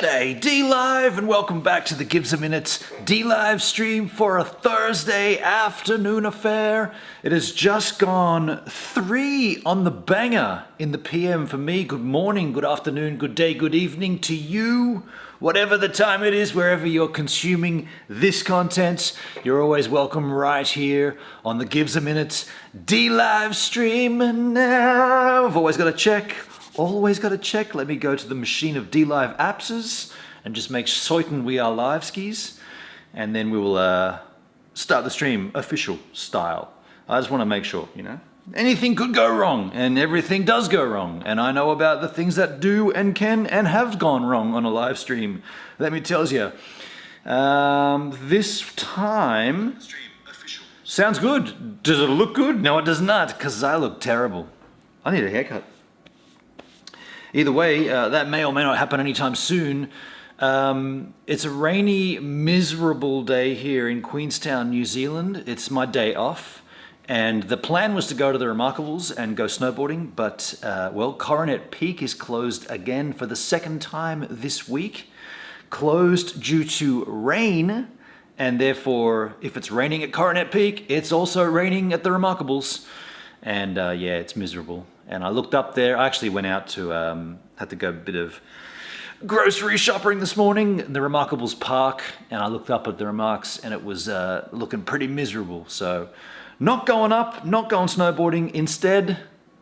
G'day, DLive, and welcome back to the Gives a Minute DLive stream for a Thursday afternoon affair. It has just gone 3 on the banger in the PM for me. Good morning, good afternoon, good day, good evening to you. Whatever the time it is, wherever you're consuming this content, you're always welcome right here on the Gives a Minute DLive stream. And now I've always got to check. Let me go to the machine of DLive apps and just make certain we are live skis. And then we will start the stream official style. I just want to make sure, anything could go wrong and everything does go wrong. And I know about the things that do and can and have gone wrong on a live stream. Let me tell you. This time sounds good. Does it look good? No, it does not, because I look terrible. I need a haircut. Either way, that may or may not happen anytime soon. It's a rainy, miserable day here in Queenstown, New Zealand. It's my day off, and the plan was to go to the Remarkables and go snowboarding, but, Coronet Peak is closed again for the second time this week. Closed due to rain, and therefore, if it's raining at Coronet Peak, it's also raining at the Remarkables. And it's miserable. And I looked up there. I actually went out to, had to go a bit of grocery shopping this morning in the Remarkables Park. And I looked up at the Remarks and it was looking pretty miserable. So not going up, not going snowboarding. Instead,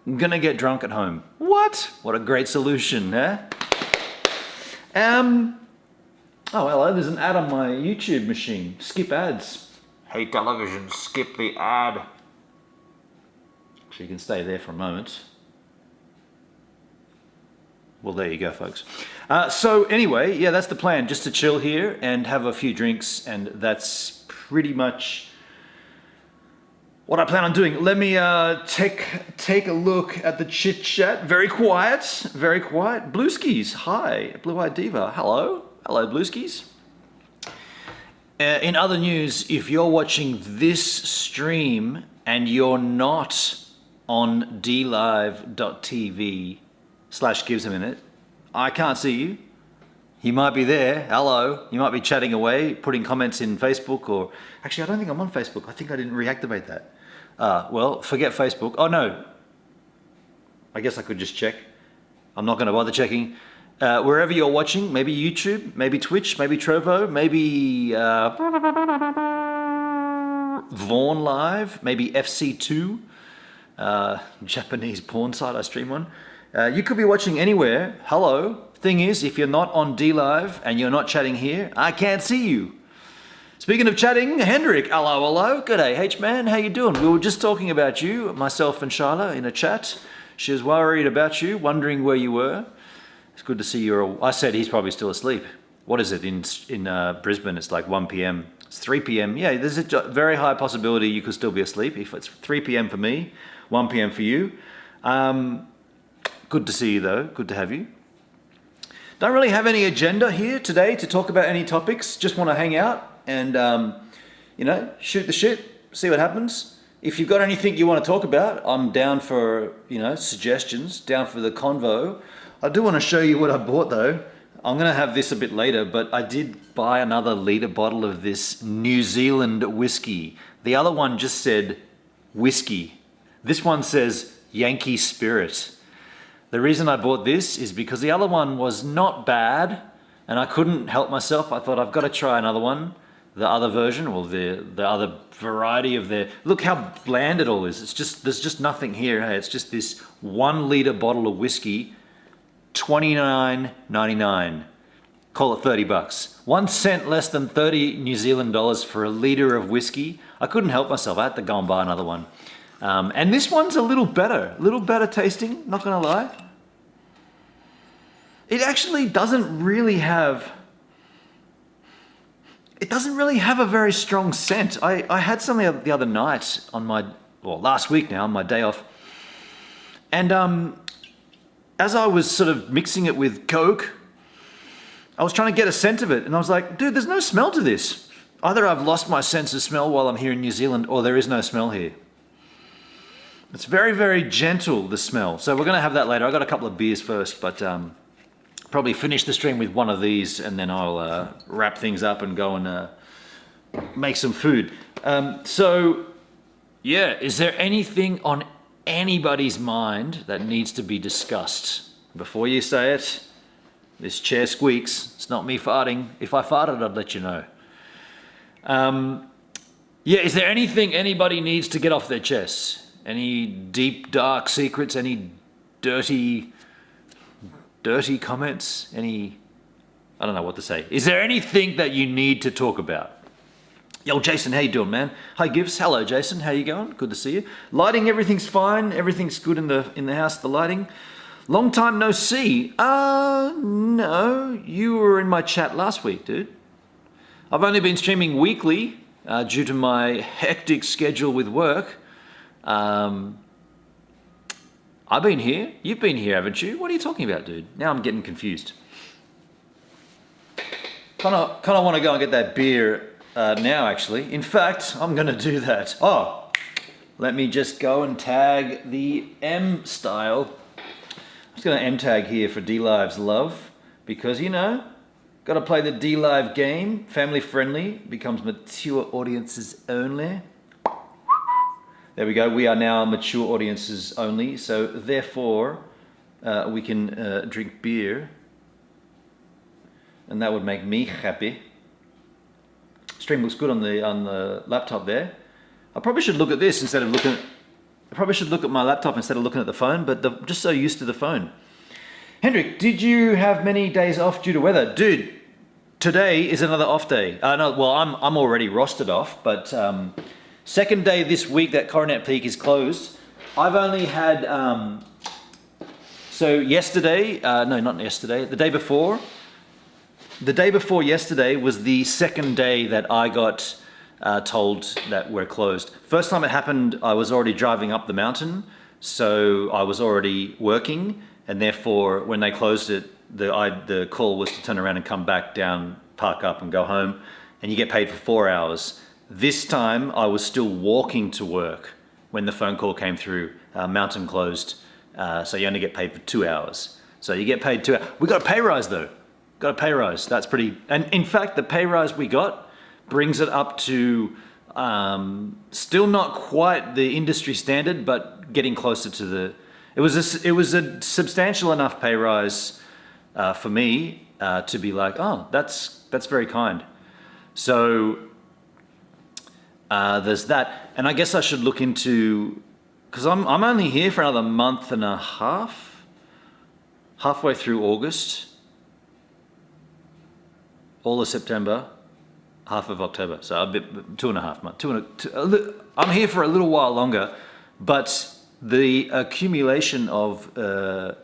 I'm going to get drunk at home. What? What a great solution, eh? Oh, hello. There's an ad on my YouTube machine. Skip ads. Hey, television, skip the ad. So you can stay there for a moment. Well, there you go, folks. So anyway, that's the plan, just to chill here and have a few drinks, and that's pretty much what I plan on doing. Let me take a look at the Chit Chat. Very quiet, very quiet. Blueskis, hi. Blue-Eyed Diva, hello. Hello, Blueskis. In other news, if you're watching this stream and you're not on DLive.tv/givesaminute. I can't see you. You might be there. Hello. You might be chatting away, putting comments in Facebook or... Actually, I don't think I'm on Facebook. I think I didn't reactivate that. Forget Facebook. Oh, no. I guess I could just check. I'm not going to bother checking. Wherever you're watching, maybe YouTube, maybe Twitch, maybe Trovo, maybe Vaughn Live, maybe FC2. Japanese porn site I stream on. You could be watching anywhere. Hello. Thing is, if you're not on DLive and you're not chatting here, I can't see you. Speaking of chatting, Hendrik, hello. G'day, H-man, how you doing? We were just talking about you, myself and Sharla, in a chat. She was worried about you, wondering where you were. It's good to see you. I said he's probably still asleep. What is it in Brisbane? It's like 1 p.m. It's 3 p.m. Yeah, there's a very high possibility you could still be asleep if it's 3 p.m. for me. 1 p.m. for you. Good to see you though, good to have you. Don't really have any agenda here today to talk about any topics. Just want to hang out and, shoot the shit, see what happens. If you've got anything you want to talk about, I'm down for, suggestions, down for the convo. I do want to show you what I bought though. I'm going to have this a bit later, but I did buy another litre bottle of this New Zealand whiskey. The other one just said whiskey. This one says Yankee Spirit. The reason I bought this is because the other one was not bad and I couldn't help myself. I thought I've got to try another one, the other version, or the other variety of their... Look how bland it all is. There's just nothing here. Hey, it's just this 1 litre bottle of whiskey, $29.99. Call it $30. 1 cent less than 30 New Zealand dollars for a litre of whiskey. I couldn't help myself. I had to go and buy another one. And this one's a little better tasting, not gonna lie. It actually doesn't really have a very strong scent. I had some the other night last week now, on my day off. And as I was sort of mixing it with Coke, I was trying to get a scent of it. And I was like, dude, there's no smell to this. Either I've lost my sense of smell while I'm here in New Zealand, or there is no smell here. It's very, very gentle, the smell. So we're going to have that later. I got a couple of beers first, but probably finish the stream with one of these, and then I'll wrap things up and go and make some food. So, yeah, is there anything on anybody's mind that needs to be discussed? Before you say it, this chair squeaks. It's not me farting. If I farted, I'd let you know. Yeah, is there anything anybody needs to get off their chests? Any deep, dark secrets? Any dirty comments? I don't know what to say. Is there anything that you need to talk about? Yo, Jason, how you doing, man? Hi, Gibbs. Hello, Jason. How you going? Good to see you. Lighting, everything's fine. Everything's good in the house, the lighting. Long time no see. No. You were in my chat last week, dude. I've only been streaming weekly due to my hectic schedule with work. I've been here. You've been here, haven't you? What are you talking about, dude? Now I'm getting confused. Kind of want to go and get that beer now, actually. In fact, I'm going to do that. Oh, let me just go and tag the M style. I'm just going to M tag here for DLive's love, because, you know, got to play the DLive game. Family friendly, becomes mature audiences only. There we go. We are now mature audiences only, so therefore we can drink beer, and that would make me happy. Stream looks good on the laptop there. I probably should look at this instead of looking. I probably should look at my laptop instead of looking at the phone, but I'm just so used to the phone. Hendrik, did you have many days off due to weather, dude? Today is another off day. No, well, I'm already rostered off, but second day this week that Coronet Peak is closed. I've only had so yesterday. No, not yesterday. The day before. The day before yesterday was the second day that I got told that we're closed. First time it happened, I was already driving up the mountain, so I was already working, and therefore when they closed it, the call was to turn around and come back down, park up and go home, and you get paid for 4 hours. This time I was still walking to work when the phone call came through, mountain closed, so you only get paid for 2 hours. So you get paid 2 hours. We got a pay rise though. Got a pay rise. That's pretty. And in fact, the pay rise we got brings it up to still not quite the industry standard, but getting closer to the. It was a substantial enough pay rise for me to be like, oh, that's very kind. So there's that, and I guess I should look into, because I'm only here for another month and a half, halfway through August. All of September, half of October, so a bit 2.5 months. I'm here for a little while longer, but the accumulation of not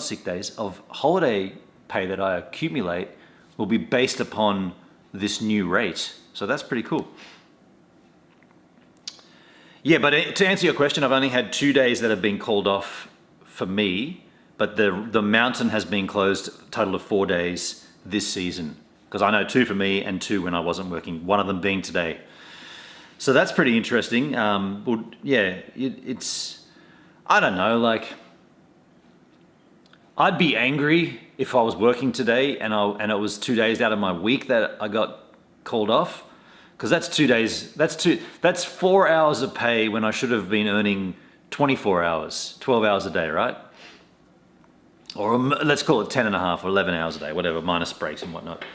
sick days, of holiday pay that I accumulate will be based upon this new rate. So that's pretty cool. Yeah, but to answer your question, I've only had 2 days that have been called off for me, but the mountain has been closed a total of 4 days this season, because I know 2 for me and 2 when I wasn't working, one of them being today. So that's pretty interesting. Well, yeah, it's, I don't know, like, I'd be angry if I was working today and it was 2 days out of my week that I got called off, because that's 2 days, that's 4 hours of pay when I should have been earning 24 hours, 12 hours a day, right? Or let's call it 10 and a half or 11 hours a day, whatever, minus breaks and whatnot.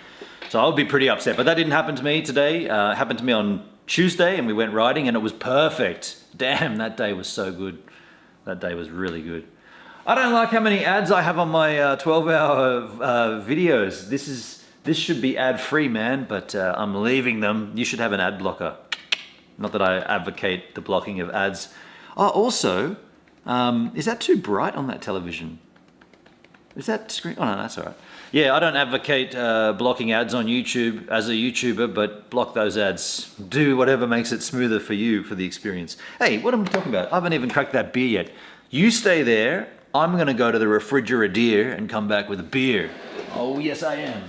So I would be pretty upset, but that didn't happen to me today. It happened to me on Tuesday, and we went riding, and it was perfect. Damn, that day was so good. That day was really good. I don't like how many ads I have on my 12-hour videos. This should be ad-free, man, but I'm leaving them. You should have an ad blocker. Not that I advocate the blocking of ads. Oh, also, is that too bright on that television? Is that screen? Oh no, that's all right. Yeah, I don't advocate blocking ads on YouTube as a YouTuber, but block those ads. Do whatever makes it smoother for you, for the experience. Hey, what am I talking about? I haven't even cracked that beer yet. You stay there. I'm going to go to the refrigerator and come back with a beer. Oh, yes, I am.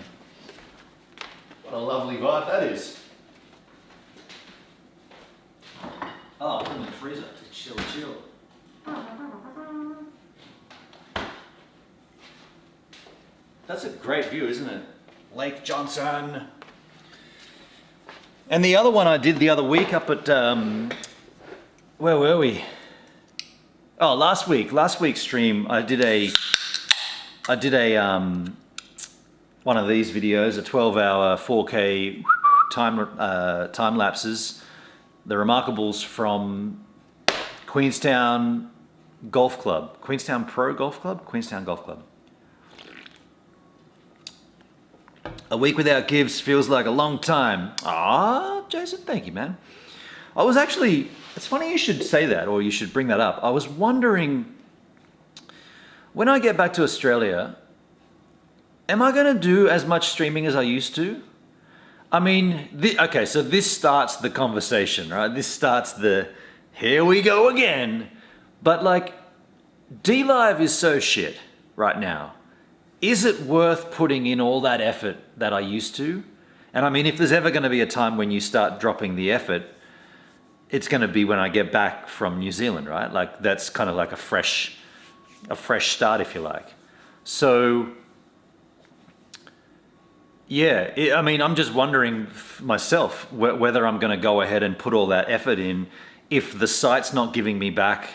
What a lovely vibe that is. Oh, put it in the freezer to chill. That's a great view, isn't it? Lake Johnson. And the other one I did the other week up at, where were we? Oh, last week's stream, I did a one of these videos, a 12-hour 4K time lapses, the remarkables from Queenstown Golf Club, Queenstown Pro Golf Club, Queenstown Golf Club. A week without gives feels like a long time. Ah, Jason, thank you, man. I was actually, it's funny you should say that, or you should bring that up. I was wondering, when I get back to Australia, am I going to do as much streaming as I used to? I mean, okay, so this starts the conversation, right? This starts the, here we go again. But like, DLive is so shit right now. Is it worth putting in all that effort that I used to? And I mean, if there's ever going to be a time when you start dropping the effort, it's going to be when I get back from New Zealand, right? Like that's kind of like a fresh start, if you like. So, yeah, I mean, I'm just wondering myself whether I'm going to go ahead and put all that effort in if the site's not giving me back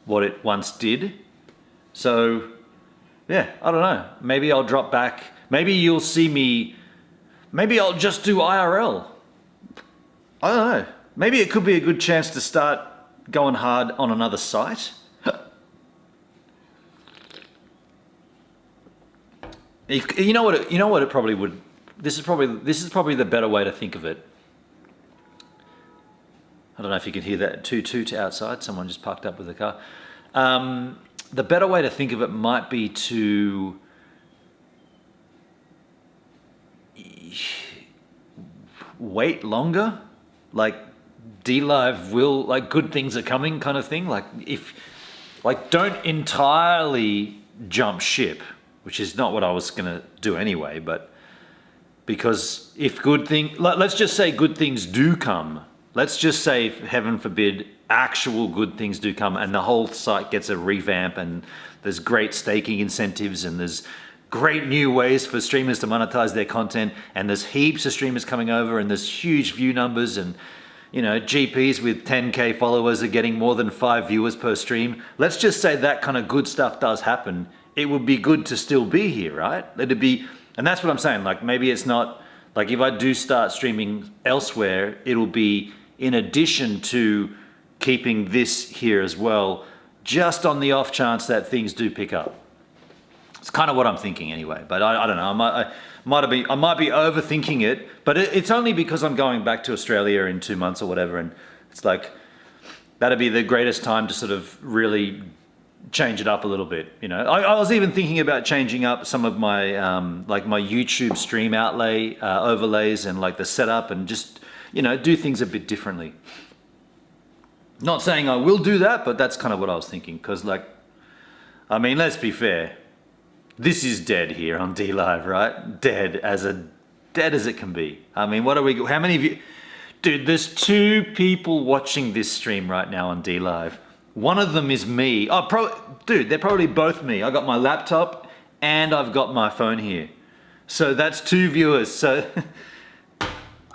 what it once did. So, yeah, I don't know. Maybe I'll drop back. Maybe you'll see me. Maybe I'll just do IRL. I don't know. Maybe it could be a good chance to start going hard on another site. You know what it probably would. This is probably the better way to think of it. I don't know if you can hear that toot outside. Someone just parked up with a car. The better way to think of it might be to wait longer, like DLive will, like good things are coming kind of thing. Like don't entirely jump ship, which is not what I was gonna do anyway, but because if let's just say good things do come. Let's just say, heaven forbid, actual good things do come and the whole site gets a revamp and there's great staking incentives and there's great new ways for streamers to monetize their content and there's heaps of streamers coming over and there's huge view numbers and, you know, GPs with 10K followers are getting more than 5 viewers per stream. Let's just say that kind of good stuff does happen. It would be good to still be here, right? It'd be, and that's what I'm saying. Like maybe it's not, like if I do start streaming elsewhere, it'll be in addition to keeping this here as well, just on the off chance that things do pick up. It's kind of what I'm thinking anyway, but I don't know. I might be overthinking it, but it's only because I'm going back to Australia in 2 months or whatever, and it's like that'd be the greatest time to sort of really change it up a little bit. You know, I was even thinking about changing up some of my like my YouTube stream outlay overlays and like the setup and just, you know, do things a bit differently. Not saying I will do that, but that's kind of what I was thinking. Because, like, I mean, let's be fair. This is dead here on DLive, right? Dead as it can be. I mean, how many of you? Dude, there's 2 people watching this stream right now on DLive. One of them is me. Dude, they're probably both me. I got my laptop and I've got my phone here. So that's 2 viewers. So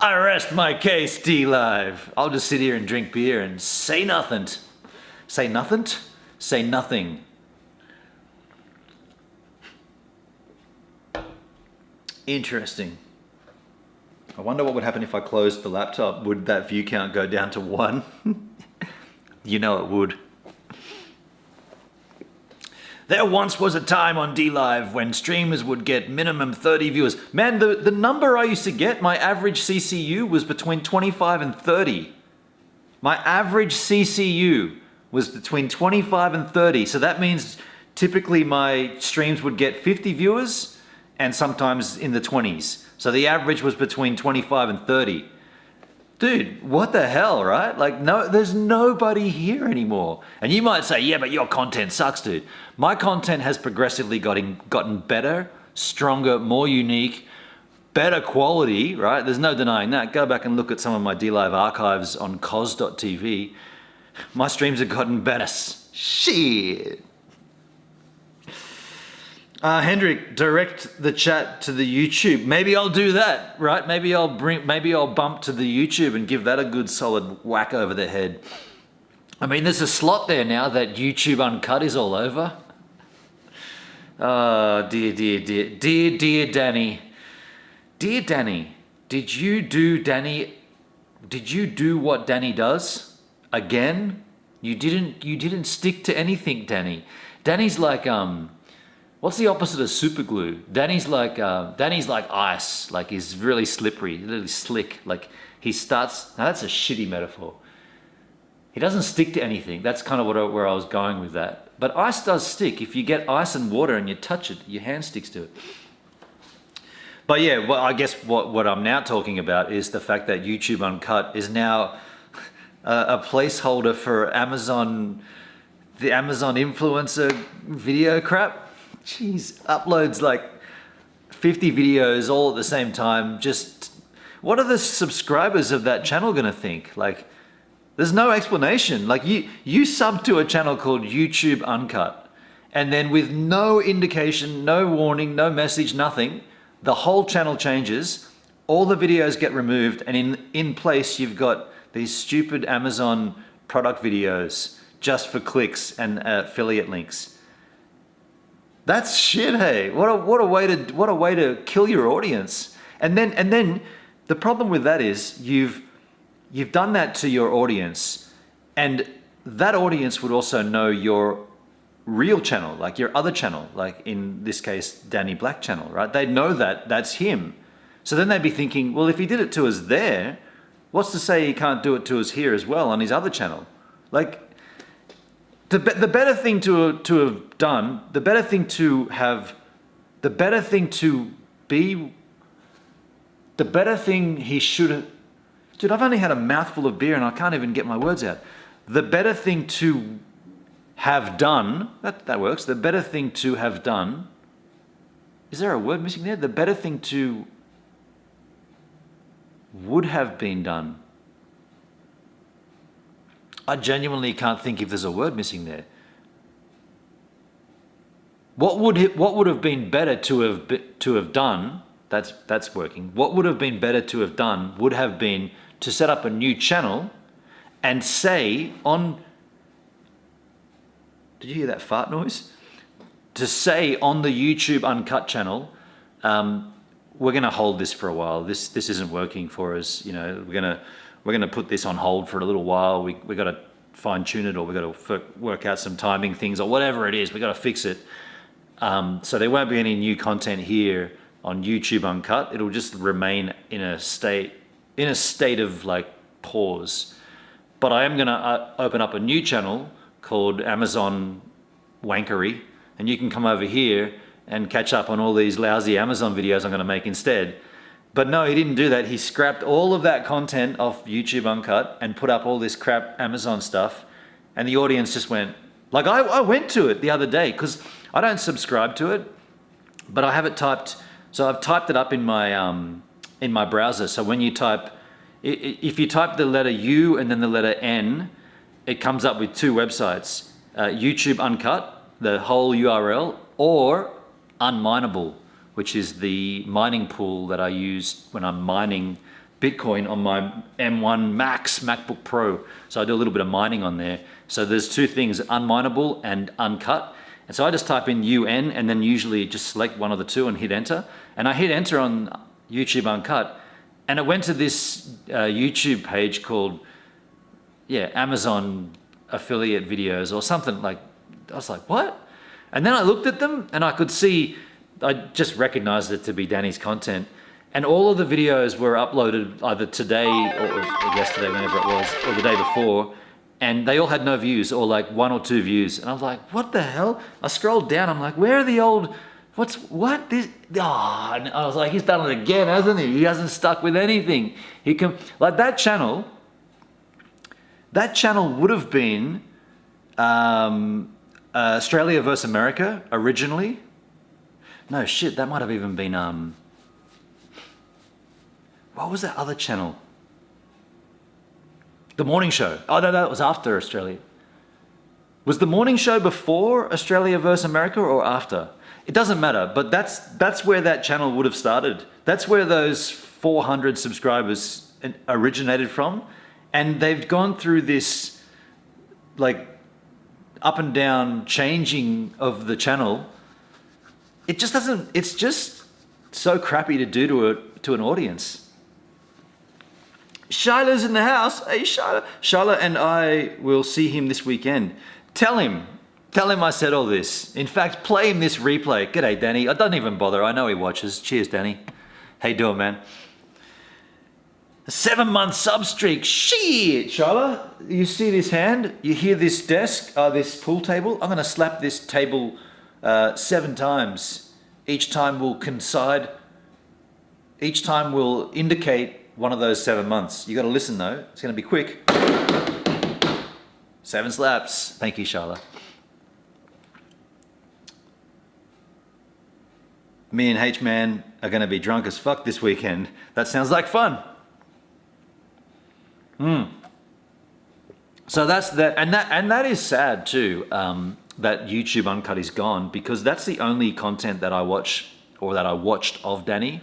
I rest my case, DLive. I'll just sit here and drink beer and say nothing. Say nothing? Say nothing. Interesting. I wonder what would happen if I closed the laptop. Would that view count go down to 1? You know it would. There once was a time on DLive when streamers would get minimum 30 viewers. Man, the number I used to get, my average CCU was between 25 and 30. My average CCU was between 25 and 30. So that means typically my streams would get 50 viewers and sometimes in the 20s. So the average was between 25 and 30. Dude, what the hell, right? Like, no, there's nobody here anymore. And you might say, yeah, but your content sucks, dude. My content has progressively gotten better, stronger, more unique, better quality, right? There's no denying that. Go back and look at some of my DLive archives on cos.tv. My streams have gotten better. Shit. Hendrik, direct the chat to the YouTube. Maybe I'll do that, right? Maybe I'll bump to the YouTube and give that a good solid whack over the head. I mean, there's a slot there now that YouTube Uncut is all over. Oh, dear Danny. Dear Danny, did you do what Danny does? Again? You didn't stick to anything, Danny. Danny's like, what's the opposite of super glue? Danny's like ice. Like, he's really slippery, really slick. Like, now that's a shitty metaphor. He doesn't stick to anything. That's kind of where I was going with that. But ice does stick. If you get ice and water and you touch it, your hand sticks to it. But yeah, well, I guess what I'm now talking about is the fact that YouTube Uncut is now a placeholder for Amazon, the Amazon influencer video crap. Jeez, uploads like 50 videos all at the same time. Just, what are the subscribers of that channel gonna think? Like, there's no explanation. Like, you sub to a channel called YouTube Uncut, and then with no indication, no warning, no message, nothing, the whole channel changes, all the videos get removed, and in place you've got these stupid Amazon product videos just for clicks and affiliate links. That's shit, hey. What a way to kill your audience. And then the problem with that is you've done that to your audience, and that audience would also know your real channel, like your other channel, like in this case, Danny Black channel, right? They know that that's him. So then they'd be thinking, well, if he did it to us there, what's to say he can't do it to us here as well on his other channel? Like, the better thing to have done, the better thing to be, the better thing he should have. Dude, I've only had a mouthful of beer and I can't even get my words out. The better thing to have done, that works. The better thing to have done, is there a word missing there? The better thing to would have been done. I genuinely can't think if there's a word missing there. What would have been better to have done? That's working. What would have been better to have done would have been to set up a new channel and say on, did you hear that fart noise? To say on the YouTube Uncut channel, we're going to hold this for a while. This isn't working for us. You know, we're going to put this on hold for a little while. We got to fine tune it, or we got to work out some timing things, or whatever it is. We got to fix it. So there won't be any new content here on YouTube Uncut. It'll just remain in a state of like pause. But I am going to open up a new channel called Amazon Wankery, and you can come over here and catch up on all these lousy Amazon videos I'm going to make instead. But no, he didn't do that. He scrapped all of that content off YouTube Uncut and put up all this crap Amazon stuff, and the audience just went, like, I went to it the other day because I don't subscribe to it, but I have it typed. So I've typed it up in my browser. So when you type, if you type the letter U and then the letter N, it comes up with two websites, YouTube Uncut, the whole URL, or Unminable, which is the mining pool that I use when I'm mining Bitcoin on my M1 Max MacBook Pro. So I do a little bit of mining on there. So there's two things, Unminable and Uncut. And so I just type in UN and then usually just select one of the two and hit enter. And I hit enter on YouTube Uncut, and it went to this YouTube page called, Amazon affiliate videos or something. Like, I was like, what? And then I looked at them and I could see, I just recognized it to be Danny's content. And all of the videos were uploaded either today or yesterday, whenever it was, or the day before. And they all had no views, or like 1 or 2 views. And I was like, what the hell? I scrolled down, I'm like, where are the old, this, and I was like, he's done it again, hasn't he? He hasn't stuck with anything. He can, like that channel would have been Australia versus America originally. No shit, that might have even been, what was that other channel? The Morning Show. Oh, no, that was after Australia. Was the Morning Show before Australia versus America or after? It doesn't matter, but that's where that channel would have started. That's where those 400 subscribers originated from. And they've gone through this like up and down changing of the channel. It just doesn't, it's just so crappy to do to an audience. Shiloh's in the house. Hey, Shiloh. Shiloh and I will see him this weekend. Tell him I said all this. In fact, play him this replay. G'day, Danny. I don't even bother. I know he watches. Cheers, Danny. How you doing, man? A 7-month sub streak. Shit, Shiloh. You see this hand? You hear this desk, this pool table? I'm going to slap this table 7 times. Each time will coincide. Each time will indicate one of those 7 months. You got to listen though. It's going to be quick. 7 slaps. Thank you, Shiloh. Me and H-Man are going to be drunk as fuck this weekend. That sounds like fun. So that's that, and that is sad too. That YouTube Uncut is gone, because that's the only content that I watch, or that I watched of Danny.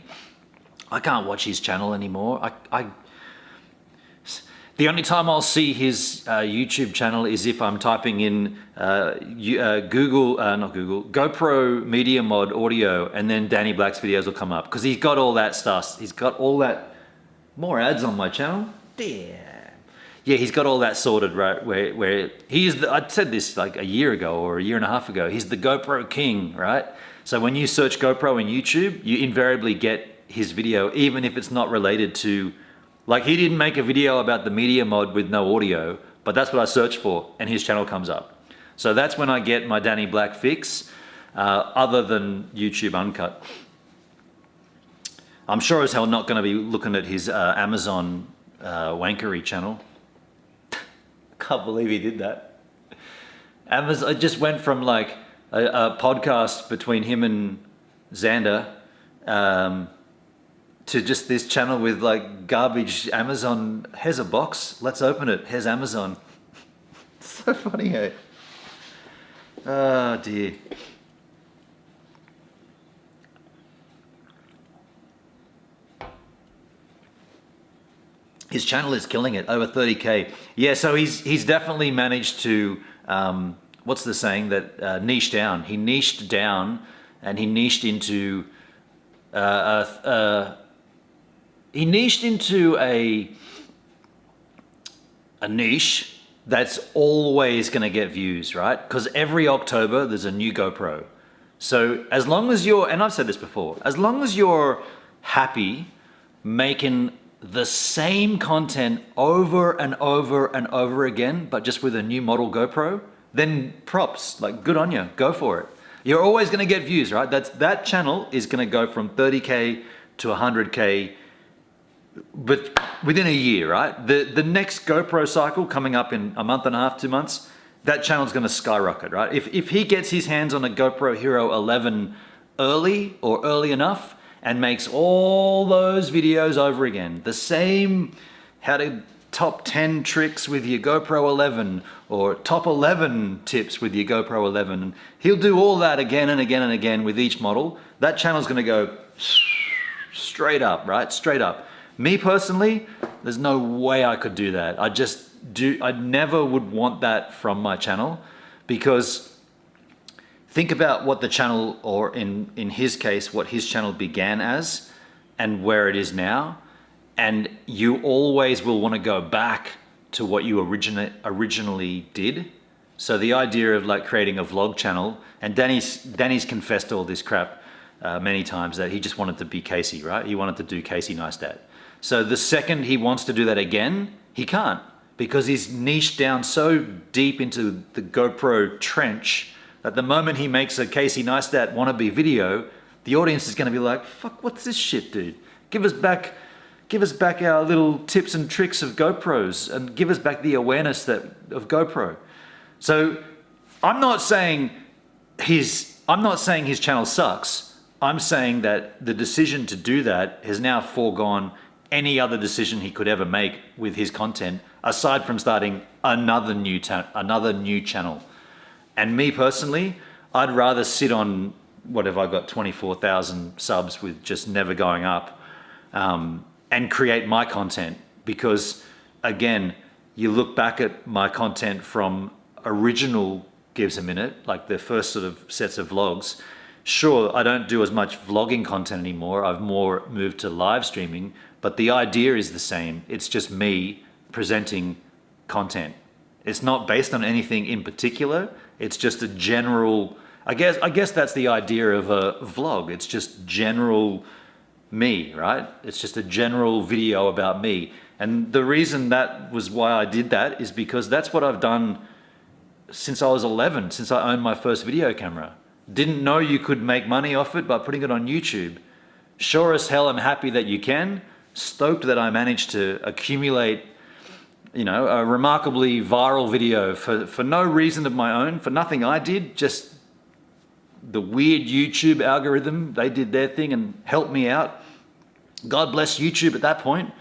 I can't watch his channel anymore. The only time I'll see his YouTube channel is if I'm typing in GoPro Media Mod audio, and then Danny Black's videos will come up, because he's got all that stuff. He's got all that. More ads on my channel. Damn. Yeah, he's got all that sorted, right? Where he is. I said this like a year ago or a year and a half ago. He's the GoPro king, right? So when you search GoPro in YouTube, you invariably get his video, even if it's not related to. Like, he didn't make a video about the media mod with no audio, but that's what I searched for, and his channel comes up. So that's when I get my Danny Black fix, other than YouTube Uncut. I'm sure as hell not going to be looking at his Amazon wankery channel. Can't believe he did that. Amazon, it just went from like a podcast between him and Xander, to just this channel with like garbage Amazon. Here's a box, let's open it, here's Amazon. So funny, hey? Oh dear. His channel is killing it, over 30K. Yeah, so he's definitely managed to, what's the saying, that niche down. He niched down, and he niched into a niche that's always going to get views, right? Because every October there's a new GoPro. So as long as you're, and I've said this before, as long as you're happy making the same content over and over and over again, but just with a new model GoPro, then props, like good on you, go for it. You're always going to get views, right? That channel is going to go from 30K to 100K, but within a year, right? The next GoPro cycle coming up in a month and a half, 2 months, that channel's going to skyrocket, right? If he gets his hands on a GoPro Hero 11 early or early enough, and makes all those videos over again, the same how to top 10 tricks with your GoPro 11, or top 11 tips with your GoPro 11, and he'll do all that again and again and again with each model. That channel's going to go straight up, right? Straight up. Me personally, there's no way I could do that. I never would want that from my channel, because think about what the channel, or in his case, what his channel began as and where it is now. And you always will want to go back to what you originally did. So the idea of like creating a vlog channel, and Danny's confessed all this crap many times, that he just wanted to be Casey, right? He wanted to do Casey Neistat. So the second he wants to do that again, he can't, because he's niched down so deep into the GoPro trench that the moment he makes a Casey Neistat wannabe video, the audience is going to be like, fuck, what's this shit, dude? Give us back our little tips and tricks of GoPros, and give us back the awareness of GoPro. So I'm not saying his channel sucks. I'm saying that the decision to do that has now foregone any other decision he could ever make with his content, aside from starting another new channel. And me personally, I'd rather sit on what have I got, 24,000 subs with just never going up, and create my content. Because again, you look back at my content from original Gives a Minute, like the first sort of sets of vlogs. Sure, I don't do as much vlogging content anymore. I've more moved to live streaming, but the idea is the same. It's just me presenting content. It's not based on anything in particular. It's just a general, I guess that's the idea of a vlog. It's just general me, right? It's just a general video about me. And the reason that was why I did that is because that's what I've done since I was 11, since I owned my first video camera. Didn't know you could make money off it by putting it on YouTube. Sure as hell I'm happy that you can. Stoked that I managed to accumulate, you know, a remarkably viral video for no reason of my own, for nothing I did, just the weird YouTube algorithm. They did their thing and helped me out. God bless YouTube at that point.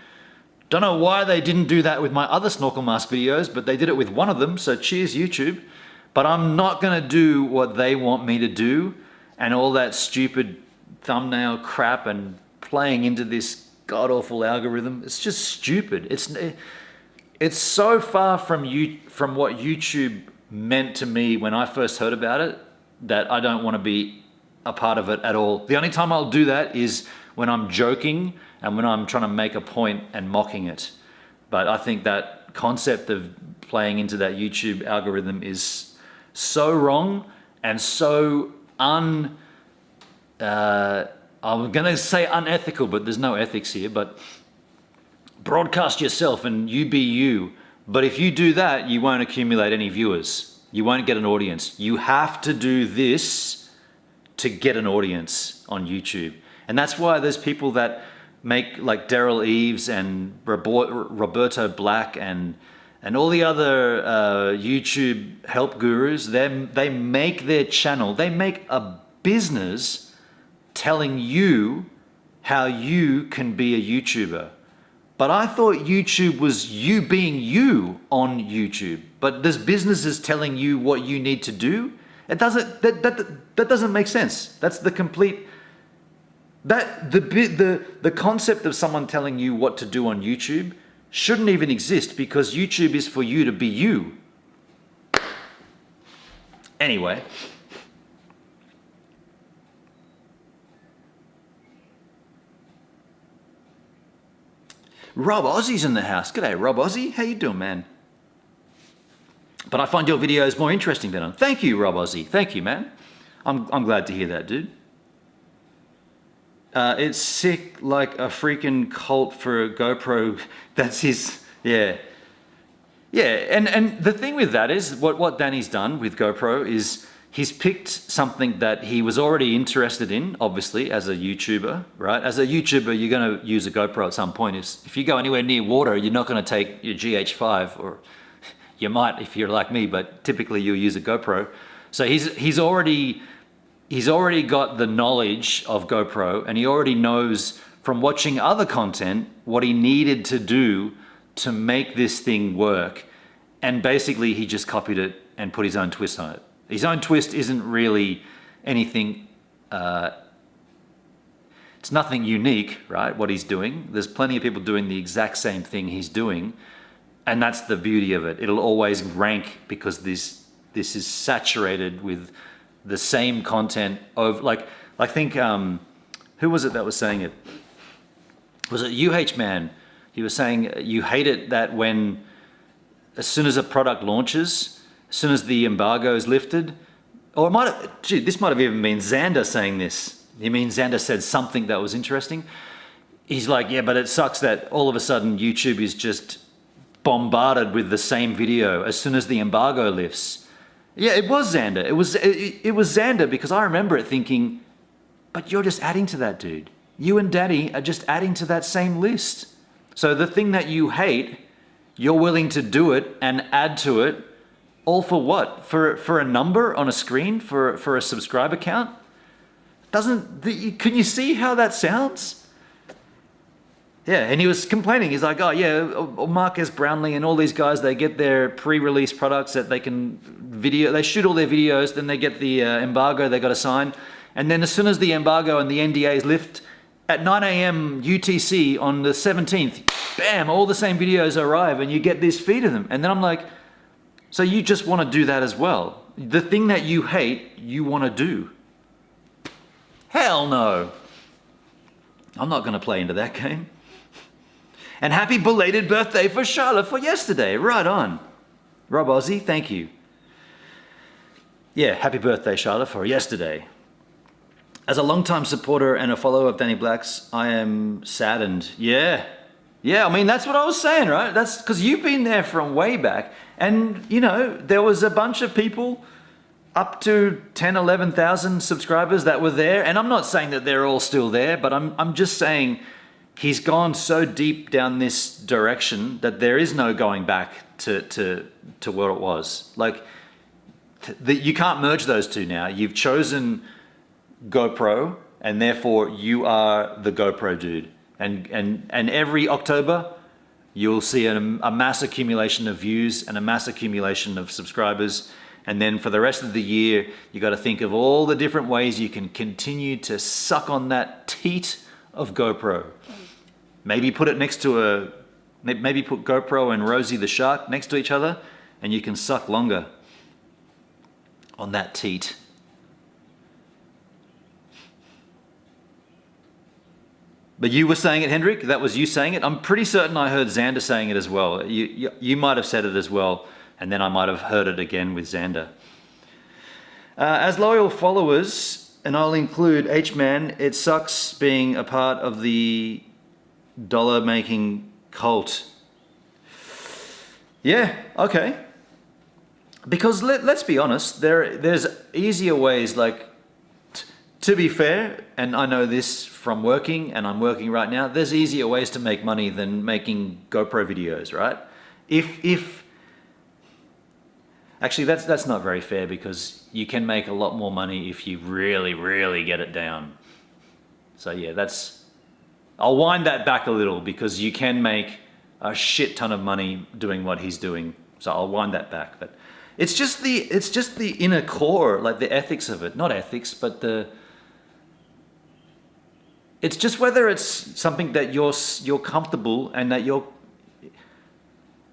Don't know why they didn't do that with my other snorkel mask videos, but they did it with one of them, so cheers YouTube. But I'm not gonna do what they want me to do and all that stupid thumbnail crap and playing into this god-awful algorithm. It's just stupid. It's so far from what YouTube meant to me when I first heard about it that I don't want to be a part of it at all. The only time I'll do that is when I'm joking and when I'm trying to make a point and mocking it. But I think that concept of playing into that YouTube algorithm is so wrong and so I'm gonna say unethical, but there's no ethics here, but broadcast yourself and you be you. But if you do that, you won't accumulate any viewers. You won't get an audience. You have to do this to get an audience on YouTube. And that's why there's people that make like Daryl Eves and Roberto Black and all the other YouTube help gurus. They make their channel, they make a business telling you how you can be a YouTuber. But I thought YouTube was you being you on YouTube. But there's businesses telling you what you need to do. It doesn't. That doesn't make sense. That's the complete. The concept of someone telling you what to do on YouTube shouldn't even exist because YouTube is for you to be you. Anyway. Rob Ozzy's in the house. G'day, Rob Ozzy. How you doing, man? But I find your videos more interesting than them. Thank you, Rob Ozzy. Thank you, man. I'm glad to hear that, dude. It's sick like a freaking cult for a GoPro. That's his, yeah. Yeah, and the thing with that is, what Danny's done with GoPro is he's picked something that he was already interested in, obviously, as a YouTuber, right? As a YouTuber, you're going to use a GoPro at some point. If you go anywhere near water, you're not going to take your GH5, or you might if you're like me, but typically you'll use a GoPro. So he's already got the knowledge of GoPro, and he already knows from watching other content what he needed to do to make this thing work. And basically he just copied it and put his own twist on it. His own twist isn't really anything, it's nothing unique, right, what he's doing. There's plenty of people doing the exact same thing he's doing, and that's the beauty of it. It'll always rank because this is saturated with the same content of, like, I think, who was it that was saying it? Was it UH Man? He was saying you hate it that when, as soon as a product launches, as soon as the embargo is lifted, or it might have, gee, this might have even been Xander saying this. You mean Xander said something that was interesting? He's like, yeah, but it sucks that all of a sudden YouTube is just bombarded with the same video as soon as the embargo lifts. Yeah, it was Xander. It was Xander, because I remember it thinking, but you're just adding to that, dude. You and Daddy are just adding to that same list. So the thing that you hate, you're willing to do it and add to it. All for what? For a number on a screen? For a subscriber count? Can you see how that sounds? Yeah, and he was complaining. He's like, oh yeah, Marques Brownlee and all these guys, they get their pre-release products that they can they shoot all their videos, then they get the embargo they got to sign, And then as soon as the embargo and the NDAs lift, at 9 a.m. UTC on the 17th, bam, all the same videos arrive and you get this feed of them. And then I'm like, so you just want to do that as well? The thing that you hate, you want to do? Hell no. I'm not going to play into that game. And happy belated birthday for Charlotte for yesterday. Right on. Rob Ozzy, thank you. Yeah, happy birthday, Charlotte, for yesterday. As a long-time supporter and a follower of Danny Black's, I am saddened. Yeah, I mean, that's what I was saying, right? That's because you've been there from way back. And, you know, there was a bunch of people up to 10, 11,000 subscribers that were there. And I'm not saying that they're all still there, but I'm just saying he's gone so deep down this direction that there is no going back to what it was. Like, you can't merge those two now. You've chosen GoPro, and therefore you are the GoPro dude. And every October, you'll see a mass accumulation of views and a mass accumulation of subscribers. And then for the rest of the year, you got to think of all the different ways you can continue to suck on that teat of GoPro. Maybe put it next to maybe put GoPro and Rosie the shark next to each other, and you can suck longer on that teat. But you were saying it, Hendrik? That was you saying it? I'm pretty certain I heard Xander saying it as well. You might have said it as well, and then I might have heard it again with Xander. As loyal followers, and I'll include H-Man, it sucks being a part of the dollar-making cult. Yeah, okay. Because let's be honest, there's easier ways, like, to be fair, and I know this from working, and I'm working right now, there's easier ways to make money than making GoPro videos, right? Actually, that's not very fair, because you can make a lot more money if you really, really get it down. So yeah, I'll wind that back a little, because you can make a shit ton of money doing what he's doing. So I'll wind that back. But it's just the inner core, like the ethics of it. Not ethics, but it's just whether it's something that you're comfortable and that you're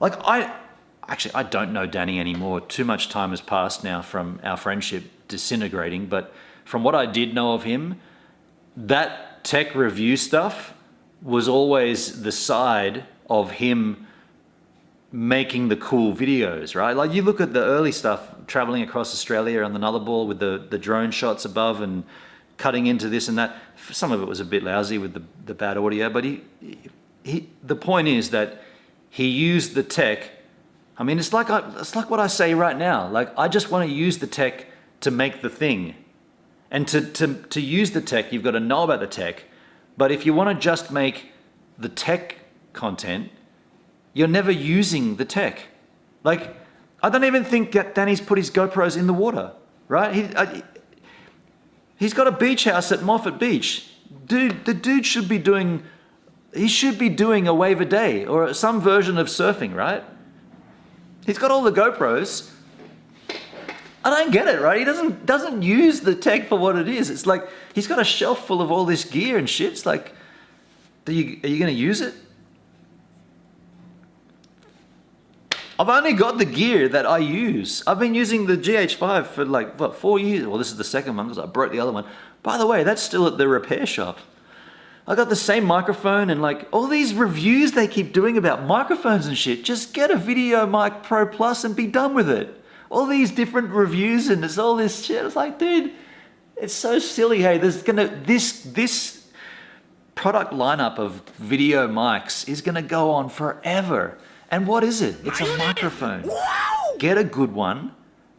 like. I don't know Danny anymore. Too much time has passed now from our friendship disintegrating. But from what I did know of him, that tech review stuff was always the side of him making the cool videos, right? Like, you look at the early stuff, traveling across Australia on the Nullarbor with the drone shots above and cutting into this and that. Some of it was a bit lousy with the bad audio, but the point is that he used the tech. I mean, it's like what I say right now. Like, I just want to use the tech to make the thing. And to use the tech, you've got to know about the tech. But if you want to just make the tech content, you're never using the tech. Like, I don't even think that Danny's put his GoPros in the water, right? He's got a beach house at Moffat Beach. Dude, the dude should be doing a wave a day or some version of surfing, right? He's got all the GoPros. I don't get it, right? He doesn't use the tech for what it is. It's like he's got a shelf full of all this gear and shit. It's like, are you going to use it? I've only got the gear that I use. I've been using the GH5 for like, 4 years? Well, this is the second one because I broke the other one. By the way, that's still at the repair shop. I got the same microphone, and like all these reviews they keep doing about microphones and shit. Just get a Video Mic Pro Plus and be done with it. All these different reviews and there's all this shit. It's like, dude, it's so silly. Hey, this product lineup of video mics is gonna go on forever. And what is it? It's a microphone. Get a good one.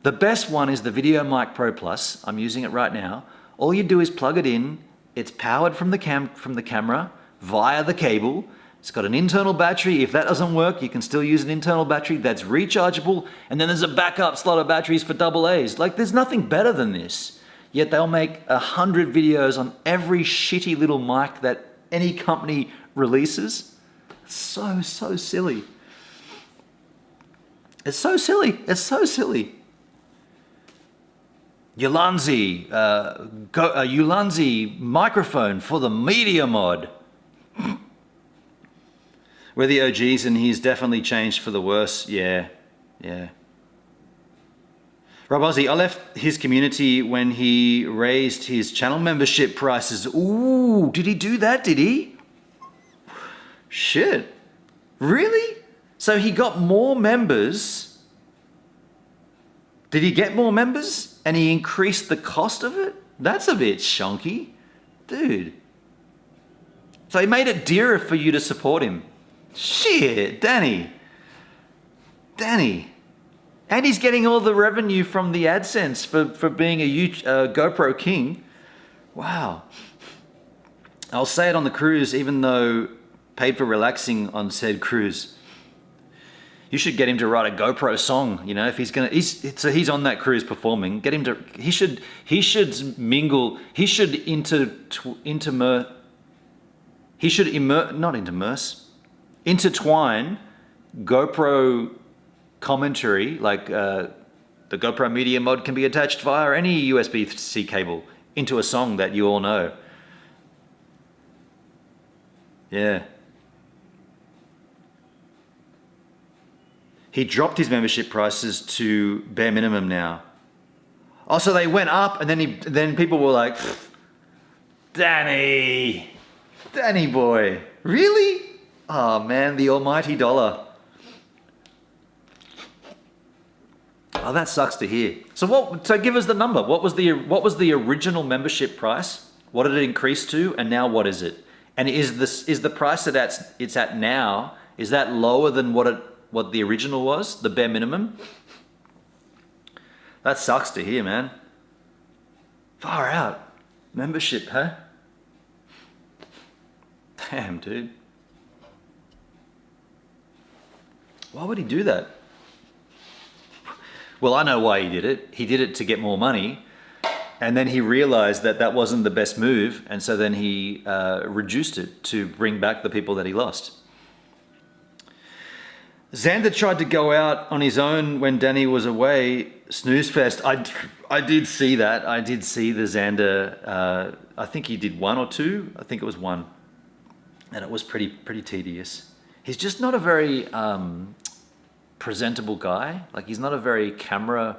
The best one is the Video Mic Pro Plus. I'm using it right now. All you do is plug it in. It's powered from the camera via the cable. It's got an internal battery. If that doesn't work, you can still use an internal battery that's rechargeable. And then there's a backup slot of batteries for AA's. Like, there's nothing better than this. Yet they'll make 100 videos on every shitty little mic that any company releases. So silly. It's so silly. It's so silly. Ulanzi, Ulanzi microphone for the media mod. We're the OGs and he's definitely changed for the worse. Yeah. Rob Ozzy, I left his community when he raised his channel membership prices. Ooh, did he do that? Did he? Shit. Really? So he got more members. Did he get more members? And he increased the cost of it? That's a bit shonky. Dude. So he made it dearer for you to support him. Shit, Danny. And he's getting all the revenue from the AdSense for being a GoPro king. Wow. I'll say it on the cruise, even though paid for relaxing on said cruise. You should get him to write a GoPro song, you know, if he's gonna. So he's on that cruise performing. Get him to. He should mingle. He should intertwine GoPro commentary, like the GoPro media mod can be attached via any USB-C cable into a song that you all know. Yeah. He dropped his membership prices to bare minimum now. Oh, so they went up, and then people were like, Danny boy, really? Oh man, the almighty dollar. Oh, that sucks to hear. So give us the number. What was the original membership price? What did it increase to, and now what is it? And is the price that it's at now, is that lower than what the original was, the bare minimum? That sucks to hear, man. Far out. Membership, huh? Damn, dude. Why would he do that? Well, I know why he did it. He did it to get more money, and then he realized that wasn't the best move, and so then he reduced it to bring back the people that he lost. Xander tried to go out on his own when Danny was away. Snooze fest. I did see that. I did see the Xander. I think he did one or two. I think it was one, and it was pretty tedious. He's just not a very presentable guy. Like, he's not a very camera.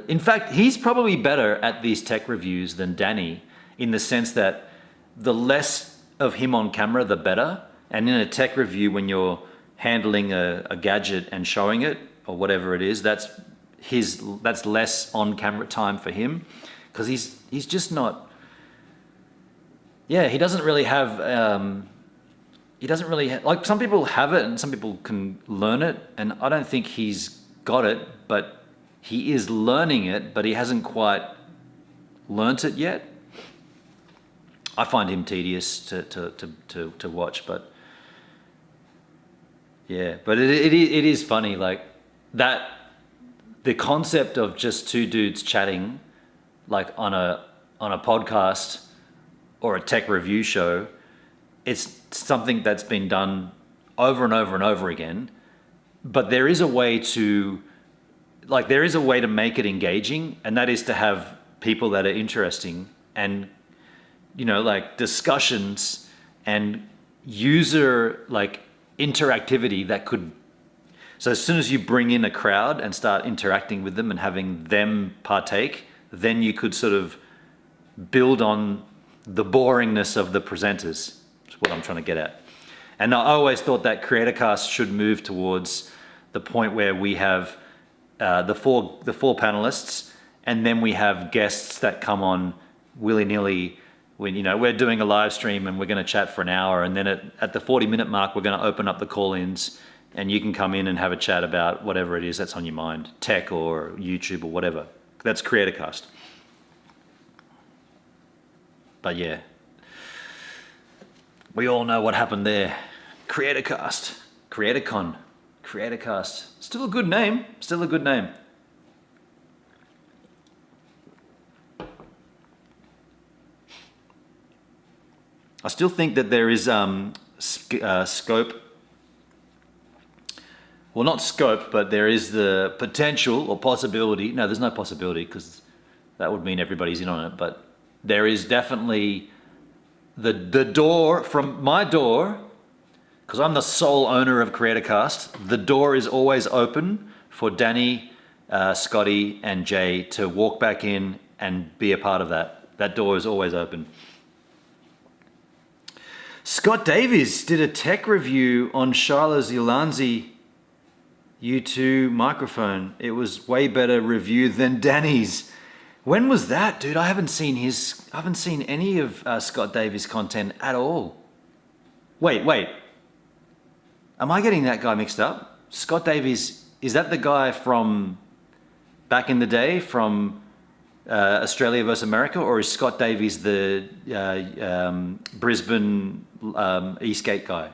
In fact, he's probably better at these tech reviews than Danny, in the sense that the less of him on camera, the better. And in a tech review, when you're handling a gadget and showing it or whatever it is, that's less on camera time for him, because he's just not. Yeah, he doesn't really have. Like, some people have it and some people can learn it, and I don't think he's got it, but he is learning it, but he hasn't quite learnt it yet. I find him tedious to watch, but yeah, but it is funny, like that, the concept of just two dudes chatting, like on a podcast or a tech review show. It's something that's been done over and over and over again, but there is a way to make it engaging, and that is to have people that are interesting and, you know, like discussions and user like interactivity that could. So as soon as you bring in a crowd and start interacting with them and having them partake, then you could sort of build on the boringness of the presenters. What I'm trying to get at. And I always thought that CreatorCast should move towards the point where we have the four panelists, and then we have guests that come on willy-nilly. When, you know, we're doing a live stream and we're going to chat for an hour, and then at the 40-minute mark, we're going to open up the call-ins, and you can come in and have a chat about whatever it is that's on your mind, tech or YouTube or whatever. That's CreatorCast. But we all know what happened there. CreatorCast, CreatorCast. Still a good name. I still think that there is scope. Well, not scope, but there is the potential or possibility. No, there's no possibility, because that would mean everybody's in on it. But there is definitely the door from my door, because I'm the sole owner of CreatorCast, the door is always open for Danny, Scotty, and Jay to walk back in and be a part of that. That door is always open. Scott Davies did a tech review on Shiloh's Ulanzi U2 microphone. It was way better review than Danny's. When was that, dude? I haven't seen any of Scott Davies' content at all. Wait. Am I getting that guy mixed up? Scott Davies, is that the guy from back in the day from Australia versus America, or is Scott Davies the Brisbane Eastgate guy?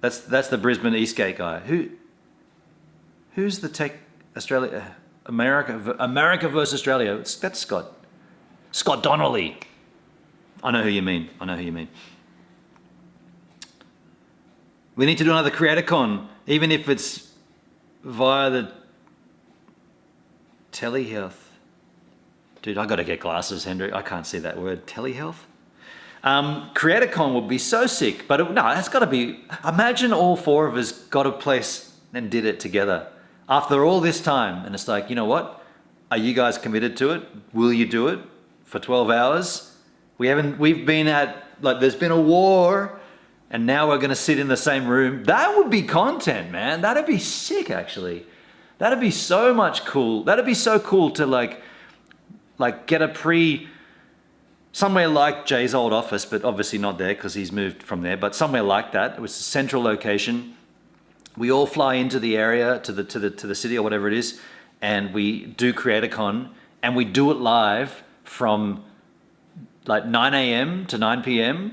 That's the Brisbane Eastgate guy. Who's the tech Australia America versus Australia? That's Scott Donnelly. I know who you mean. We need to do another CreatorCon, even if it's via the telehealth. Dude, I got to get glasses, Hendrik. I can't see that word. Telehealth? CreatorCon would be so sick, but it's got to be. Imagine all four of us got a place and did it together after all this time, and it's like, you know what? Are you guys committed to it? Will you do it for 12 hours? We've been at, like, there's been a war, and now we're going to sit in the same room. That would be content, man. That'd be sick, actually. That'd be so much cool. That'd be so cool to like get a somewhere like Jay's old office, but obviously not there because he's moved from there, but somewhere like that. It was a central location. We all fly into the area, to the city or whatever it is, and we do CreatorCon, and we do it live from like 9 a.m. to 9 p.m.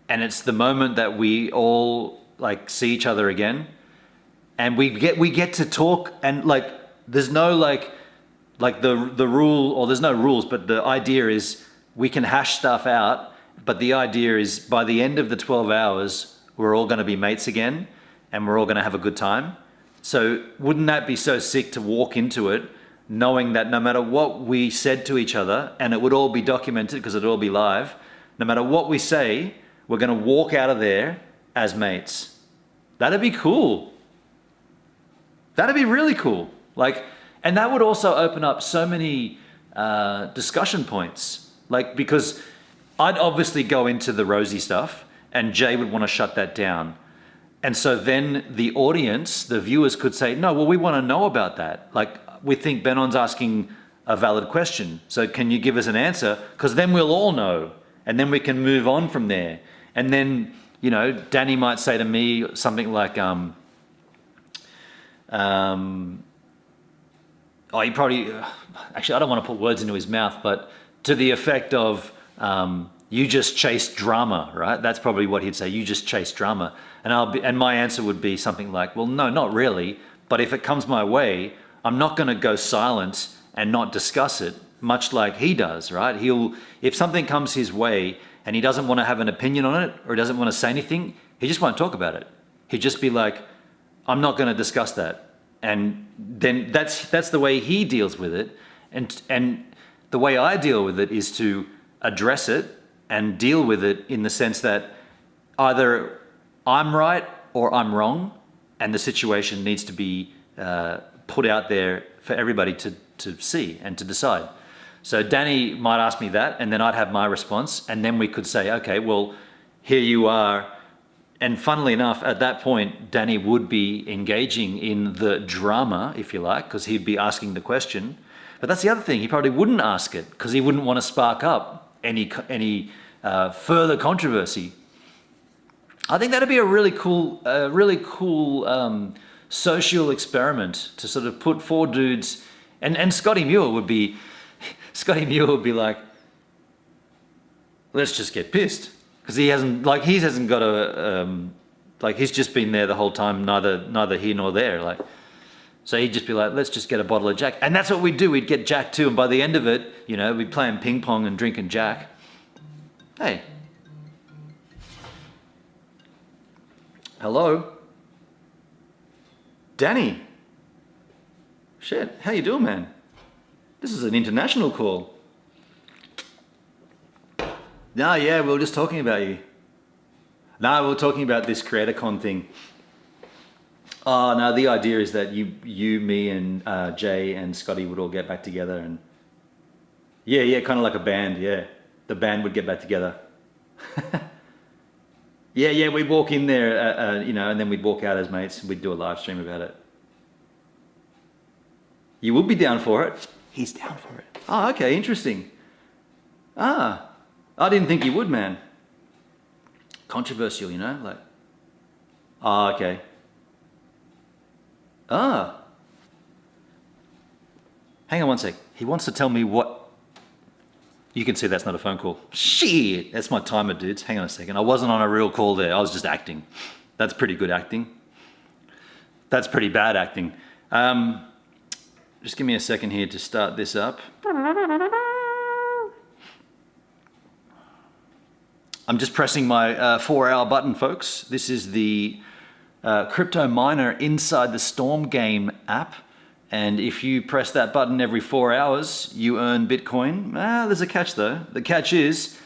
And it's the moment that we all like see each other again, and we get to talk, and like there's no like the rule, or there's no rules, but the idea is we can hash stuff out, but the idea is by the end of the 12 hours we're all going to be mates again, and we're all going to have a good time. So wouldn't that be so sick to walk into it knowing that no matter what we said to each other, and it would all be documented because it'd all be live, no matter what we say, we're going to walk out of there as mates. That'd be cool. That'd be really cool. Like, and that would also open up so many discussion points. Like, because I'd obviously go into the rosy stuff, and Jay would want to shut that down. And so then the audience, the viewers could say, no, well, we want to know about that. Like, we think Benon's asking a valid question. So can you give us an answer? Because then we'll all know. And then we can move on from there. And then, you know, Danny might say to me something like, you probably, actually, I don't want to put words into his mouth, but to the effect of, you just chase drama, right? That's probably what he'd say. You just chase drama. And my answer would be something like, well, no, not really. But if it comes my way, I'm not going to go silent and not discuss it, much like he does, right? If something comes his way and he doesn't want to have an opinion on it, or he doesn't want to say anything, he just won't talk about it. He'd just be like, I'm not going to discuss that. And then that's the way he deals with it. And the way I deal with it is to address it and deal with it in the sense that either I'm right or I'm wrong, and the situation needs to be put out there for everybody to see and to decide. So Danny might ask me that, and then I'd have my response, and then we could say, okay, well, here you are. And funnily enough, at that point, Danny would be engaging in the drama, if you like, because he'd be asking the question. But that's the other thing, he probably wouldn't ask it because he wouldn't want to spark up any further controversy. I think that'd be a really cool social experiment to sort of put four dudes, and Scotty Muir would be like, let's just get pissed, because he hasn't got he's just been there the whole time, neither here nor there, like. So he'd just be like, let's just get a bottle of Jack. And that's what we'd do. We'd get Jack too. And by the end of it, you know, we'd playing ping pong and drinking Jack. Hey. Hello? Danny. Shit, how you doing, man? This is an international call. No, yeah, we were just talking about you. No, we were talking about this CreatorCon thing. Oh, no, the idea is that you, me, and Jay and Scotty would all get back together and... Yeah, kind of like a band, yeah. The band would get back together. Yeah, we'd walk in there, you know, and then we'd walk out as mates and we'd do a live stream about it. You would be down for it? He's down for it. Oh, okay, interesting. Ah, I didn't think you would, man. Controversial, you know, like... Oh, okay. Ah. Hang on one sec. He wants to tell me what... You can see that's not a phone call. Shit! That's my timer, dudes. Hang on a second. I wasn't on a real call there. I was just acting. That's pretty good acting. That's pretty bad acting. Just give me a second here to start this up. I'm just pressing my 4-hour button, folks. This is the crypto miner inside the Storm game app. And if you press that button every 4 hours, you earn Bitcoin. There's a catch though. The catch is,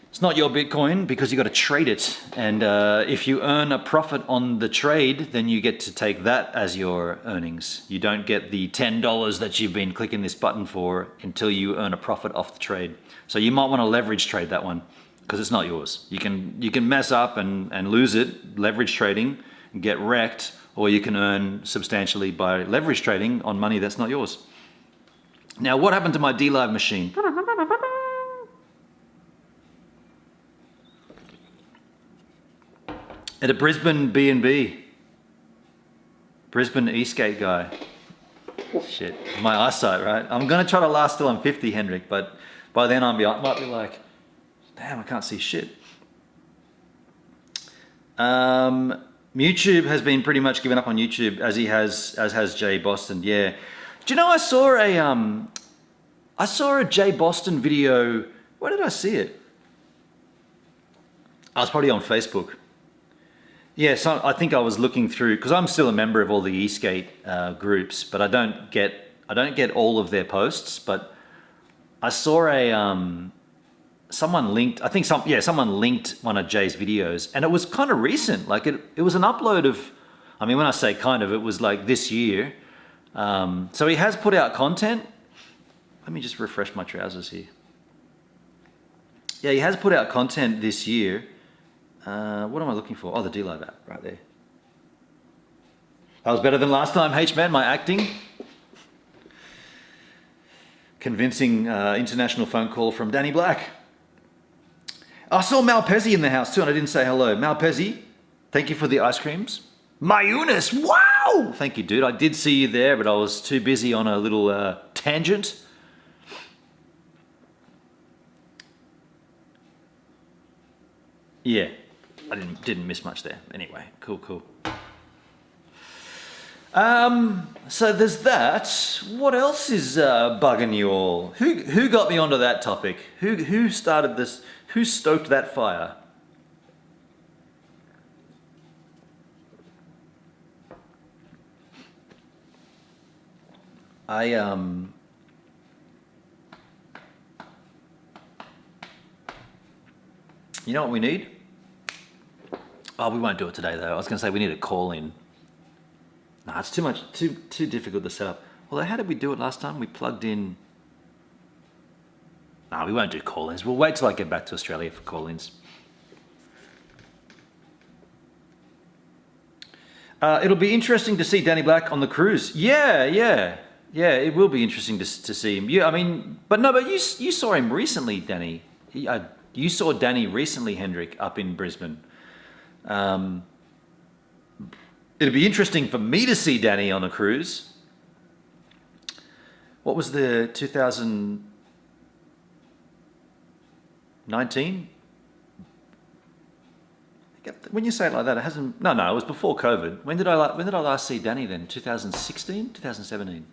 it's not your Bitcoin because you got to trade it. And if you earn a profit on the trade, then you get to take that as your earnings. You don't get the $10 that you've been clicking this button for until you earn a profit off the trade. So you might want to leverage trade that one because it's not yours. You can mess up and lose it, leverage trading, and get wrecked. Or you can earn substantially by leverage trading on money that's not yours. Now, what happened to my DLive machine? At a Brisbane B&B. Brisbane Eastgate guy. Shit, my eyesight, right? I'm gonna try to last till I'm 50, Hendrik, but by then I might be like, damn, I can't see shit. YouTube has been pretty much given up on YouTube as has Jay Boston. Yeah. Do you know I saw a Jay Boston video. Where did I see it? I was probably on Facebook. Yeah, so I think I was looking through because I'm still a member of all the Eastgate groups, but I don't get all of their posts. But I saw someone linked, someone linked one of Jay's videos and it was kind of recent. Like it was an upload of, I mean, when I say kind of, it was like this year. So he has put out content. Let me just refresh my trousers here. Yeah, he has put out content this year. What am I looking for? Oh, the DLive app right there. That was better than last time, H-Man, my acting. Convincing international phone call from Danny Black. I saw Mal Pezzi in the house too, and I didn't say hello. Mal Pezzi, thank you for the ice creams. Mayunis, wow! Thank you, dude. I did see you there, but I was too busy on a little tangent. Yeah, I didn't miss much there. Anyway, cool. So there's that. What else is bugging you all? Who got me onto that topic? Who started this? Who stoked that fire? You know what we need? Oh, we won't do it today though. I was going to say we need a call in. Nah, it's too difficult to set up. Although, how did we do it last time? We plugged in. Nah, we won't do call-ins. We'll wait till I get back to Australia for call-ins. It'll be interesting to see Danny Black on the cruise. Yeah, it will be interesting to see him. Yeah, I mean, but you saw him recently, Danny. You saw Danny recently, Hendrik, up in Brisbane. It'd be interesting for me to see Danny on a cruise. What was the 2019? When you say it like that, it hasn't. No, it was before COVID. When did I last see Danny then? 2016, 2017.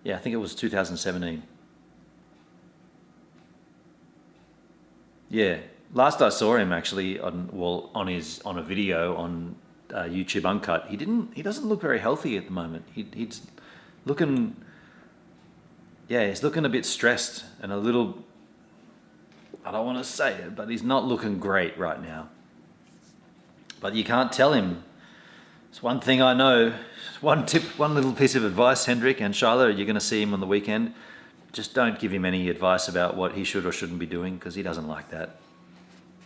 Yeah, I think it was 2017. Yeah, last I saw him actually on a video on YouTube Uncut. He doesn't look very healthy at the moment. He's Looking, yeah, he's looking a bit stressed and a little, I don't want to say it, but he's not looking great right now. But you can't tell him. It's one thing I know. One tip, one little piece of advice, Hendrik and Shiloh, you're going to see him on the weekend. Just don't give him any advice about what he should or shouldn't be doing, because he doesn't like that.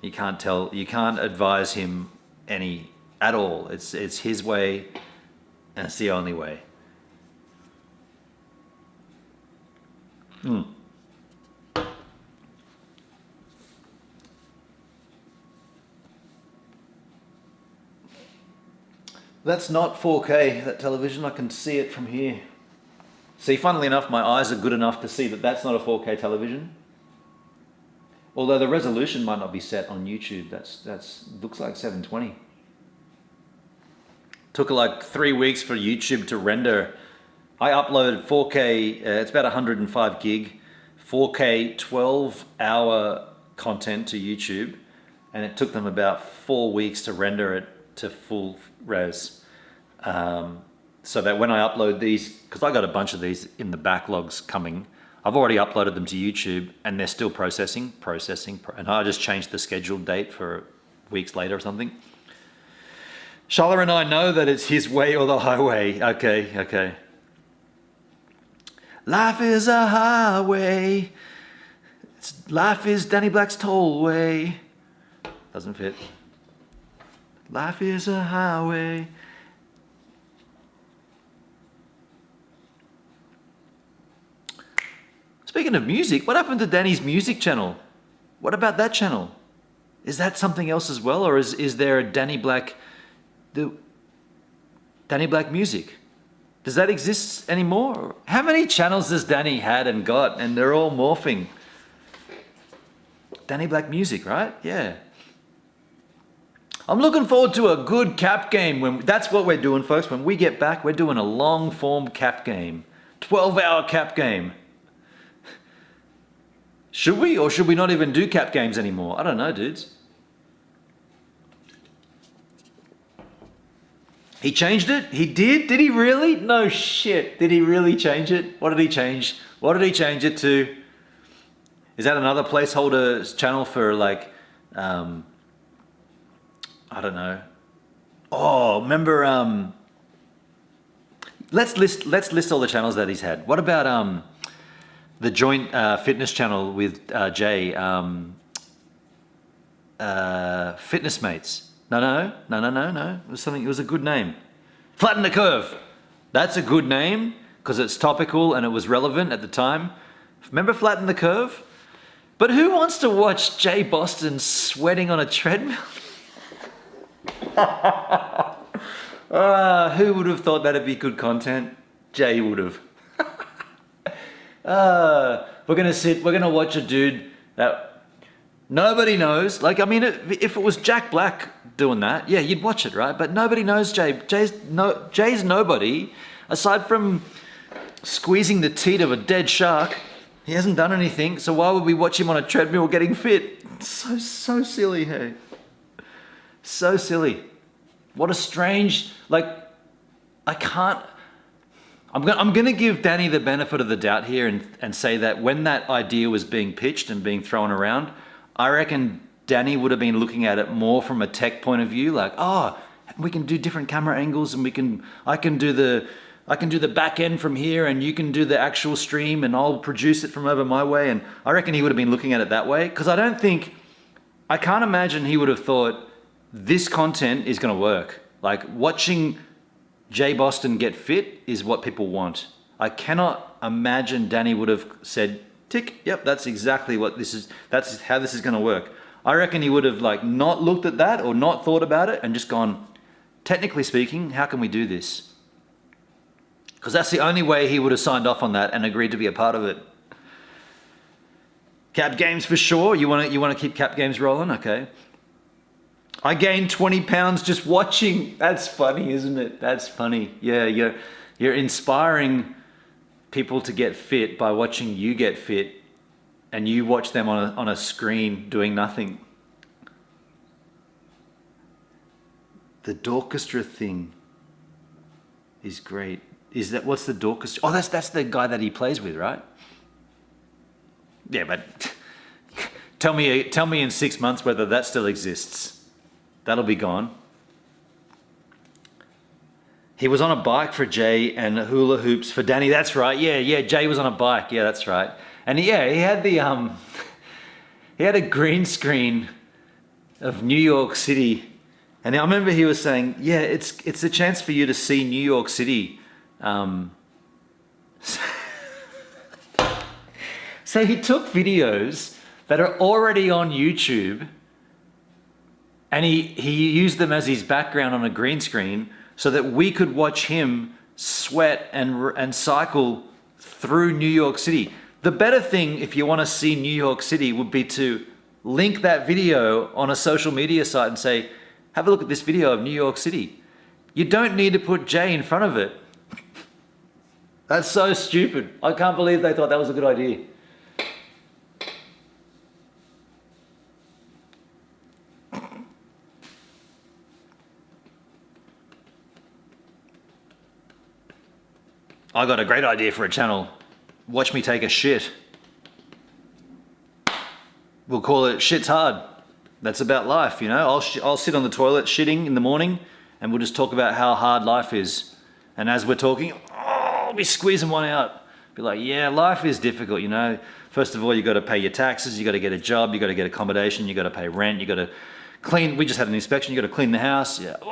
You can't advise him any at all. It's his way, and it's the only way. That's not 4K, that television. I can see it from here. See, funnily enough, my eyes are good enough to see that that's not a 4K television. Although the resolution might not be set on YouTube. That's looks like 720. Took like 3 weeks for YouTube to render. I uploaded 4K, it's about 105 gig, 4K 12-hour content to YouTube, and it took them about 4 weeks to render it to full res. So that when I upload these, because I got a bunch of these in the backlogs coming, I've already uploaded them to YouTube and they're still processing, and I just changed the scheduled date for weeks later or something. Shala and I know that it's his way or the highway. Okay. Life is a highway. Life is Danny Black's tollway. Doesn't fit. Life is a highway. Speaking of music, what happened to Danny's music channel? What about that channel? Is that something else as well, or is there a Danny Black music? Does that exist anymore? How many channels does Danny had and got, and they're all morphing? Danny Black music, right? Yeah. I'm looking forward to a good cap game. That's what we're doing, folks. When we get back, we're doing a long form cap game. 12-hour cap game. Should we, or should we not even do cap games anymore? I don't know, dudes. He changed it? He did? Did he really? No shit. Did he really change it? What did he change? What did he change it to? Is that another placeholder channel for like, I don't know. Oh, remember, let's list all the channels that he's had. What about, the joint fitness channel with Jay, Fitness Mates. No. It was a good name. Flatten the Curve. That's a good name because it's topical and it was relevant at the time. Remember Flatten the Curve? But who wants to watch Jay Boston sweating on a treadmill? Who would have thought that'd be good content? Jay would have. We're gonna watch a dude that nobody knows. Like, I mean, if it was Jack Black doing that, yeah, you'd watch it, right? But nobody knows Jay. Jay's nobody, aside from squeezing the teat of a dead shark. He hasn't done anything, so why would we watch him on a treadmill getting fit? So silly, hey. So silly. What a strange, like, I can't. I'm going to give Danny the benefit of the doubt here and say that when that idea was being pitched and being thrown around, I reckon Danny would have been looking at it more from a tech point of view, like, oh, we can do different camera angles and I can do the back end from here and you can do the actual stream and I'll produce it from over my way. And I reckon he would have been looking at it that way, because I can't imagine he would have thought this content is going to work. Like, watching Jay Boston get fit is what people want. I cannot imagine Danny would have said, tick, yep, that's exactly what this is. That's how this is going to work. I reckon he would have like not looked at that or not thought about it and just gone, technically speaking, how can we do this? Because that's the only way he would have signed off on that and agreed to be a part of it. Cap games for sure. You want to keep cap games rolling? Okay. I gained 20 pounds just watching. That's funny, isn't it? That's funny. Yeah, you're inspiring people to get fit by watching you get fit, and you watch them on a screen doing nothing. The Dorchestra thing is great. Is that, what's the Dorcas? Oh, that's the guy that he plays with, right? Yeah, but tell me in 6 months whether that still exists. That'll be gone. He was on a bike for Jay and hula hoops for Danny. That's right. Yeah. Jay was on a bike. Yeah, that's right. And he had the he had a green screen of New York City, and I remember he was saying, "Yeah, it's a chance for you to see New York City." So he took videos that are already on YouTube, and he used them as his background on a green screen, so that we could watch him sweat and cycle through New York City. The better thing, if you want to see New York City, would be to link that video on a social media site and say, have a look at this video of New York City. You don't need to put Jay in front of it. That's so stupid. I can't believe they thought that was a good idea. I got a great idea for a channel. Watch me take a shit. We'll call it Shit's Hard. That's about life, you know. I'll sit on the toilet shitting in the morning, and we'll just talk about how hard life is. And as we're talking, I'll be squeezing one out. Be like, yeah, life is difficult, you know. First of all, you got to pay your taxes, you got to get a job, you got to get accommodation, you got to pay rent, you got to clean. We just had an inspection. You got to clean the house. Yeah. Oh,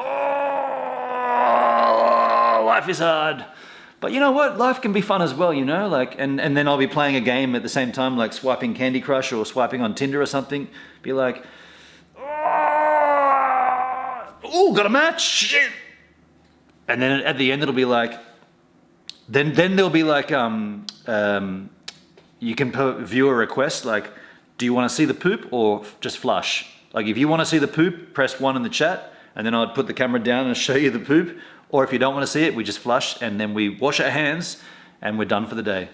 life is hard. But you know what? Life can be fun as well, you know? Like, and then I'll be playing a game at the same time, like swiping Candy Crush or swiping on Tinder or something. Be like, oh, got a match, shit. And then at the end it'll be like, then there'll be like, you can put viewer request, like, do you want to see the poop or just flush? Like, if you want to see the poop, press 1 in the chat, and then I'd put the camera down and show you the poop. Or if you don't want to see it, we just flush and then we wash our hands and we're done for the day.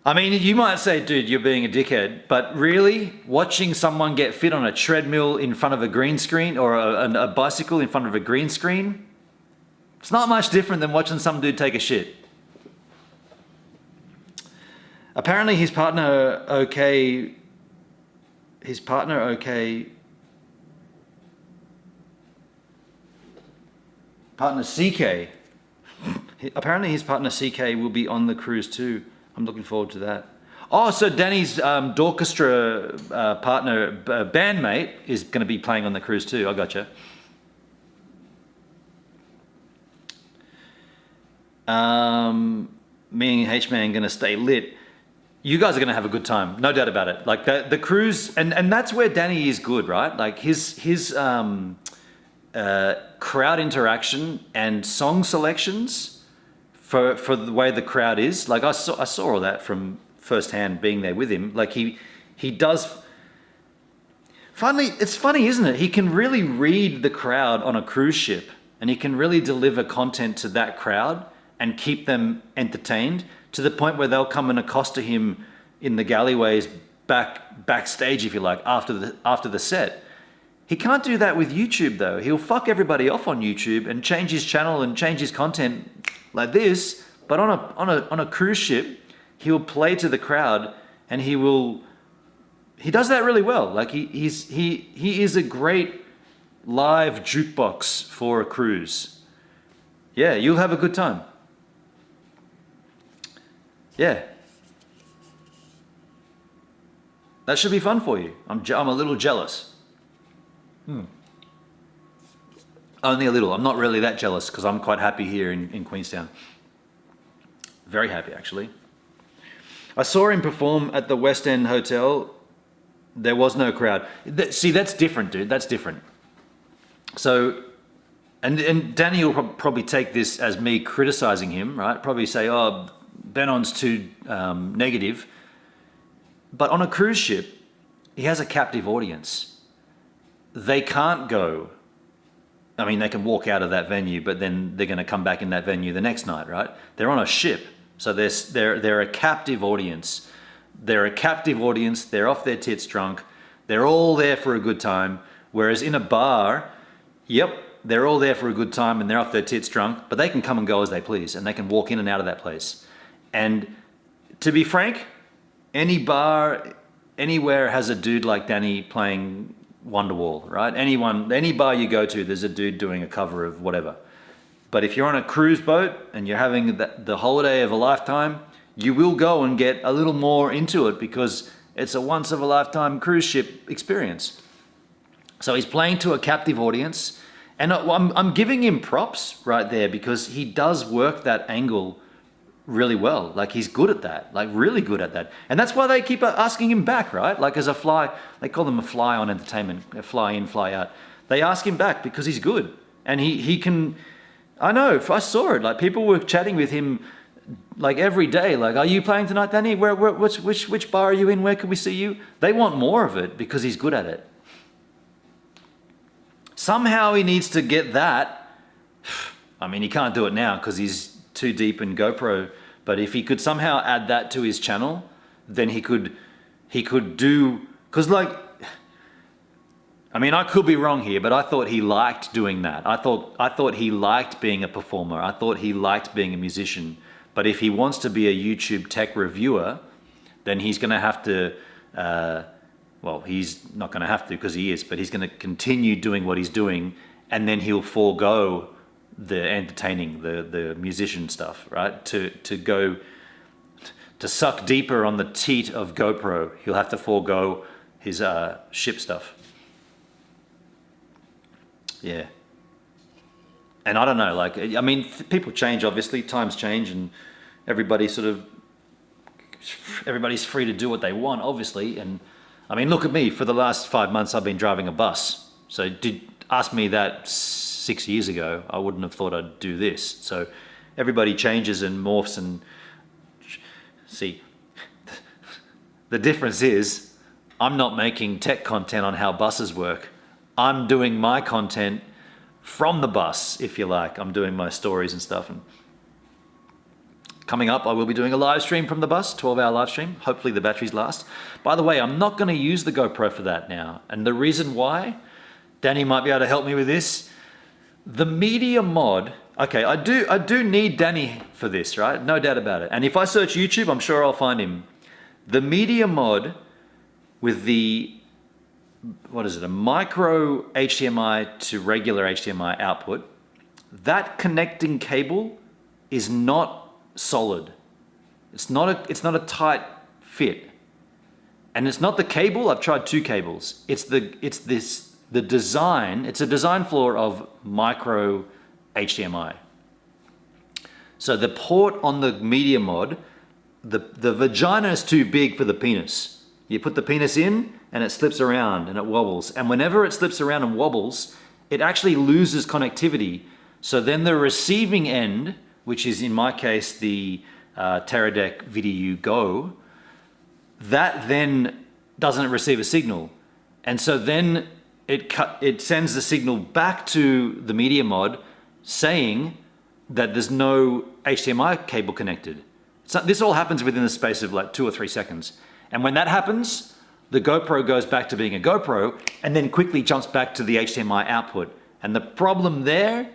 I mean, you might say, dude, you're being a dickhead, but really, watching someone get fit on a treadmill in front of a green screen or a bicycle in front of a green screen, it's not much different than watching some dude take a shit. Apparently his partner CK, apparently his partner CK will be on the cruise too. I'm looking forward to that. Oh, so Danny's Dorchestra partner, bandmate, is going to be playing on the cruise too. I gotcha. Me and H-Man going to stay lit. You guys are going to have a good time, no doubt about it. Like the cruise, and that's where Danny is good, right? Like his crowd interaction and song selections for the way the crowd is. Like I saw all that from firsthand being there with him. Like he does. It's funny, isn't it? He can really read the crowd on a cruise ship, and he can really deliver content to that crowd and keep them entertained to the point where they'll come and accost him in the galleyways backstage, if you like, after the set. He can't do that with YouTube though. He'll fuck everybody off on YouTube and change his channel and change his content like this. But on a cruise ship, he'll play to the crowd, and he does that really well. Like he is a great live jukebox for a cruise. Yeah, you'll have a good time. Yeah. That should be fun for you. I'm a little jealous. Only a little. I'm not really that jealous because I'm quite happy here in Queenstown. Very happy, actually. I saw him perform at the West End Hotel. There was no crowd. See, that's different, dude. That's different. So, and Danny will probably take this as me criticizing him, right? Probably say, oh, Benon's too negative. But on a cruise ship, he has a captive audience. They can't go. I mean, they can walk out of that venue, but then they're going to come back in that venue the next night, right? They're on a ship, so they're a captive audience. They're a captive audience. They're off their tits drunk. They're all there for a good time. Whereas in a bar, yep, they're all there for a good time and they're off their tits drunk, but they can come and go as they please and they can walk in and out of that place. And to be frank, any bar, anywhere has a dude like Danny playing Wonderwall, right? Any bar you go to, there's a dude doing a cover of whatever. But if you're on a cruise boat and you're having the holiday of a lifetime, you will go and get a little more into it because it's a once of a lifetime cruise ship experience. So he's playing to a captive audience, and I'm giving him props right there because he does work that angle really well. Like he's good at that, like really good at that. And that's why they keep asking him back, right? Like as a fly, they call him a fly on entertainment, a fly in, fly out. They ask him back because he's good. And he can, I know, I saw it. Like people were chatting with him like every day. Like, are you playing tonight, Danny? Which bar are you in? Where can we see you? They want more of it because he's good at it. Somehow he needs to get that. I mean, he can't do it now because he's too deep in GoPro, but if he could somehow add that to his channel, then he could do, because like, I mean, I could be wrong here, but I thought he liked doing that. I thought he liked being a performer. I thought he liked being a musician. But if he wants to be a YouTube tech reviewer, then he's going to have to, well, he's not going to have to because he is, but he's going to continue doing what he's doing, and then he'll forego the entertaining, the musician stuff, right? To go to suck deeper on the teat of GoPro, he'll have to forego his ship stuff. Yeah. And I don't know, like, I mean, people change, obviously, times change, and everybody's free to do what they want, obviously. And I mean, look at me, for the last 5 months, I've been driving a bus. So ask me that 6 years ago, I wouldn't have thought I'd do this. So everybody changes and morphs, and see, the difference is I'm not making tech content on how buses work. I'm doing my content from the bus, if you like. I'm doing my stories and stuff. And coming up, I will be doing a live stream from the bus, 12-hour live stream. Hopefully the batteries last. By the way, I'm not going to use the GoPro for that now. And the reason why, Danny might be able to help me with this. The media mod, okay, I do need Danny for this, right? No doubt about it. And if I search YouTube, I'm sure I'll find him. The media mod with the, what is it, a micro HDMI to regular HDMI output, that connecting cable is not solid. It's not a tight fit. And it's not the cable, I've tried 2 cables. It's the design, it's a design flaw of micro HDMI. So the port on the media mod, the vagina is too big for the penis. You put the penis in and it slips around and it wobbles. And whenever it slips around and wobbles, it actually loses connectivity. So then the receiving end, which is in my case the Teradek VDU Go, that then doesn't receive a signal. And so then it sends the signal back to the media mod saying that there's no HDMI cable connected. So this all happens within the space of like 2 or 3 seconds. And when that happens, the GoPro goes back to being a GoPro and then quickly jumps back to the HDMI output. And the problem there,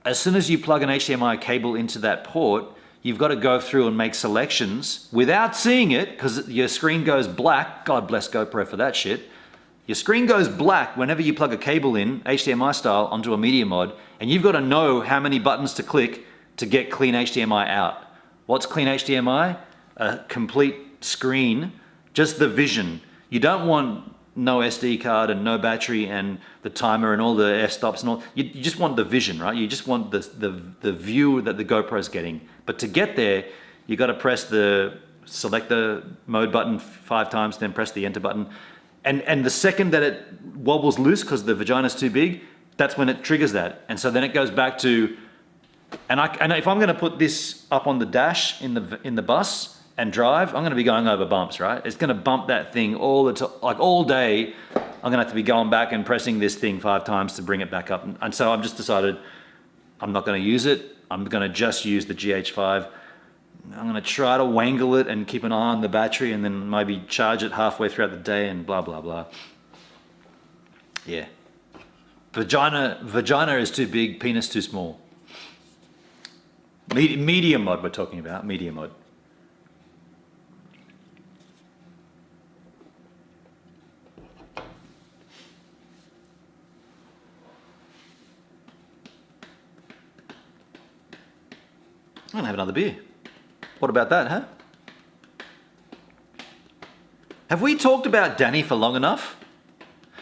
as soon as you plug an HDMI cable into that port, you've got to go through and make selections without seeing it, because your screen goes black. God bless GoPro for that shit. Your screen goes black whenever you plug a cable in, HDMI style, onto a media mod, and you've got to know how many buttons to click to get clean HDMI out. What's clean HDMI? A complete screen, just the vision. You don't want no SD card and no battery and the timer and all the f-stops and all. You just want the vision, right? You just want the view that the GoPro is getting. But to get there, you got to select the mode button 5 times, then press the enter button. And the second that it wobbles loose because the vagina's too big, that's when it triggers that. And so then it goes back to, and if I'm going to put this up on the dash in the bus and drive, I'm going to be going over bumps, right? It's going to bump that thing all day. I'm going to have to be going back and pressing this thing 5 times to bring it back up. And so I've just decided I'm not going to use it. I'm going to just use the GH5. I'm going to try to wangle it and keep an eye on the battery and then maybe charge it halfway throughout the day and blah, blah, blah. Yeah. Vagina is too big, penis too small. Medium mod we're talking about, medium mod. I'm gonna have another beer. What about that, huh? Have we talked about Danny for long enough?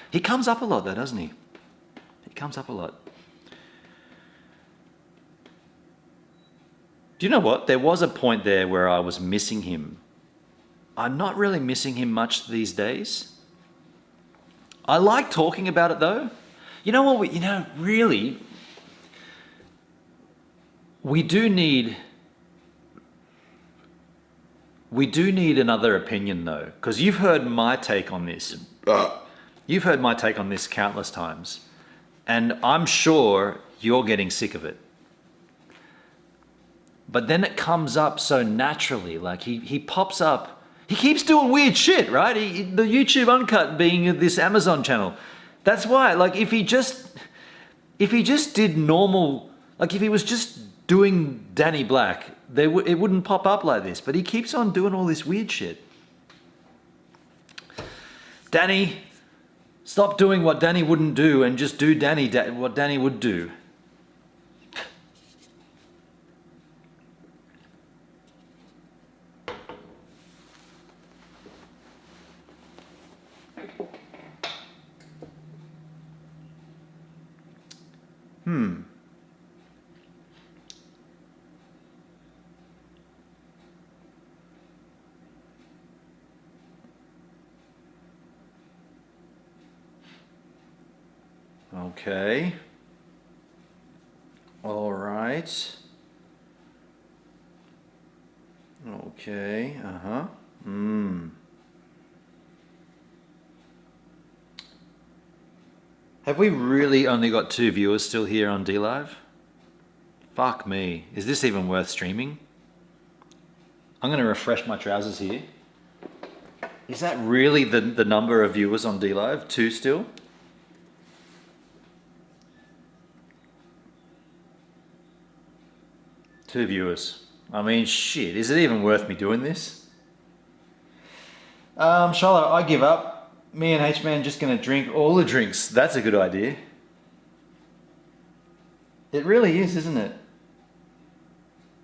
He comes up a lot though, doesn't he? He comes up a lot. Do you know what? There was a point there where I was missing him. I'm not really missing him much these days. I like talking about it though. You know what? Really, we do need another opinion though, because you've heard my take on this. You've heard my take on this countless times, and I'm sure you're getting sick of it. But then it comes up so naturally, like he pops up. He keeps doing weird shit, right? The YouTube Uncut being this Amazon channel. That's why, like, if he just did normal, like if he was just doing Danny Black, it wouldn't pop up like this. But he keeps on doing all this weird shit. Danny, stop doing what Danny wouldn't do and just do what Danny would do. Okay. All right. Okay. Uh-huh. Have we really only got 2 viewers still here on DLive? Fuck me. Is this even worth streaming? I'm going to refresh my trousers here. Is that really the number of viewers on DLive? 2 still? Two viewers. I mean, shit. Is it even worth me doing this? Charlotte, I give up. Me and H-Man just going to drink all the drinks. That's a good idea. It really is, isn't it?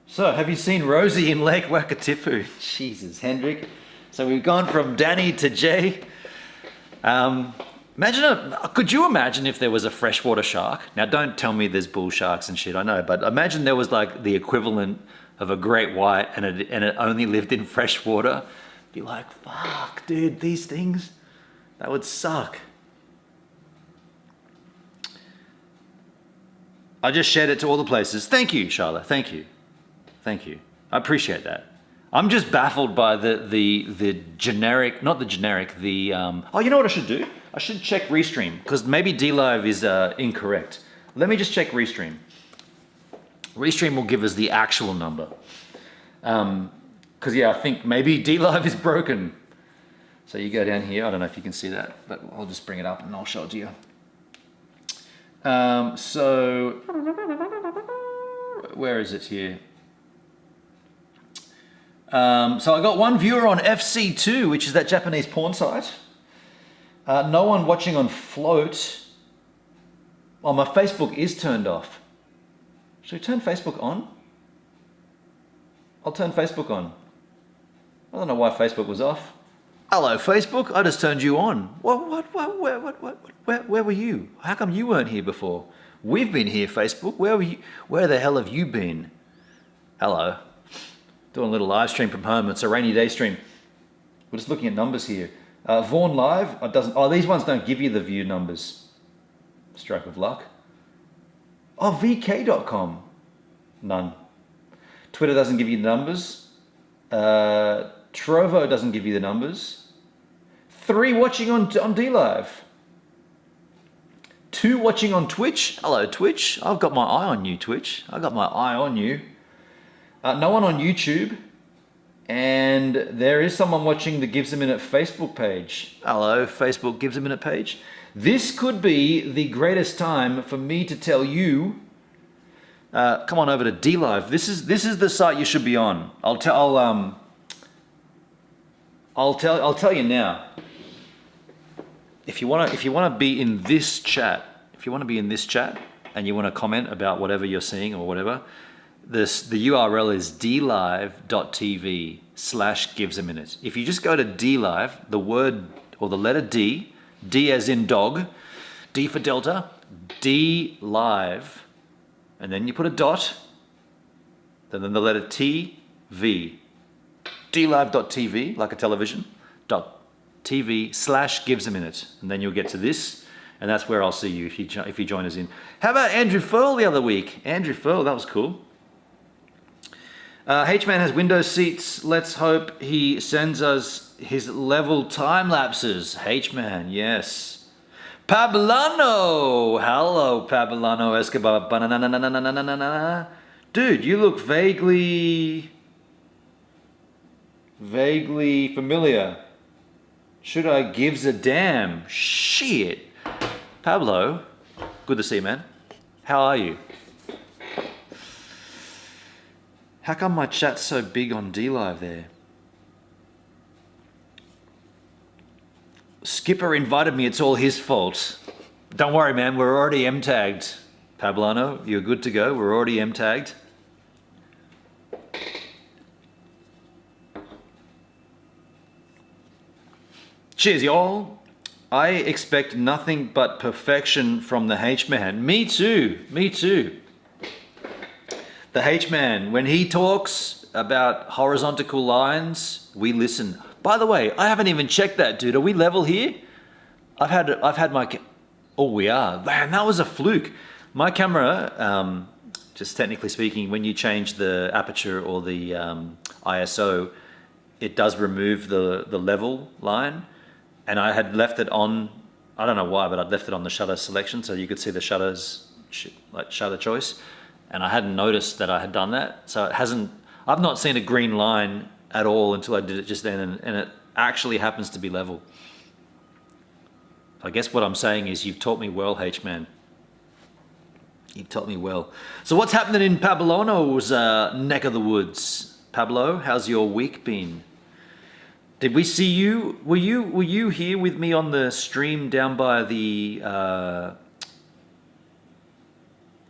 So, have you seen Rosie in Lake Wakatipu? Jesus, Hendrik. So we've gone from Danny to Jay. Could you imagine if there was a freshwater shark? Now, don't tell me there's bull sharks and shit, I know, but imagine there was like the equivalent of a great white and it only lived in fresh water. Be like, fuck, dude, these things, that would suck. I just shared it to all the places. Thank you, Charlotte, thank you. Thank you, I appreciate that. I'm just baffled by the generic, not the generic, oh, you know what I should do? I should check Restream, because maybe DLive is incorrect. Let me just check Restream. Restream will give us the actual number. Because yeah, I think maybe DLive is broken. So you go down here, I don't know if you can see that, but I'll just bring it up and I'll show it to you. So, where is it here? So I got 1 viewer on FC2, which is that Japanese porn site. No one watching on Float. Oh, my Facebook is turned off. Should we turn Facebook on? I'll turn Facebook on. I don't know why Facebook was off. Hello, Facebook. I just turned you on. Where were you? How come you weren't here before? We've been here, Facebook. Where were you? Where the hell have you been? Hello. Doing a little live stream from home. It's a rainy day stream. We're just looking at numbers here. Vaughan Live, these ones don't give you the view numbers. Stroke of luck. Oh, VK.com. None. Twitter doesn't give you the numbers. Trovo doesn't give you the numbers. 3 watching on DLive. 2 watching on Twitch. Hello, Twitch. I've got my eye on you, Twitch. I got my eye on you. No one on YouTube. And there is someone watching the Gives a Minute Facebook page. Hello, Facebook Gives a Minute page. This could be the greatest time for me to tell you. Come on over to DLive. This is the site you should be on. I'll tell you now. If you want to be in this chat, and you want to comment about whatever you're seeing or whatever, the URL is dlive.tv/givesaminute. If you just go to DLive, the word or the letter D as in dog, D for Delta, DLive, and then you put a dot, and then the letter TV, DLive.tv, like a television, .tv/givesaminute, and then you'll get to this. And that's where I'll see you if you join us in. How about Andrew Furl the other week? Andrew Furl, that was cool. H-Man has window seats. Let's hope he sends us his level time lapses. H-Man, yes. Pablano! Hello, Pablano Escobar. Dude, you look vaguely familiar. Should I gives a damn? Shit. Pablo, good to see you, man. How are you? How come my chat's so big on DLive there? Skipper invited me, it's all his fault. Don't worry, man, we're already M-tagged. Pablano, you're good to go, we're already M-tagged. Cheers, y'all. I expect nothing but perfection from the H-Man. Me too. The H-Man, when he talks about horizontal lines, we listen. By the way, I haven't even checked that, dude. Are we level here? I've had my... Oh, we are. Man, that was a fluke. My camera, just technically speaking, when you change the aperture or the ISO, it does remove the level line. And I had left it on, I don't know why, but I'd left it on the shutter selection so you could see the shutters, like shutter choice. And I hadn't noticed that I had done that. So I've not seen a green line at all until I did it just then, and it actually happens to be level. I guess what I'm saying is you've taught me well, H-Man. You've taught me well. So what's happening in Pablano's neck of the woods? Pablo, how's your week been? Did we see you? Were you here with me on the stream down by the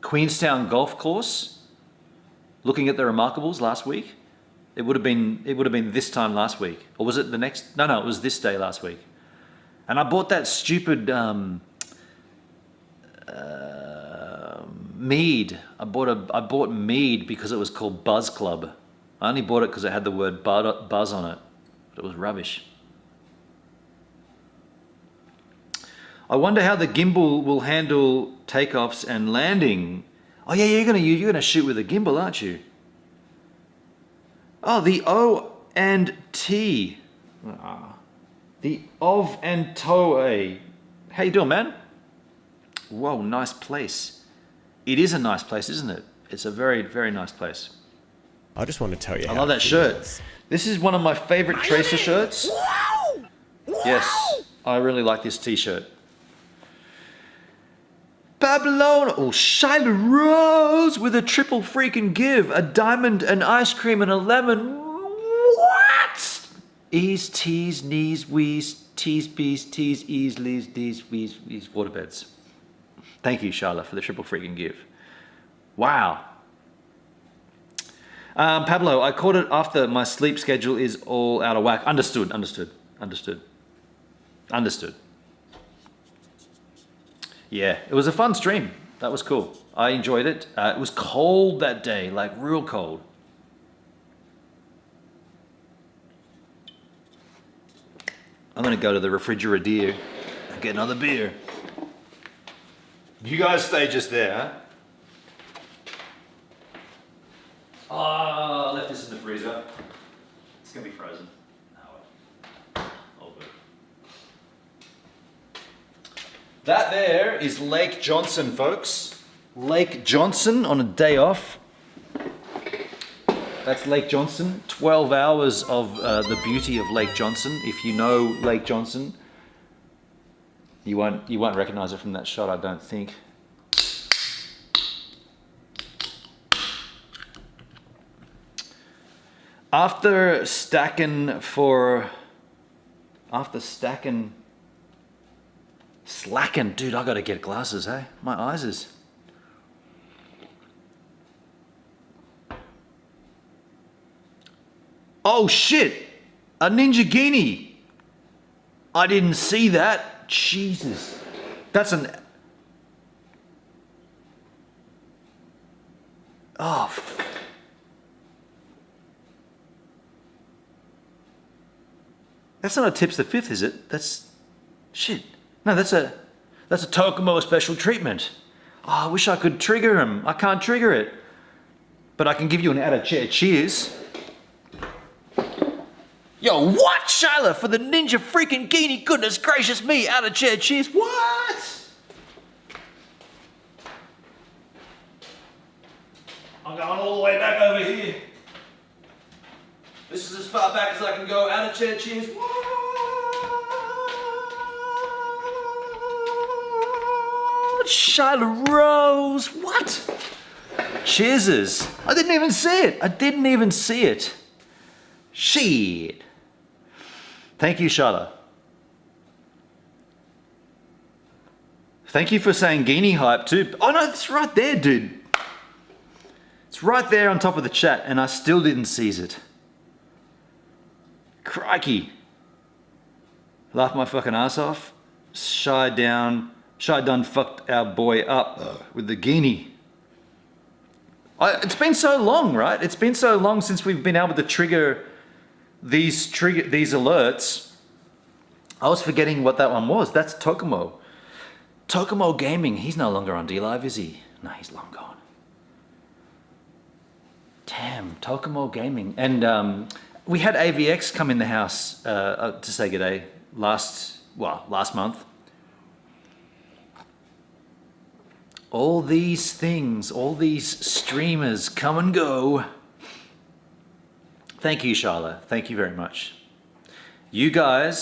Queenstown golf course, looking at the remarkables last week? It would have been this time last week, or was it the next? No, it was this day last week. And I bought that stupid mead. I bought mead because it was called Buzz Club. I only bought it because it had the word buzz on it. But it was rubbish. I wonder how the gimbal will handle takeoffs and landing. Oh yeah, you're gonna shoot with a gimbal, aren't you? Oh, the O and T. The of and toe. How you doing, man? Whoa, nice place. It is a nice place, isn't it? It's a very, very nice place. I just want to tell you. I love that shirt. This is one of my favorite Tracer shirts. Wow. Yes, I really like this t-shirt. Babylon, oh, Shyla Rose with a triple freaking give. A diamond, an ice cream, and a lemon. What? Ease, tease, knees, wheeze, tease, bees, tease, ease, lees, dees, wheeze, waterbeds. Thank you, Shyla, for the triple freaking give. Wow. Pablo, I caught it after my sleep schedule is all out of whack. Understood. Yeah, it was a fun stream. That was cool. I enjoyed it. It was cold that day, like real cold. I'm gonna go to the refrigerator and get another beer. You guys stay just there, huh? Oh, I left this in the freezer. It's gonna be frozen. All good. That there is Lake Johnson, folks. Lake Johnson on a day off. That's Lake Johnson. 12 hours of the beauty of Lake Johnson. If you know Lake Johnson, You won't recognize it from that shot, I don't think. After stacking, slacking, dude, I gotta get glasses, hey? My eyes is. Oh shit, a Ninja Guinea. I didn't see that. Jesus. That's an... Oh, that's not a Tips the Fifth, is it? That's... Shit. No, that's a Tokomo special treatment. Oh, I wish I could trigger him. I can't trigger it. But I can give you an out-of-chair cheers. Yo, what, Shyla? For the Ninja freaking Guinea, goodness gracious me, out-of-chair cheers. What? I'm going all the way back over here. This is as far back as I can go, out-of-chair cheers. What? Shyla Rose, what? Cheerses. I didn't even see it. Shit. Thank you, Shyla. Thank you for saying Guinea hype too. Oh no, it's right there, dude. It's right there on top of the chat and I still didn't seize it. Crikey. Laugh my fucking ass off. Shy done fucked our boy up with the Guinea. It's been so long, right? It's been so long since we've been able to trigger these alerts. I was forgetting what that one was. That's Tokomo. Tokomo Gaming. He's no longer on DLive, is he? No, he's long gone. Damn, Tokomo Gaming. And we had AVX come in the house to say g'day last month. All these things, all these streamers come and go. Thank you, Shyla. Thank you very much. You guys,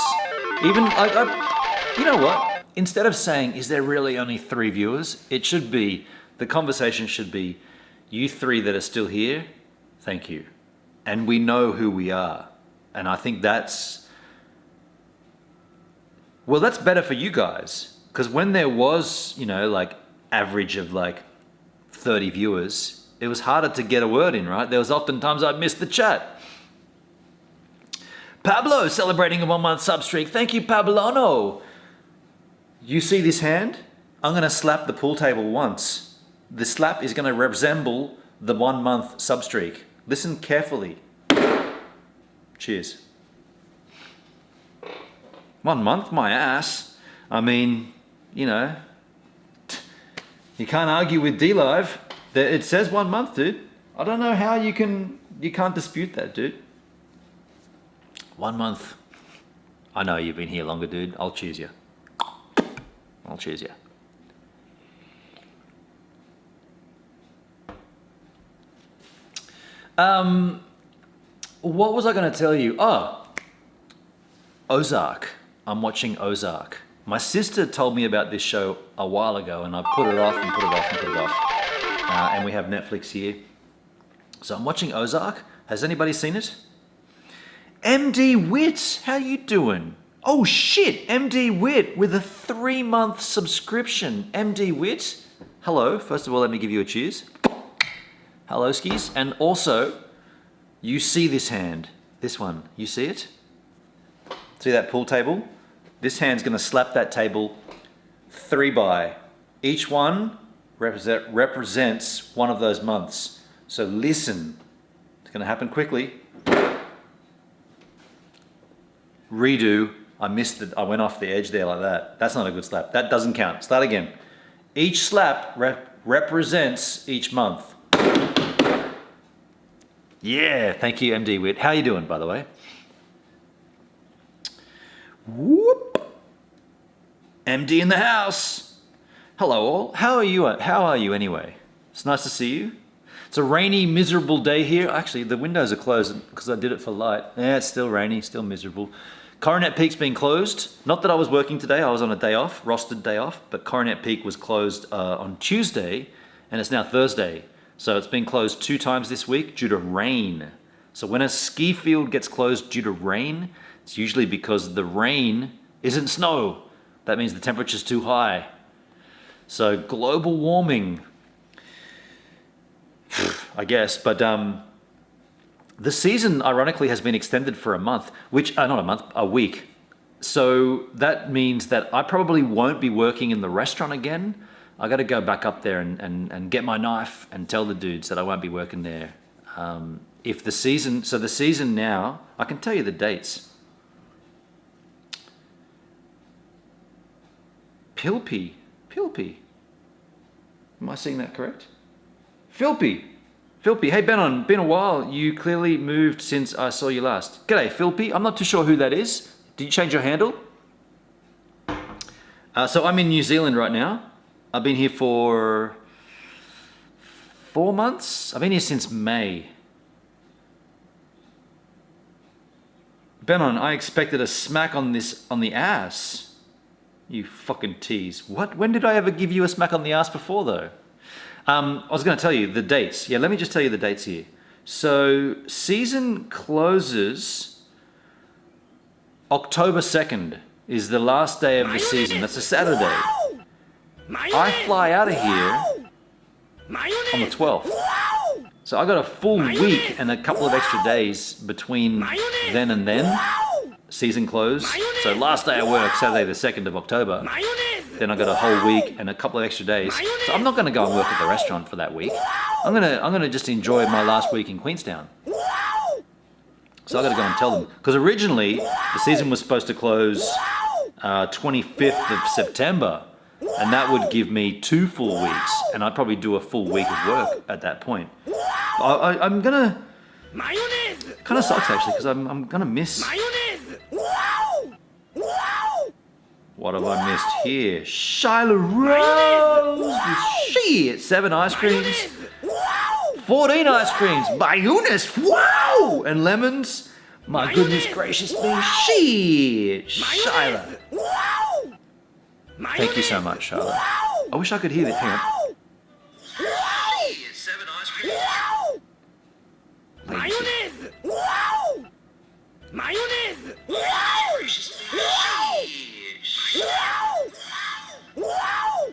even, you know what? Instead of saying, is there really only 3 viewers? It should be, the conversation should be, you 3 that are still here, thank you. And we know who we are. And I think that's, well, that's better for you guys. Because when there was, you know, like average of like 30 viewers, it was harder to get a word in, right? There was often times I'd miss the chat. Pablo celebrating a 1-month sub streak. Thank you, Pablano. You see this hand? I'm gonna slap the pool table once. The slap is gonna resemble the 1-month sub streak. Listen carefully. Cheers. 1 month, my ass. I mean, you know, you can't argue with DLive. It says 1 month, dude. I don't know how you can't dispute that, dude. 1 month. I know you've been here longer, dude. I'll cheers you. I'll cheers you. What was I going to tell you? Oh, Ozark. I'm watching Ozark. My sister told me about this show a while ago and I put it off and put it off and put it off. And we have Netflix here. So I'm watching Ozark. Has anybody seen it? MD Wit, how you doing? Oh shit, MD Wit with a 3-month subscription. MD Wit, hello. First of all, let me give you a cheers. Hello, skis. And also, you see this hand. This one, you see it? See that pool table? This hand's gonna slap that table 3 by. Each one represents one of those months. So listen, it's gonna happen quickly. Redo, I missed it, I went off the edge there like that. That's not a good slap, that doesn't count. Start again. Each slap represents each month. Yeah, thank you MD Wit. How you doing, by the way? Whoop. MD in the house. Hello all, how are you anyway? It's nice to see you. It's a rainy, miserable day here. Actually, the windows are closed because I did it for light. Yeah, it's still rainy, still miserable. Coronet Peak's been closed. Not that I was working today, I was on a day off, rostered day off, but Coronet Peak was closed on Tuesday, and it's now Thursday. So it's been closed 2 times this week due to rain. So when a ski field gets closed due to rain, it's usually because the rain isn't snow. That means the temperature's too high. So global warming, I guess, but the season, ironically, has been extended for a month, which, not a month, a week. So that means that I probably won't be working in the restaurant again. I got to go back up there and get my knife and tell the dudes that I won't be working there. The season now, I can tell you the dates. Pilpy. Am I saying that correct? Philpy. Hey Benon, been a while. You clearly moved since I saw you last. G'day Philpy, I'm not too sure who that is. Did you change your handle? So I'm in New Zealand right now. I've been here for 4 months. I've been here since May. Benon, I expected a smack on the ass. You fucking tease. What? When did I ever give you a smack on the ass before though? I was going to tell you the dates. Yeah, let me just tell you the dates here. So, season closes October 2nd is the last day of the season. That's a Saturday. I fly out of here on the 12th. So I got a full week and a couple of extra days between then and then. Season close. So last day of work, Saturday the 2nd of October. Then I got a whole week and a couple of extra days. So I'm not going to go and work at the restaurant for that week. I'm gonna just enjoy my last week in Queenstown. So I got to go and tell them because originally the season was supposed to close 25th of September, and that would give me 2 full weeks, and I'd probably do a full week of work at that point. I'm gonna kind of sucks actually because I'm gonna miss. What have I missed here? Shyla Rose with shit. 7 ice creams. 14 ice creams. My Eunice. Wow. And lemons. My goodness gracious me. Shit. Shyla. Thank you so much, Shyla. I wish I could hear that. Hang on. 7 ice creams. Mayonnaise. Mayonnaise.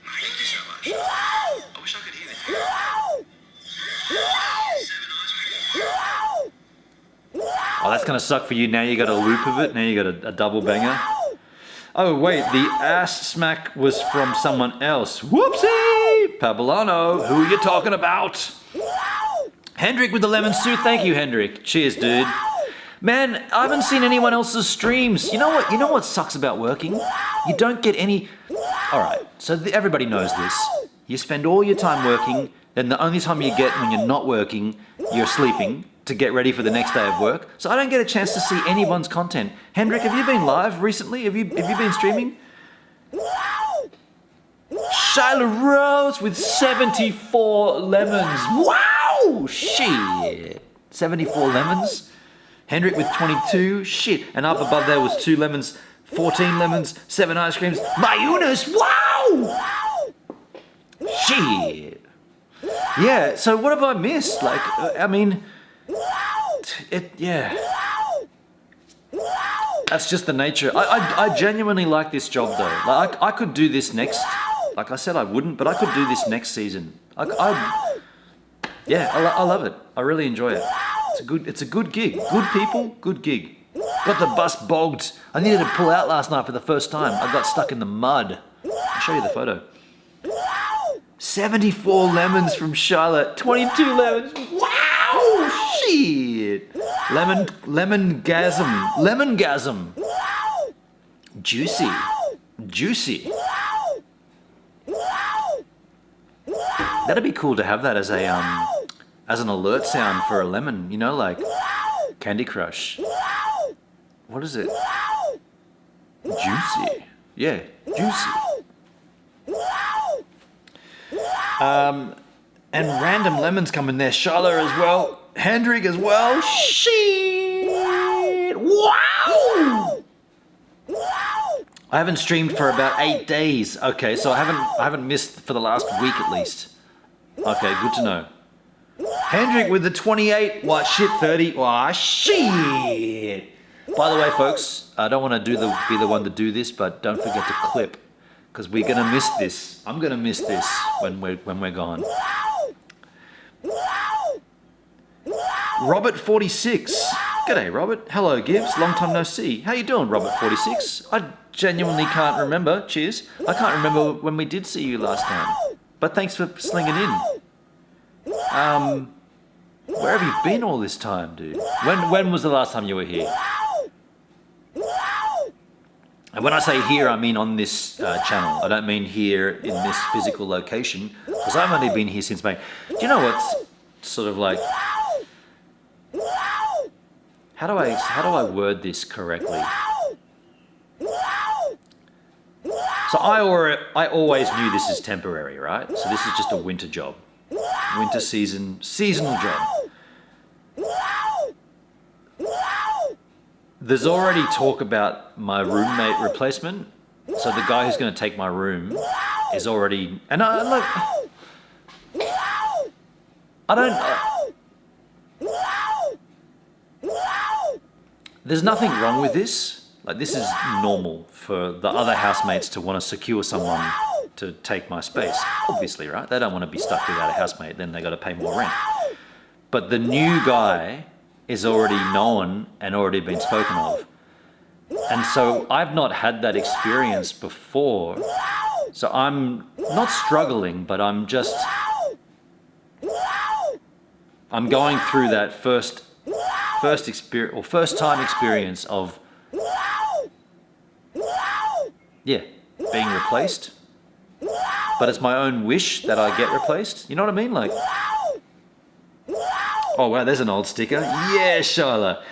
Thank you so much. I wish I could hear that. Oh, that's gonna suck for you. Now you got a loop of it. Now you got a double banger. Oh wait, the ass smack was from someone else. Whoopsie! Pablano, who are you talking about? Hendrik with the lemon suit. Thank you, Hendrik. Cheers, dude. Man, I haven't seen anyone else's streams. You know what? You know what sucks about working? You don't get any. All right, so everybody knows this. You spend all your time working, then the only time you get when you're not working, you're sleeping to get ready for the next day of work. So I don't get a chance to see anyone's content. Hendrik, have you been live recently? Have you been streaming? Shyla Rose with 74 lemons. Wow! Shit. 74 lemons. Hendrik with 22. Shit. And up above there was 2 lemons, 14 lemons, 7 ice creams. My Eunice. Wow! Shit. Yeah, so what have I missed? Like, I mean, yeah. That's just the nature. I genuinely like this job though. Like, I could do this next. Like I said, I wouldn't, but I could do this next season. I love it. I really enjoy it. It's a good gig. Good people, good gig. Got the bus bogged. I needed to pull out last night for the first time. I got stuck in the mud. I'll show you the photo. 74 lemons from Charlotte. 22 lemons. Wow! Shit! Lemongasm. Juicy. That'd be cool to have that as an alert sound for a lemon, you know, like Candy Crush. What is it? Juicy. Yeah, juicy. And Random Lemons coming there. Charlotte as well. Hendrik as well. Shit! Wow! I haven't streamed for about 8 days. Okay, so I haven't missed for the last week at least. Okay, good to know. Hendrik with the 28. What shit? 30. Wow, shit! By the way, folks, I don't want to be the one to do this, but don't forget to clip, because we're gonna miss this. I'm gonna miss this when we're gone. Robert 46. G'day, Robert. Hello, Gibbs. Long time no see. How you doing, Robert 46? I genuinely can't remember. Cheers. I can't remember when we did see you last time. But thanks for slinging in. Where have you been all this time, dude? When was the last time you were here? And when I say here, I mean on this channel. I don't mean here in this physical location, because I've only been here since May. Do you know what's sort of like... How do I word this correctly? So I always knew this is temporary, right? So this is just a winter job. Winter seasonal job. There's already talk about my roommate replacement. So the guy who's going to take my room is already... And I don't... There's nothing wrong with this. Like, this is normal for the other housemates to want to secure someone to take my space. Obviously, right? They don't want to be stuck without a housemate, then they got to pay more rent. But the new guy is already known and already been spoken of. And so I've not had that experience before. So I'm not struggling, but I'm going through that first experience, or first time experience of, yeah, being replaced. But it's my own wish that I get replaced. You know what I mean? Like, oh wow, there's an old sticker. Yeah, Shyla.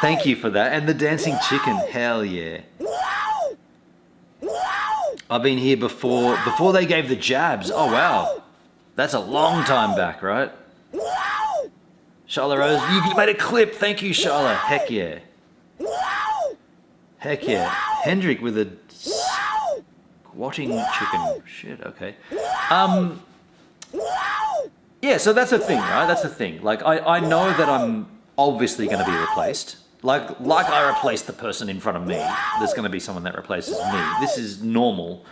Thank you for that. And the dancing chicken, hell yeah. I've been here before they gave the jabs. Oh wow. That's a long time back, right? Shyla Rose, you made a clip. Thank you, Shyla. Heck yeah. Heck yeah. Hendrik with a squatting chicken. Shit, okay. Yeah, so that's the thing, right? That's the thing. Like, I know that I'm obviously going to be replaced. Like I replaced the person in front of me. There's going to be someone that replaces me. This is normal,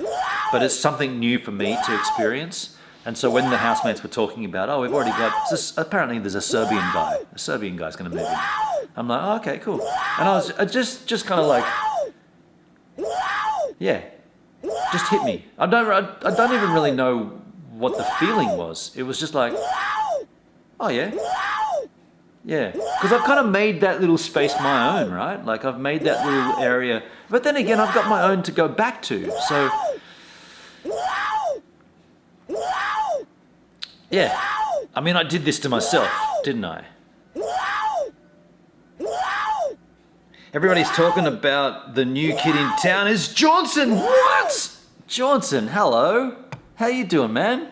but it's something new for me to experience. And so when the housemates were talking about, oh, we've already got, apparently there's a Serbian guy. A Serbian guy's going to move in. I'm like, oh, okay, cool. And I was just kind of like, yeah, just hit me. I don't even really know what the feeling was. It was just like, oh yeah, yeah. Because I've kind of made that little space my own, right? Like I've made that little area, but then again, I've got my own to go back to. So, yeah. I mean, I did this to myself, didn't I? Everybody's talking about the new kid in town is Johnson. What? Johnson, hello. How you doing, man?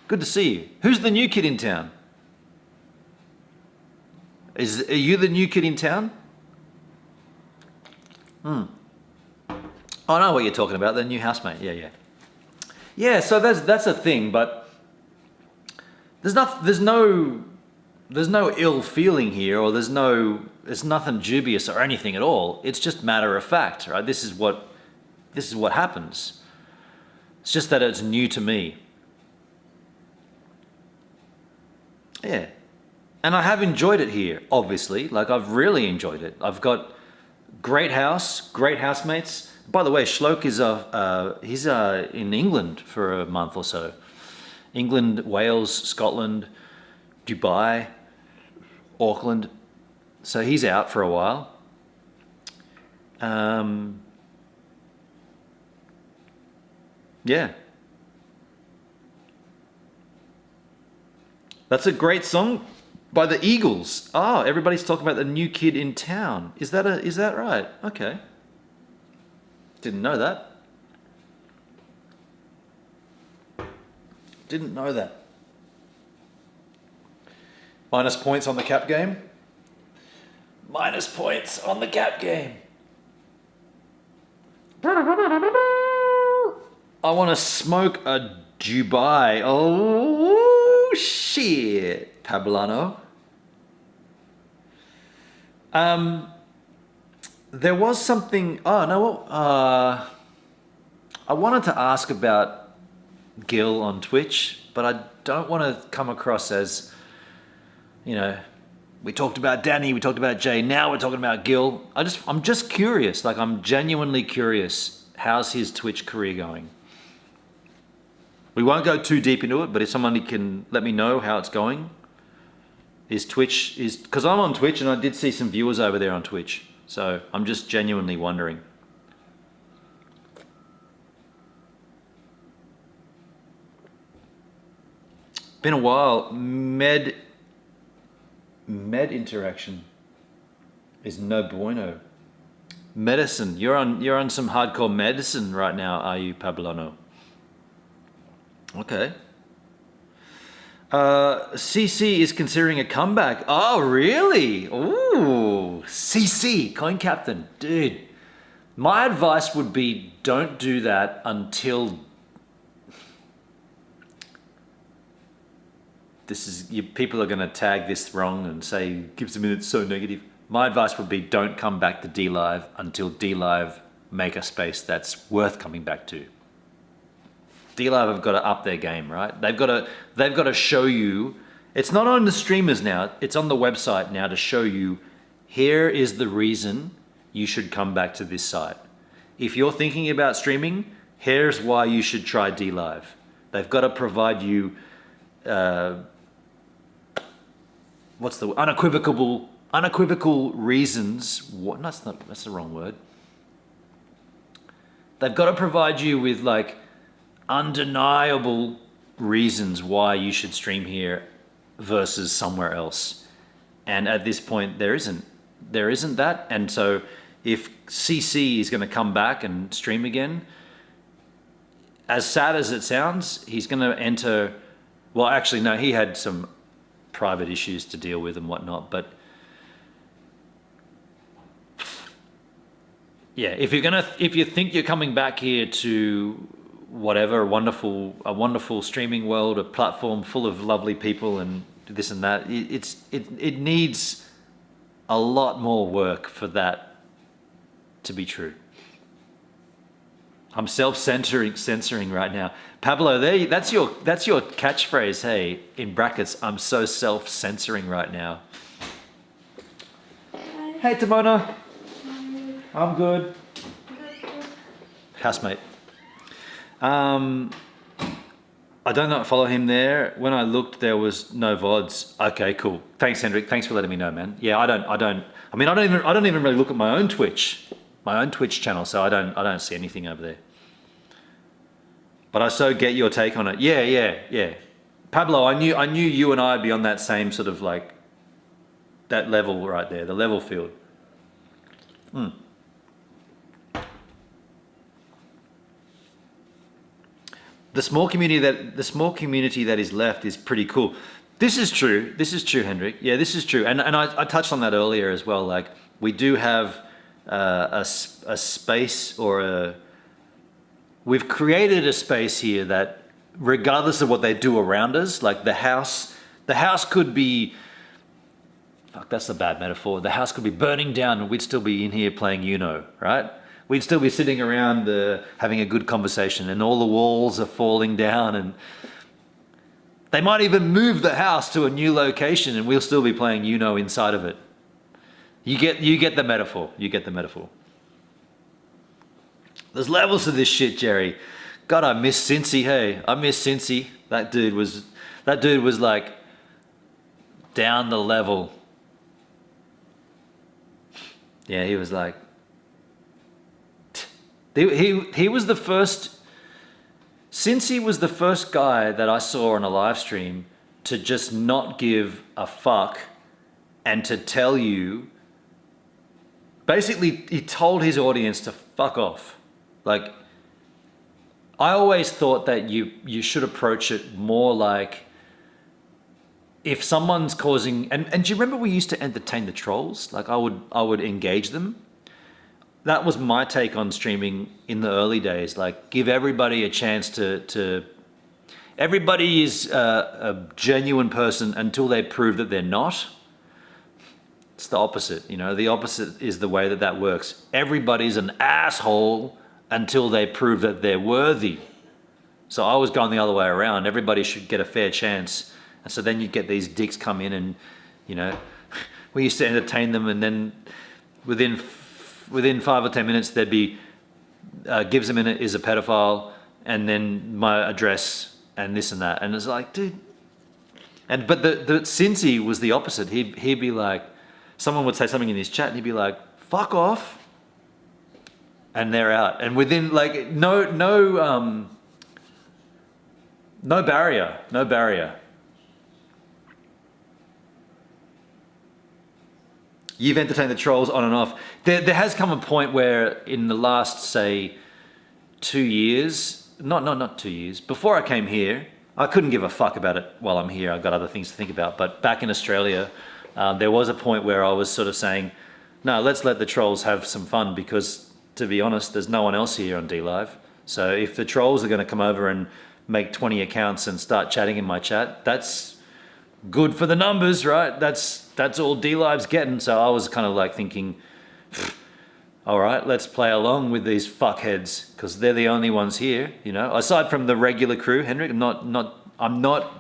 Good to see you. Who's the new kid in town? Are you the new kid in town? I know what you're talking about, the new housemate. Yeah. Yeah, so that's a thing, but there's no ill feeling here, or there's nothing dubious or anything at all. It's just matter of fact, right? This is what happens. It's just that it's new to me. Yeah. And I have enjoyed it here, obviously. Like, I've really enjoyed it. I've got great house, great housemates. By the way, Shloke is he's in England for a month or so. England, Wales, Scotland, Dubai, Auckland. So he's out for a while. Yeah. That's a great song by the Eagles. Oh, everybody's talking about the new kid in town. Is that right? Okay. Didn't know that. Didn't know that. Minus points on the cap game. Minus points on the cap game. I want to smoke a Dubai. Oh, shit. Pablano. There was something... Oh, no. I wanted to ask about Gil on Twitch, but I don't want to come across as, you know, we talked about Danny, we talked about Jay, now we're talking about Gil. I'm just curious, like I'm genuinely curious. How's his Twitch career going? We won't go too deep into it, but if somebody can let me know how it's going. His Twitch is, because I'm on Twitch and I did see some viewers over there on Twitch. So I'm just genuinely wondering. Been a while. Med interaction is no bueno. Medicine. You're on some hardcore medicine right now, are you, Pablano? Okay. CC is considering a comeback. Oh, really? Ooh, CC, coin captain, dude. My advice would be don't do that until people are going to tag this wrong and say, gives a minute, so negative. My advice would be don't come back to DLive until DLive make a space that's worth coming back to. DLive have got to up their game, right? They've got to show you, it's not on the streamers now, it's on the website now to show you, here is the reason you should come back to this site. If you're thinking about streaming, here's why you should try DLive. They've got to provide you what's the unequivocal reasons. What? That's the wrong word. They've got to provide you with like undeniable reasons why you should stream here versus somewhere else. And at this point, there isn't that. And so, if CC is going to come back and stream again, as sad as it sounds, he's going to enter. Well, actually, no, he had some private issues to deal with and whatnot, but yeah, if you think you're coming back here to whatever, a wonderful streaming world, a platform full of lovely people and this and that, it needs a lot more work for that to be true. I'm censoring right now. Pablo, that's your catchphrase, hey, in brackets, I'm so self-censoring right now. Hey, Timona. I'm good. Housemate. I don't follow him there. When I looked, there was no VODs. Okay, cool. Thanks, Hendrik. Thanks for letting me know, man. Yeah, I don't even really look at my own Twitch channel, so I don't see anything over there. But I so get your take on it. Yeah. Pablo, I knew you and I'd be on that same sort of like that level right there, the level field. The small community that is left is pretty cool. This is true, Hendrik. Yeah, this is true. And I touched on that earlier as well. Like we do have a space we've created a space here that regardless of what they do around us, like the house could be, fuck, that's a bad metaphor. The house could be burning down and we'd still be in here playing Uno, right? We'd still be sitting around having a good conversation and all the walls are falling down and they might even move the house to a new location and we'll still be playing Uno inside of it. You get the metaphor. There's levels to this shit, Jerry. God, I miss Cincy. Hey, I miss Cincy. That dude was like down the level. Yeah, he was like. He was the first. Cincy was the first guy that I saw on a live stream to just not give a fuck and to tell you. Basically, he told his audience to fuck off. Like, I always thought that you should approach it more like if someone's causing, and do you remember we used to entertain the trolls? Like I would engage them. That was my take on streaming in the early days. Like give everybody a chance to everybody is a genuine person until they prove that they're not. It's the opposite, you know, the opposite is the way that works. Everybody's an asshole until they prove that they're worthy. So I was going the other way around. Everybody should get a fair chance. And so then you get these dicks come in and, you know, we used to entertain them, and then within 5 or 10 minutes there'd be, gives a minute is a pedophile, and then my address and this and that. And it's like, dude. But the Cincy was the opposite. He'd be like, someone would say something in his chat and he'd be like, fuck off. And they're out. And within like, no barrier. You've entertained the trolls on and off. There has come a point where in the last, say, 2 years, not 2 years, before I came here, I couldn't give a fuck about it while I'm here. I've got other things to think about. But back in Australia, there was a point where I was sort of saying, no, let's let the trolls have some fun, because to be honest, there's no one else here on DLive. So if the trolls are going to come over and make 20 accounts and start chatting in my chat, that's good for the numbers, right? That's all DLive's getting. So I was kind of like thinking, all right, let's play along with these fuckheads, because they're the only ones here, you know. Aside from the regular crew, Henrik, I'm not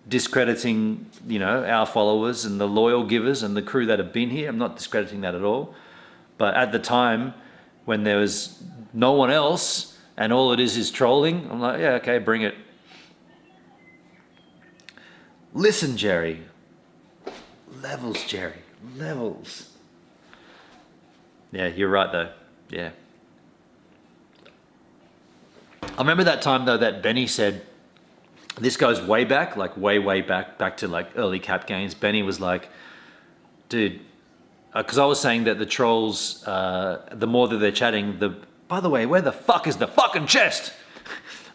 discrediting, you know, our followers and the loyal givers and the crew that have been here. I'm not discrediting that at all. But at the time when there was no one else and all it is trolling, I'm like, yeah, okay, bring it. Listen, Jerry. Levels, Jerry. Levels. Yeah, you're right though. Yeah. I remember that time though that Benny said, this goes way back, like way back to like early cap games. Benny was like, dude, because I was saying that the trolls, the more that they're chatting, by the way, where the fuck is the fucking chest?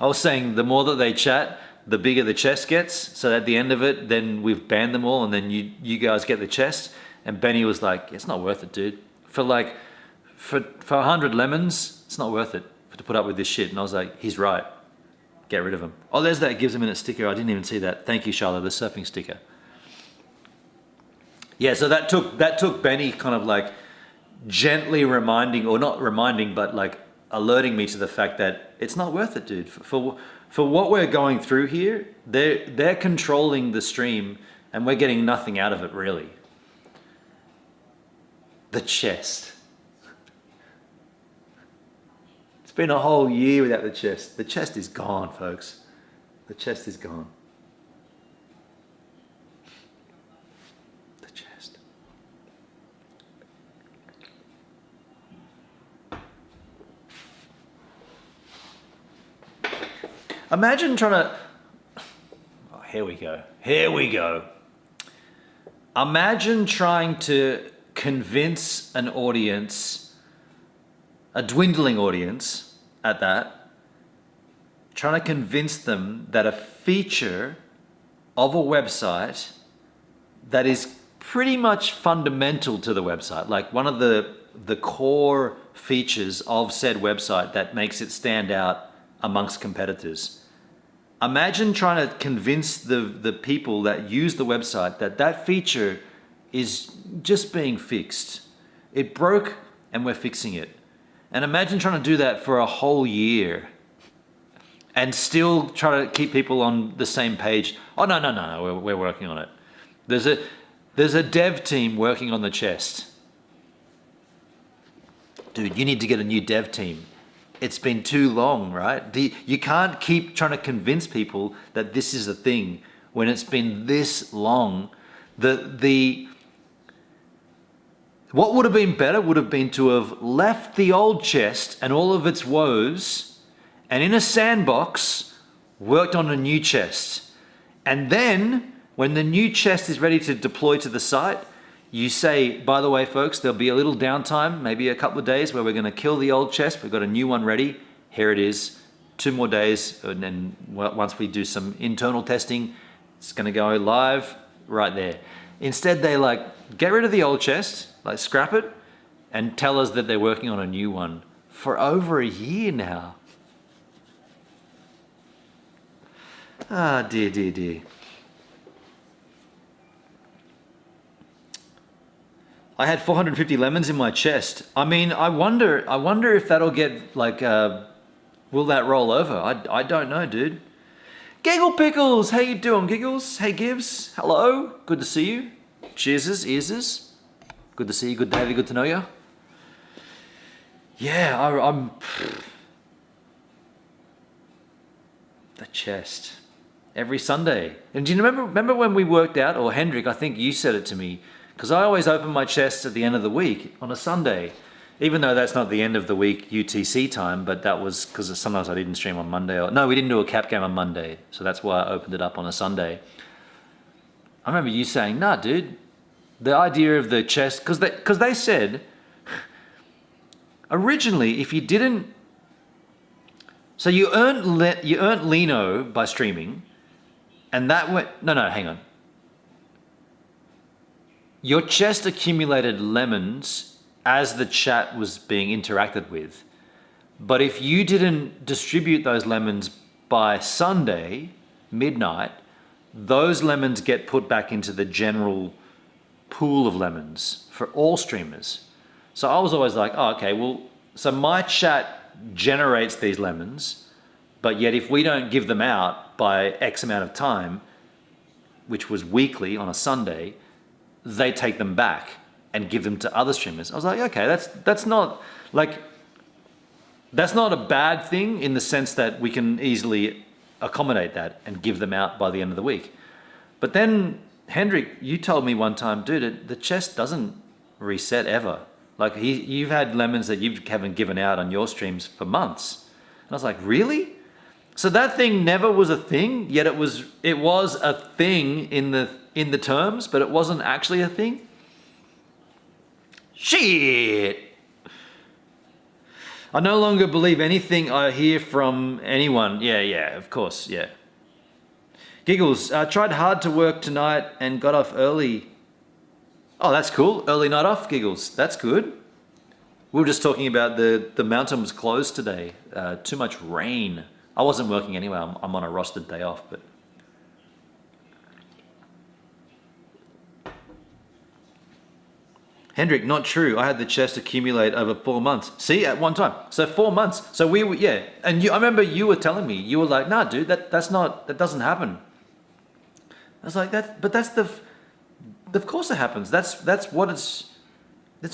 I was saying the more that they chat, the bigger the chest gets. So at the end of it, then we've banned them all, and then you guys get the chest. And Benny was like, it's not worth it, dude. For 100 lemons, it's not worth it to put up with this shit. And I was like, he's right. Get rid of him. Oh, there's that gives a minute sticker. I didn't even see that. Thank you, Charlotte, the surfing sticker. Yeah, so that took Benny kind of like gently reminding, or not reminding, but like alerting me to the fact that it's not worth it, dude. For what we're going through here, they're controlling the stream and we're getting nothing out of it, really. The chest. It's been a whole year without the chest. The chest is gone, folks. The chest is gone. The chest. Imagine trying to... Oh, here we go. Here we go. Imagine trying to convince an audience, a dwindling audience at that, trying to convince them that a feature of a website that is pretty much fundamental to the website, like one of the core features of said website that makes it stand out amongst competitors. Imagine trying to convince the people that use the website that feature is just being fixed. It broke and we're fixing it. And imagine trying to do that for a whole year and still try to keep people on the same page. Oh, no, we're working on it. There's a dev team working on the chest. Dude, you need to get a new dev team. It's been too long, right? You can't keep trying to convince people that this is a thing when it's been this long. What would have been better would have been to have left the old chest and all of its woes, and in a sandbox, worked on a new chest. And then, when the new chest is ready to deploy to the site, you say, by the way, folks, there'll be a little downtime, maybe a couple of days, where we're going to kill the old chest. We've got a new one ready. Here it is. 2 more days. And then once we do some internal testing, It's going to go live right there. Instead, they like get rid of the old chest, like scrap it, and tell us that they're working on a new one for over a year now. Ah, dear, dear, dear. I had 450 lemons in my chest. I mean, I wonder if that'll get like, will that roll over? I don't know, dude. Giggle Pickles, how you doing, Giggles? Hey, Gibbs, hello, good to see you. Cheerses, earses. Good to see you, good Davey, good to know you. Yeah, I'm... The chest. Every Sunday. And do you remember when we worked out, or Hendrik, I think you said it to me, because I always open my chest at the end of the week on a Sunday, even though that's not the end of the week UTC time, but that was because sometimes I didn't stream on Monday. No, we didn't do a cap game on Monday, so that's why I opened it up on a Sunday. I remember you saying, nah, dude, the idea of the chest, because they said, originally, if you didn't, so you earned Lino by streaming, and that went, no, hang on. Your chest accumulated lemons as the chat was being interacted with. But if you didn't distribute those lemons by Sunday, midnight, those lemons get put back into the general pool of lemons for all streamers. So I was always like, oh, okay, well, so my chat generates these lemons, but yet if we don't give them out by X amount of time, which was weekly on a Sunday, they take them back and give them to other streamers. I was like, okay, that's not a bad thing in the sense that we can easily accommodate that and give them out by the end of the week. But then, Hendrik, you told me one time, dude, the chest doesn't reset ever. Like you've had lemons that you haven't given out on your streams for months. And I was like, really? So that thing never was a thing, yet it was a thing in the terms, but it wasn't actually a thing? Shit! I no longer believe anything I hear from anyone. Yeah, of course, yeah. Giggles, tried hard to work tonight and got off early. Oh, that's cool. Early night off, Giggles. That's good. We were just talking about the mountain was closed today. Too much rain. I wasn't working anyway. I'm on a rostered day off, but... Hendrik, not true. I had the chest accumulate over 4 months. See, at one time. So 4 months. So we were, yeah. And I remember you were telling me, you were like, nah, dude, that doesn't happen. I was like, of course it happens. That's what it's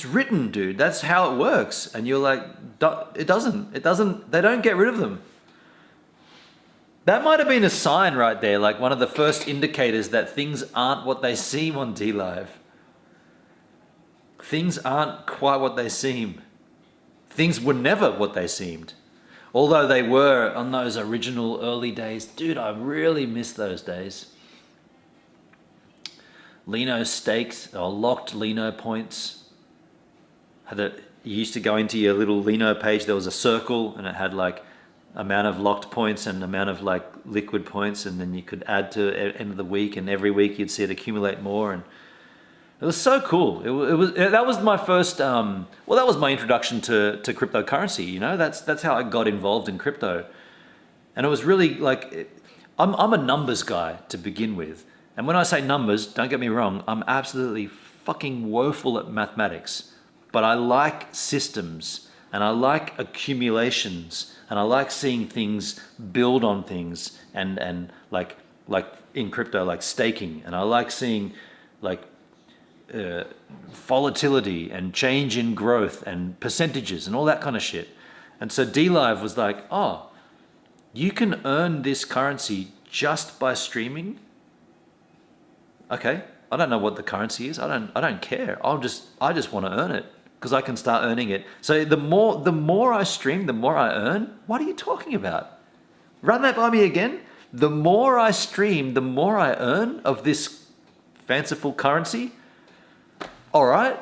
written, dude. That's how it works. And you're like, it doesn't, they don't get rid of them. That might have been a sign right there, like one of the first indicators that things aren't what they seem on DLive. Things aren't quite what they seem. Things were never what they seemed. Although they were on those original early days. Dude, I really miss those days. Lino stakes, or locked Lino points. You used to go into your little Lino page, there was a circle and it had like amount of locked points and amount of like liquid points, and then you could add to end of the week, and every week you'd see it accumulate more. And it was so cool. That was my first, that was my introduction to cryptocurrency, you know? That's how I got involved in crypto. And it was really like, I'm a numbers guy to begin with. And when I say numbers, don't get me wrong, I'm absolutely fucking woeful at mathematics. But I like systems, and I like accumulations, and I like seeing things build on things, and like in crypto, like staking. And I like seeing like, volatility and change in growth and percentages and all that kind of shit. And so DLive was like, oh, you can earn this currency just by streaming? Okay, I don't know what the currency is. I don't care. I just want to earn it because I can start earning it. So the more I stream, the more I earn. What are you talking about? Run that by me again. The more I stream, the more I earn of this fanciful currency. All right,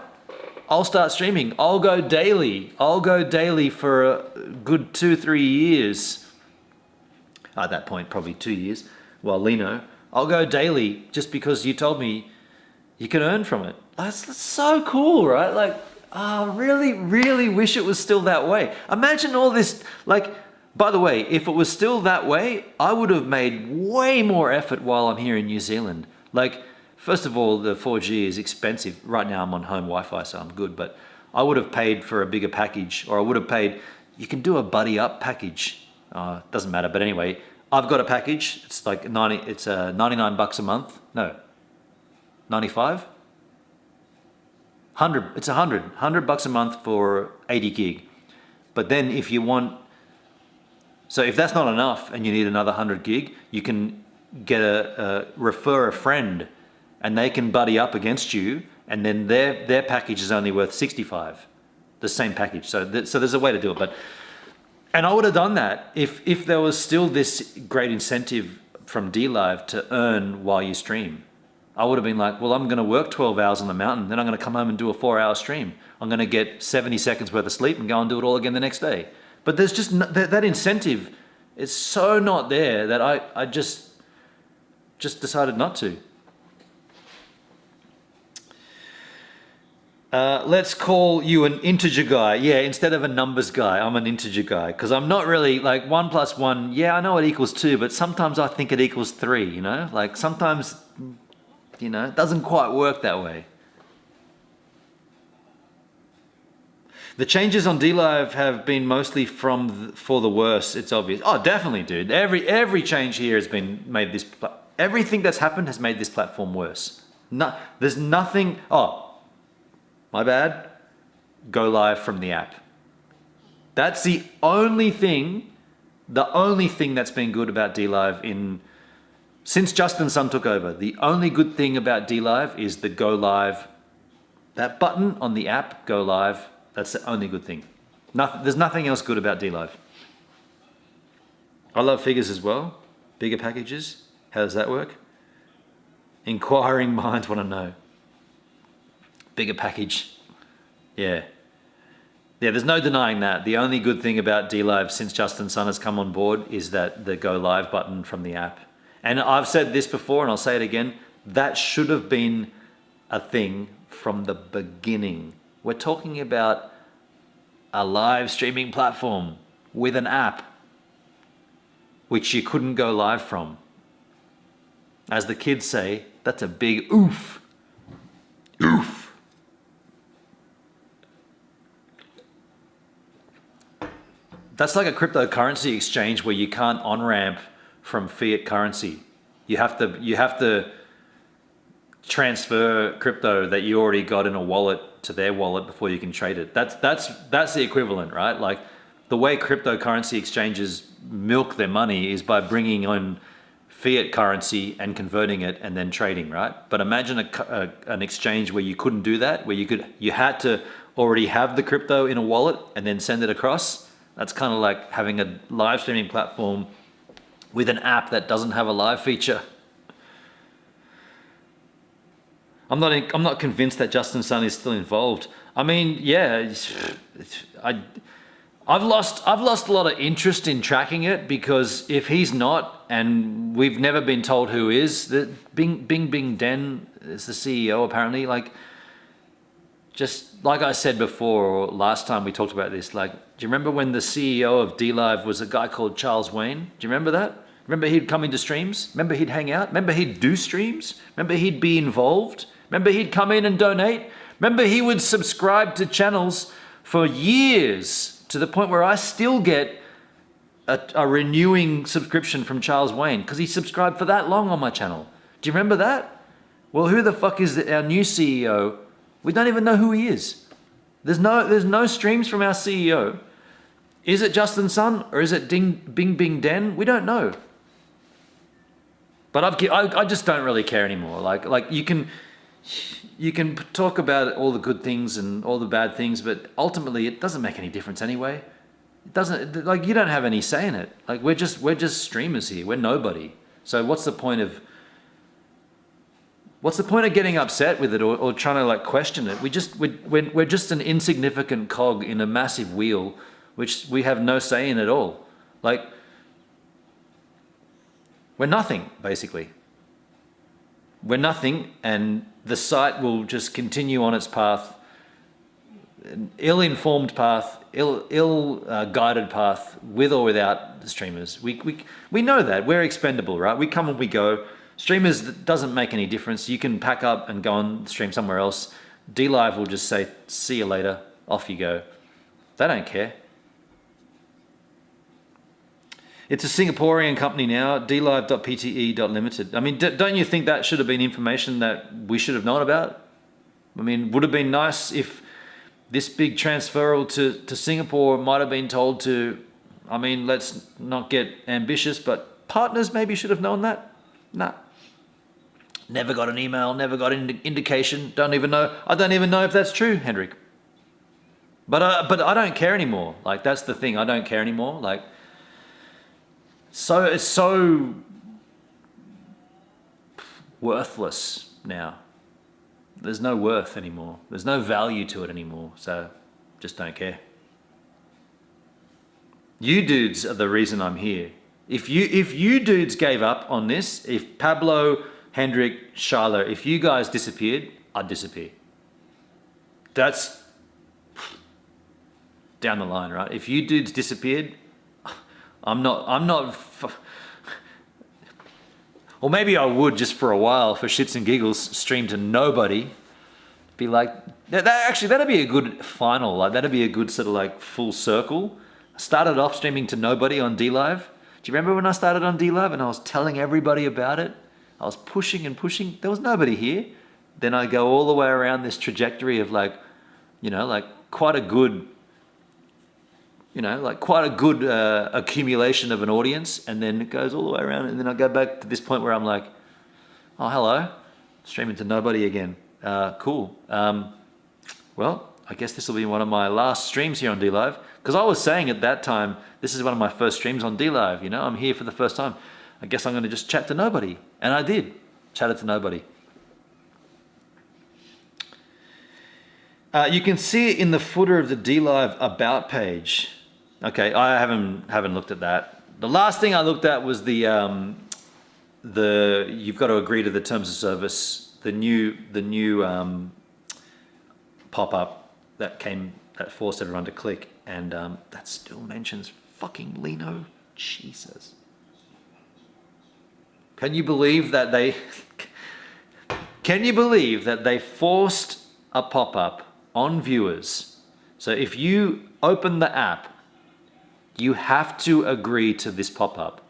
I'll start streaming. I'll go daily for a good 2-3 years. At that point, probably 2 years. Well, Lino, I'll go daily just because you told me you can earn from it. That's so cool, right? Like, I really, really wish it was still that way. Imagine all this, like, by the way, if it was still that way, I would have made way more effort while I'm here in New Zealand. Like, first of all, the 4G is expensive. Right now I'm on home Wi-Fi, so I'm good, but I would have paid for a bigger package, or I would have paid, you can do a buddy up package. Doesn't matter, but anyway, I've got a package. It's like 99 bucks a month. No, 95? 100, it's 100 bucks a month for 80 gig. But then if you want, so if that's not enough and you need another 100 gig, you can get refer a friend and they can buddy up against you, and then their package is only worth 65, the same package. So there's a way to do it. And I would have done that if there was still this great incentive from DLive to earn while you stream. I would have been like, well, I'm going to work 12 hours on the mountain, then I'm going to come home and do a 4-hour stream. I'm going to get 70 seconds worth of sleep and go and do it all again the next day. But there's just that incentive is so not there that I just decided not to. Let's call you an integer guy. Yeah, instead of a numbers guy, I'm an integer guy. Because I'm not really, like, 1 + 1, yeah, I know it equals 2, but sometimes I think it equals 3, you know? Like, sometimes, you know, it doesn't quite work that way. The changes on DLive have been mostly for the worse, it's obvious. Oh, definitely, dude. Every change here has been made this... Everything that's happened has made this platform worse. No, there's nothing... Oh, my bad. Go live from the app. That's the only thing that's been good about DLive since Justin Sun took over. The only good thing about DLive is the go live. That button on the app, go live, that's the only good thing. There's nothing else good about DLive. I love figures as well. Bigger packages. How does that work? Inquiring minds want to know. Bigger package. Yeah, there's no denying that. The only good thing about DLive since Justin Sun has come on board is that the go live button from the app. And I've said this before and I'll say it again, that should have been a thing from the beginning. We're talking about a live streaming platform with an app which you couldn't go live from. As the kids say, that's a big oof. Oof. That's like a cryptocurrency exchange where you can't on-ramp from fiat currency. You have to transfer crypto that you already got in a wallet to their wallet before you can trade it. That's the equivalent, right? Like the way cryptocurrency exchanges milk their money is by bringing on fiat currency and converting it and then trading, right? But imagine an exchange where you couldn't do that, where you had to already have the crypto in a wallet and then send it across. That's kind of like having a live streaming platform with an app that doesn't have a live feature. I'm not convinced that Justin Sun is still involved. I mean, yeah, I've lost a lot of interest in tracking it, because if he's not, and we've never been told who is, Bing Den is the CEO apparently. Like, just like I said before, or last time we talked about this, like, do you remember when the CEO of DLive was a guy called Charles Wayne? Do you remember that? Remember he'd come into streams? Remember he'd hang out? Remember he'd do streams? Remember he'd be involved? Remember he'd come in and donate? Remember he would subscribe to channels for years, to the point where I still get a renewing subscription from Charles Wayne because he subscribed for that long on my channel. Do you remember that? Well, who the fuck is our new CEO? We don't even know who he is. There's no streams from our CEO. Is it Justin Sun or is it Bing Den? We don't know. But I just don't really care anymore. Like you can talk about all the good things and all the bad things, but ultimately it doesn't make any difference anyway. It doesn't, like, you don't have any say in it. Like, we're just streamers here. We're nobody. So what's the point of getting upset with it or trying to like question it? We're just an insignificant cog in a massive wheel, which we have no say in at all. Like, we're nothing, basically. we're nothing, and the site will just continue on its path, an ill-informed path, ill-guided path, with or without the streamers. We know that. We're expendable, right? We come and we go. Streamers, doesn't make any difference. You can pack up and go and stream somewhere else. DLive will just say, see you later, off you go. They don't care. It's a Singaporean company now, DLive.pte.limited. I mean, don't you think that should have been information that we should have known about? I mean, would have been nice if this big transferal to Singapore might have been told to, I mean, let's not get ambitious, but partners maybe should have known that? Nah. Never got an email, never got an indication, don't even know. I don't even know if that's true, Hendrik. But I don't care anymore. Like, that's the thing, I don't care anymore. Like, so it's so worthless now. There's no worth anymore. There's no value to it anymore. So just don't care. You dudes are the reason I'm here. If you dudes gave up on this, if Pablo, Hendrik, Charlotte, if you guys disappeared, I'd disappear. That's down the line, right? If you dudes disappeared, I'm not, or maybe I would just for a while, for shits and giggles, stream to nobody. Be like, actually, that'd be a good final. Like, that'd be a good sort of like full circle. I started off streaming to nobody on DLive. Do you remember when I started on DLive and I was telling everybody about it? I was pushing and pushing. There was nobody here. Then I go all the way around this trajectory of like, you know, like quite a good accumulation of an audience, and then it goes all the way around, and then I go back to this point where I'm like, oh, hello, streaming to nobody again. Cool. Well, I guess this will be one of my last streams here on DLive, because I was saying at that time, this is one of my first streams on DLive, you know, I'm here for the first time. I guess I'm going to just chat to nobody. And I did, chatted to nobody. You can see it in the footer of the DLive about page. Okay, I haven't looked at that. The last thing I looked at was the you've got to agree to the terms of service, the new pop-up that forced everyone to click, and that still mentions fucking Lino. Jesus. Can you believe that they forced a pop-up on viewers? So if you open the app, you have to agree to this pop-up.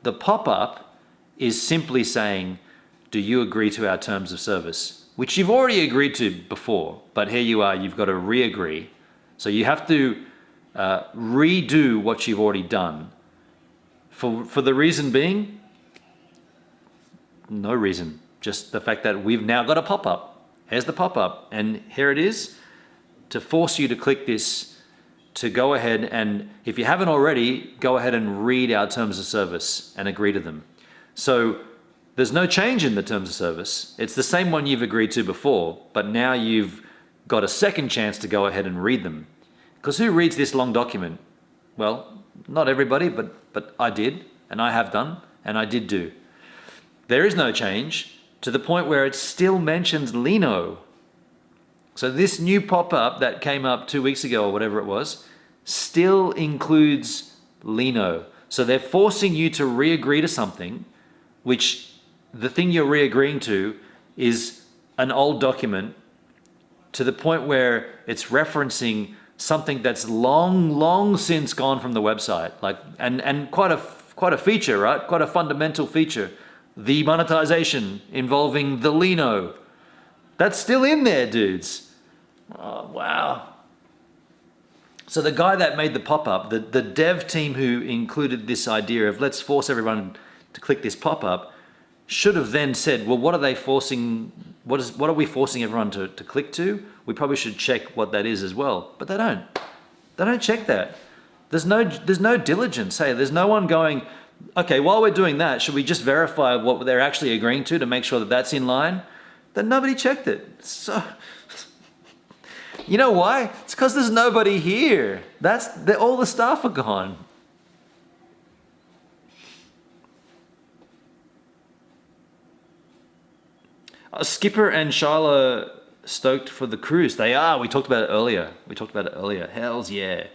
The pop-up is simply saying, do you agree to our terms of service? Which you've already agreed to before, but here you are, you've got to re-agree. So you have to redo what you've already done. For the reason being, no reason. Just the fact that we've now got a pop-up. Here's the pop-up, and here it is, to force you to click this, to go ahead and, if you haven't already, go ahead and read our terms of service and agree to them. So there's no change in the terms of service. It's the same one you've agreed to before, but now you've got a second chance to go ahead and read them. Because who reads this long document? Well, not everybody, but I did, and I have done, and I did do. There is no change to the point where it still mentions Lino. So this new pop-up that came up 2 weeks ago or whatever it was, still includes Lino. So they're forcing you to re-agree to something, which the thing you're re-agreeing to is an old document, to the point where it's referencing something that's long since gone from the website. Like, and quite a feature, right? Quite a fundamental feature. The monetization involving the Lino. That's still in there, dudes. Oh, wow. So the guy that made the pop-up, the dev team who included this idea of let's force everyone to click this pop-up, should have then said, well, what are they forcing? What are we forcing everyone to click to? We probably should check what that is as well. But they don't. They don't check that. There's no diligence. Hey, there's no one going, okay, while we're doing that, should we just verify what they're actually agreeing to make sure that that's in line? Then nobody checked it. So, you know why? It's because there's nobody here. All the staff are gone. Skipper and Shyla stoked for the cruise. They are. We talked about it earlier. Hells yeah.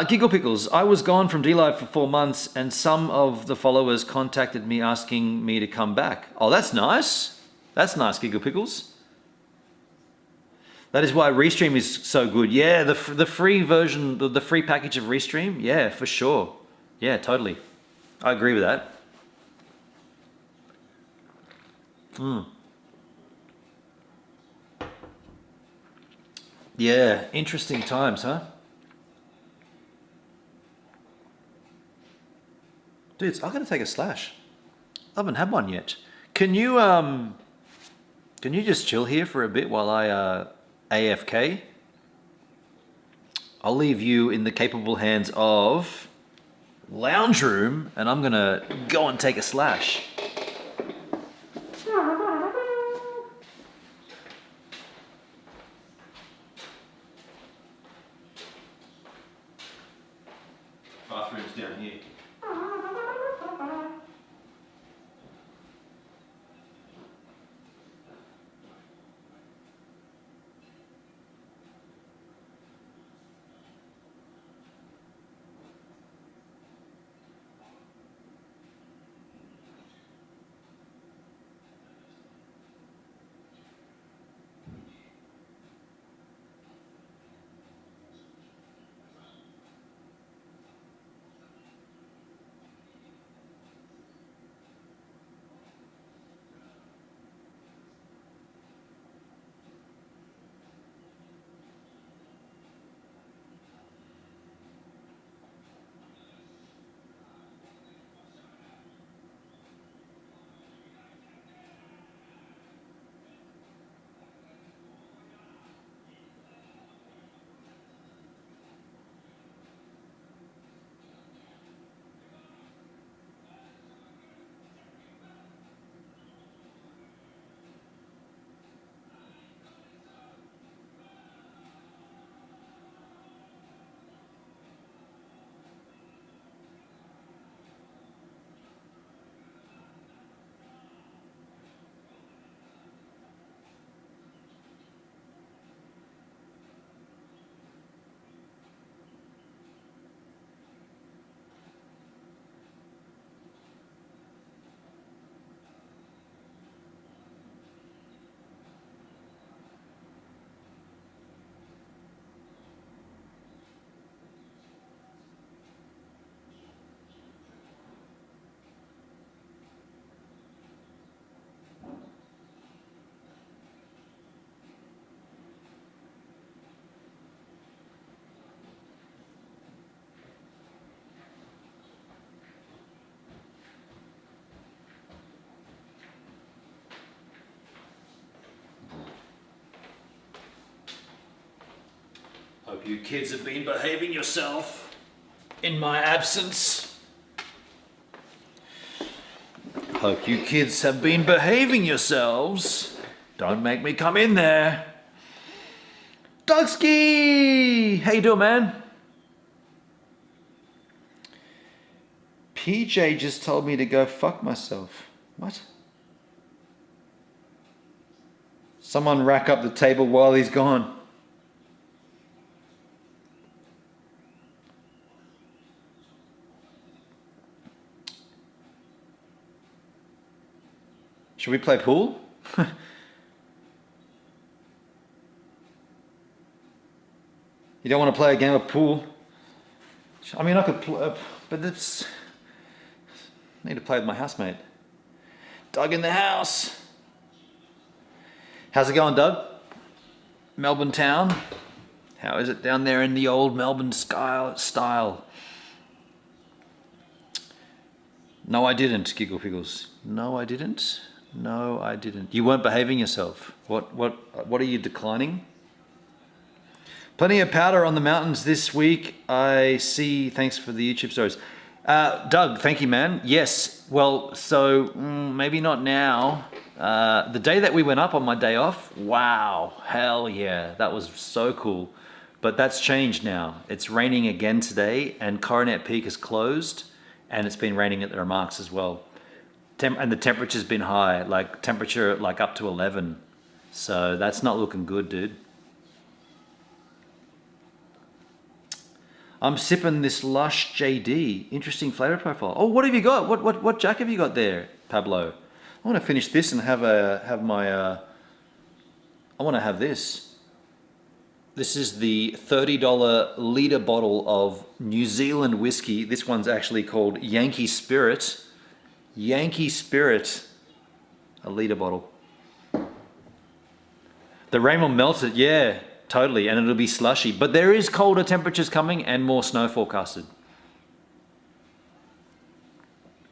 Giggle Pickles. I was gone from DLive for 4 months and some of the followers contacted me asking me to come back. Oh, that's nice. That's nice, Giggle Pickles. That is why Restream is so good. Yeah, the free version, the free package of Restream. Yeah, for sure. Yeah, totally. I agree with that. Yeah, interesting times, huh? Dudes, I gotta take a slash. I haven't had one yet. Can you just chill here for a bit while I AFK? I'll leave you in the capable hands of Lounge Room, and I'm gonna go and take a slash. Bathroom's down here. Hope you kids have been behaving yourself in my absence. Hope you kids have been behaving yourselves. Don't make me come in there. Dogski! How you doing, man? PJ just told me to go fuck myself. What? Someone rack up the table while he's gone. Should we play pool? You don't want to play a game of pool? I mean, I could play, but it's... I need to play with my housemate. Doug in the house. How's it going, Doug? Melbourne town? How is it down there in the old Melbourne style? No, I didn't, Giggle Pickles. No, I didn't. No, I didn't. You weren't behaving yourself. What are you declining? Plenty of powder on the mountains this week. I see. Thanks for the YouTube stories. Doug, thank you, man. Yes. Well, so maybe not now. The day that we went up on my day off, wow, hell yeah, that was so cool. But that's changed now. It's raining again today, and Coronet Peak is closed, and it's been raining at the Remarks as well. And the temperature's been high, like temperature like up to 11. So that's not looking good, dude. I'm sipping this Lush JD. Interesting flavor profile. Oh, what have you got? What Jack have you got there, Pablo? I want to finish this and have I want to have this. This is the $30 litre bottle of New Zealand whiskey. This one's actually called Yankee Spirit. Yankee Spirit, a litre bottle. The rain will melt it, yeah, totally, and it'll be slushy. But there is colder temperatures coming and more snow forecasted.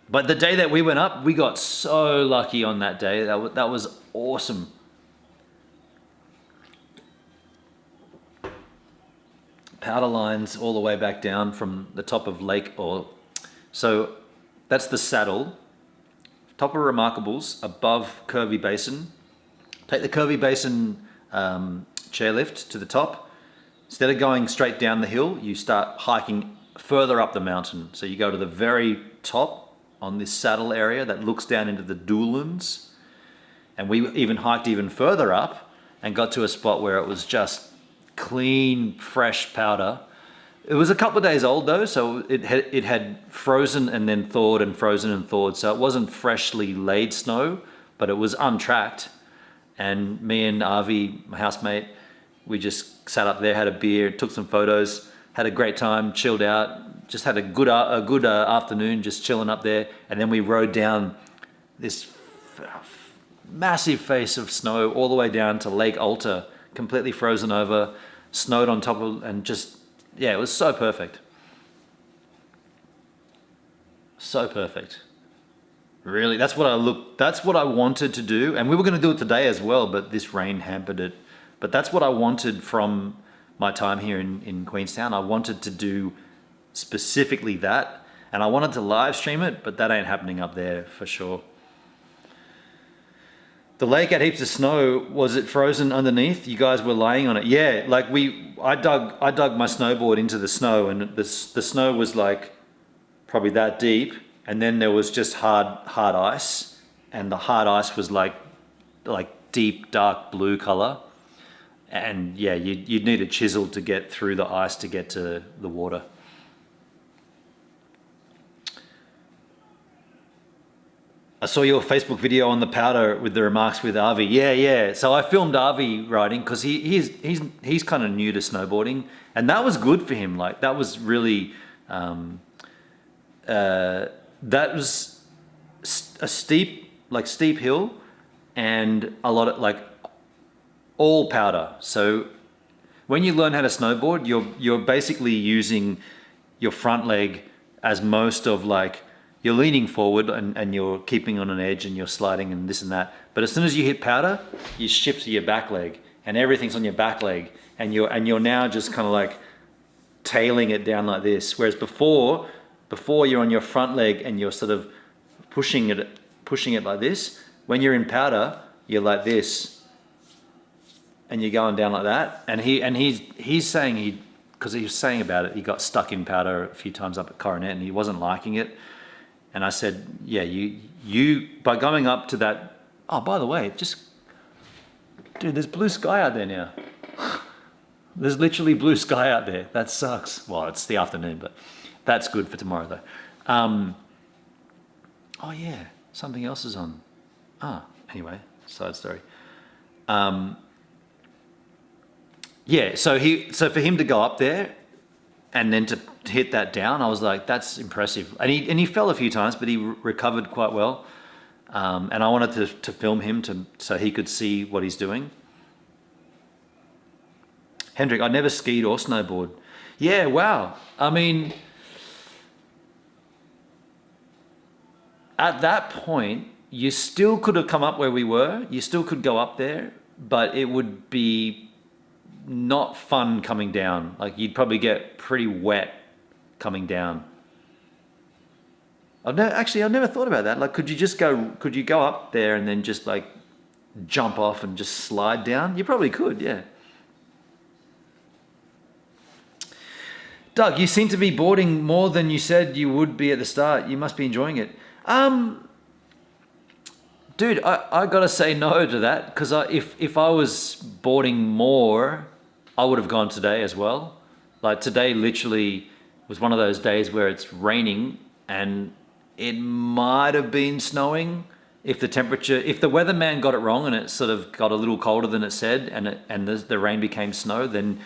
But the day that we went up, we got so lucky on that day. That was awesome. Powder lines all the way back down from the top of so that's the saddle. Top of Remarkables, above Curvy Basin. Take the Curvy Basin chairlift to the top. Instead of going straight down the hill, you start hiking further up the mountain. So you go to the very top on this saddle area that looks down into the Doolins. And we even hiked even further up and got to a spot where it was just clean, fresh powder. It was a couple of days old though, so it had frozen and then thawed and frozen and thawed. So it wasn't freshly laid snow, but it was untracked. And me and Avi, my housemate, we just sat up there, had a beer, took some photos, had a great time, chilled out, just had a good afternoon, just chilling up there. And then we rode down this massive face of snow all the way down to Lake Alta, completely frozen over, snowed on top of, and just, yeah, it was so perfect. So perfect. Really, that's what I wanted to do. And we were going to do it today as well, but this rain hampered it. But that's what I wanted from my time here in Queenstown. I wanted to do specifically that. And I wanted to live stream it, but that ain't happening up there for sure. The lake had heaps of snow. Was it frozen underneath? You guys were laying on it. Yeah, like I dug my snowboard into the snow, and the snow was like probably that deep, and then there was just hard ice, and the hard ice was like deep dark blue color, and yeah, you'd need a chisel to get through the ice to get to the water. I saw your Facebook video on the powder with the remarks with Avi. Yeah. So I filmed Avi riding because he's kind of new to snowboarding, and that was good for him. Like that was really, that was a steep hill, and a lot of like all powder. So when you learn how to snowboard, you're basically using your front leg as most of like. You're leaning forward and you're keeping on an edge and you're sliding and this and that. But as soon as you hit powder, you shift to your back leg and everything's on your back leg, and you're now just kind of like tailing it down like this. Whereas before you're on your front leg and you're sort of pushing it like this. When you're in powder, you're like this, and you're going down like that. And he's saying because he was saying about it, he got stuck in powder a few times up at Coronet and he wasn't liking it. And I said, yeah, you by going up to that, oh, by the way, dude, there's blue sky out there now. There's literally blue sky out there. That sucks. Well, it's the afternoon, but that's good for tomorrow though. Oh yeah, something else is on. Anyway, side story. Yeah, so for him to go up there and then to hit that down, I was like, that's impressive. And he fell a few times, but he recovered quite well. And I wanted to film him so he could see what he's doing. Hendrik, I never skied or snowboard. Yeah, wow. I mean, at that point, you still could have come up where we were. You still could go up there, but it would be not fun coming down. Like you'd probably get pretty wet coming down. I've never thought about that. Like, could you go up there and then just like jump off and just slide down? You probably could, yeah. Doug, you seem to be boarding more than you said you would be at the start. You must be enjoying it. Dude, I gotta say no to that, because if I was boarding more, I would have gone today as well. Like today literally was one of those days where it's raining and it might have been snowing. If the weatherman got it wrong and it sort of got a little colder than it said, and the rain became snow, then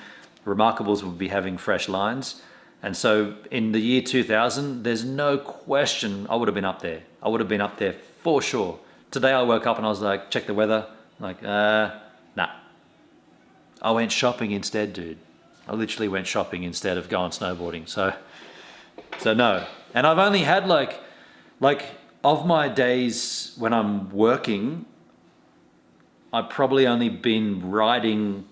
Remarkables would be having fresh lines. And so in the year 2000, there's no question I would have been up there. I would have been up there for sure. Today I woke up and I was like, check the weather. Like, nah. I went shopping instead, dude. I literally went shopping instead of going snowboarding. So no. And I've only had like of my days when I'm working, I've probably only been riding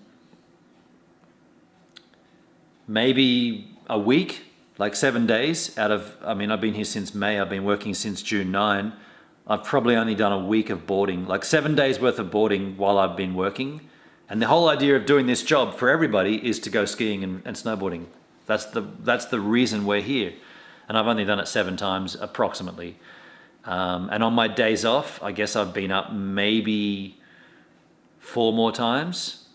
maybe a week, like 7 days out of, I mean, I've been here since May, I've been working since June 9. I've probably only done a week of boarding, like 7 days worth of boarding while I've been working. And the whole idea of doing this job for everybody is to go skiing and snowboarding. That's the reason we're here. And I've only done it 7 times approximately. And on my days off, I guess I've been up maybe 4 more times.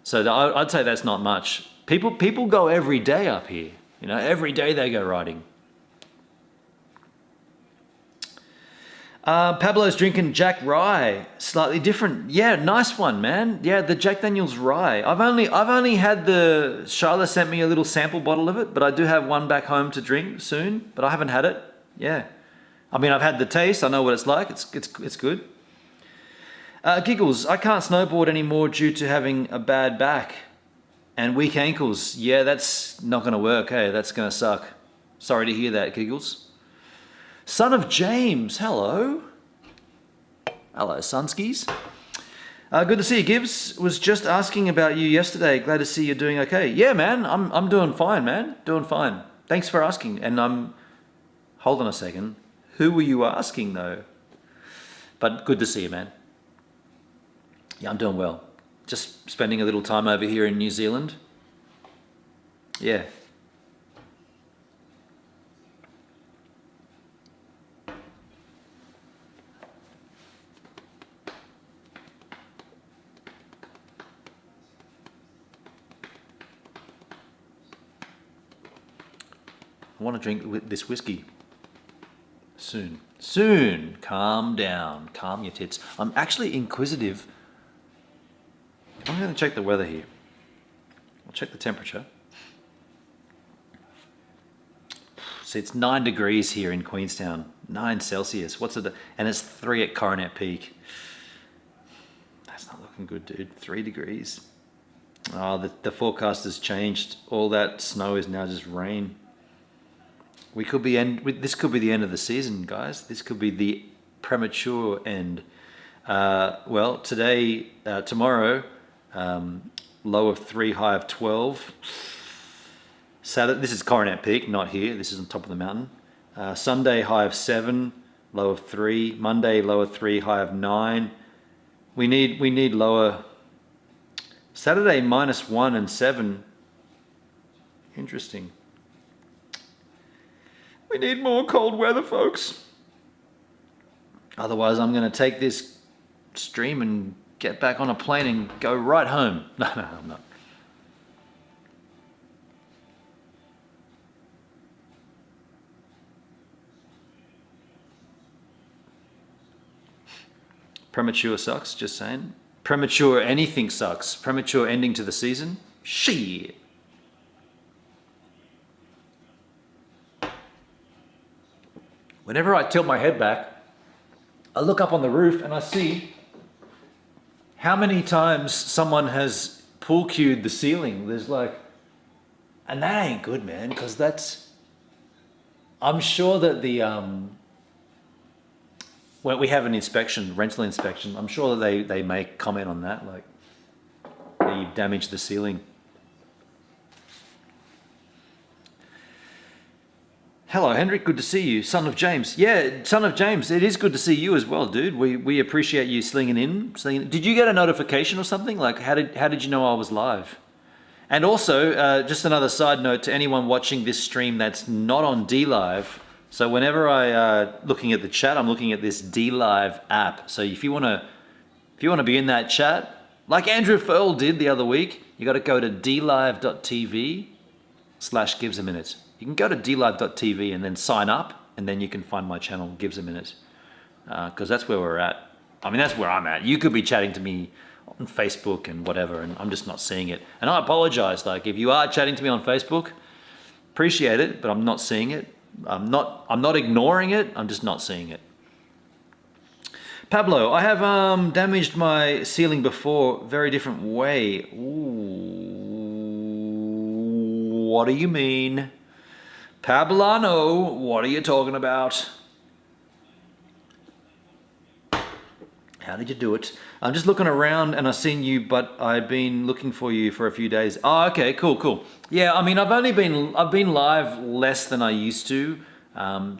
So I'd say that's not much. People go every day up here. You know, every day they go riding. Pablo's drinking Jack Rye, slightly different. Yeah, nice one, man. Yeah, the Jack Daniel's Rye. I've only had Charlotte sent me a little sample bottle of it, but I do have one back home to drink soon. But I haven't had it. Yeah, I mean, I've had the taste. I know what it's like. It's good. Giggles. I can't snowboard anymore due to having a bad back and weak ankles. Yeah, that's not going to work. Hey, that's going to suck. Sorry to hear that, Giggles. Son of James, hello. Hello, Sunskis. Good to see you, Gibbs. Was just asking about you yesterday. Glad to see you're doing okay. Yeah, man, I'm doing fine, man. Doing fine. Thanks for asking. And hold on a second. Who were you asking, though? But good to see you, man. Yeah, I'm doing well. Just spending a little time over here in New Zealand. Yeah. I want to drink this whiskey soon. Soon. Calm down. Calm your tits. I'm actually inquisitive. I'm going to check the weather here. I'll check the temperature. See, it's 9 degrees here in Queenstown. 9 Celsius. What's it? And it's 3 at Coronet Peak. That's not looking good, dude. 3 degrees. Oh, the forecast has changed. All that snow is now just rain. This could be the end of the season, guys. This could be the premature end. Well, tomorrow, low of 3, high of 12. Saturday, this is Coronet Peak, not here. This is on top of the mountain. Sunday, high of 7, low of 3. Monday, low of 3, high of 9. We need lower. Saturday, -1 and 7. Interesting. We need more cold weather, folks. Otherwise, I'm going to take this stream and get back on a plane and go right home. No, I'm not. Premature sucks, just saying. Premature anything sucks. Premature ending to the season? Shit. Whenever I tilt my head back, I look up on the roof and I see how many times someone has pool cued the ceiling. There's like, and that ain't good, man, because I'm sure that when we have an inspection, rental inspection, I'm sure that they make comment on that, like, yeah, you've damaged the ceiling. Hello, Hendrik. Good to see you. Son of James. Yeah, Son of James. It is good to see you as well, dude. We appreciate you slinging in. Did you get a notification or something? Like, how did you know I was live? And also, just another side note to anyone watching this stream that's not on DLive, So whenever I looking at the chat, I'm looking at this DLive app. So if you wanna be in that chat, like Andrew Furl did the other week, you got to go to dlive.tv/givesaminute. You can go to dlive.tv and then sign up, and then you can find my channel, Gives a Minute, because that's where we're at. I mean, that's where I'm at. You could be chatting to me on Facebook and whatever, and I'm just not seeing it. And I apologize. Like, if you are chatting to me on Facebook, appreciate it, but I'm not seeing it. I'm not ignoring it. I'm just not seeing it. Pablo, I have damaged my ceiling before, very different way. Ooh, what do you mean? Pablano, what are you talking about? How did you do it? I'm just looking around and I've seen you, but I've been looking for you for a few days. Oh, okay, cool. Yeah, I mean, I've been live less than I used to,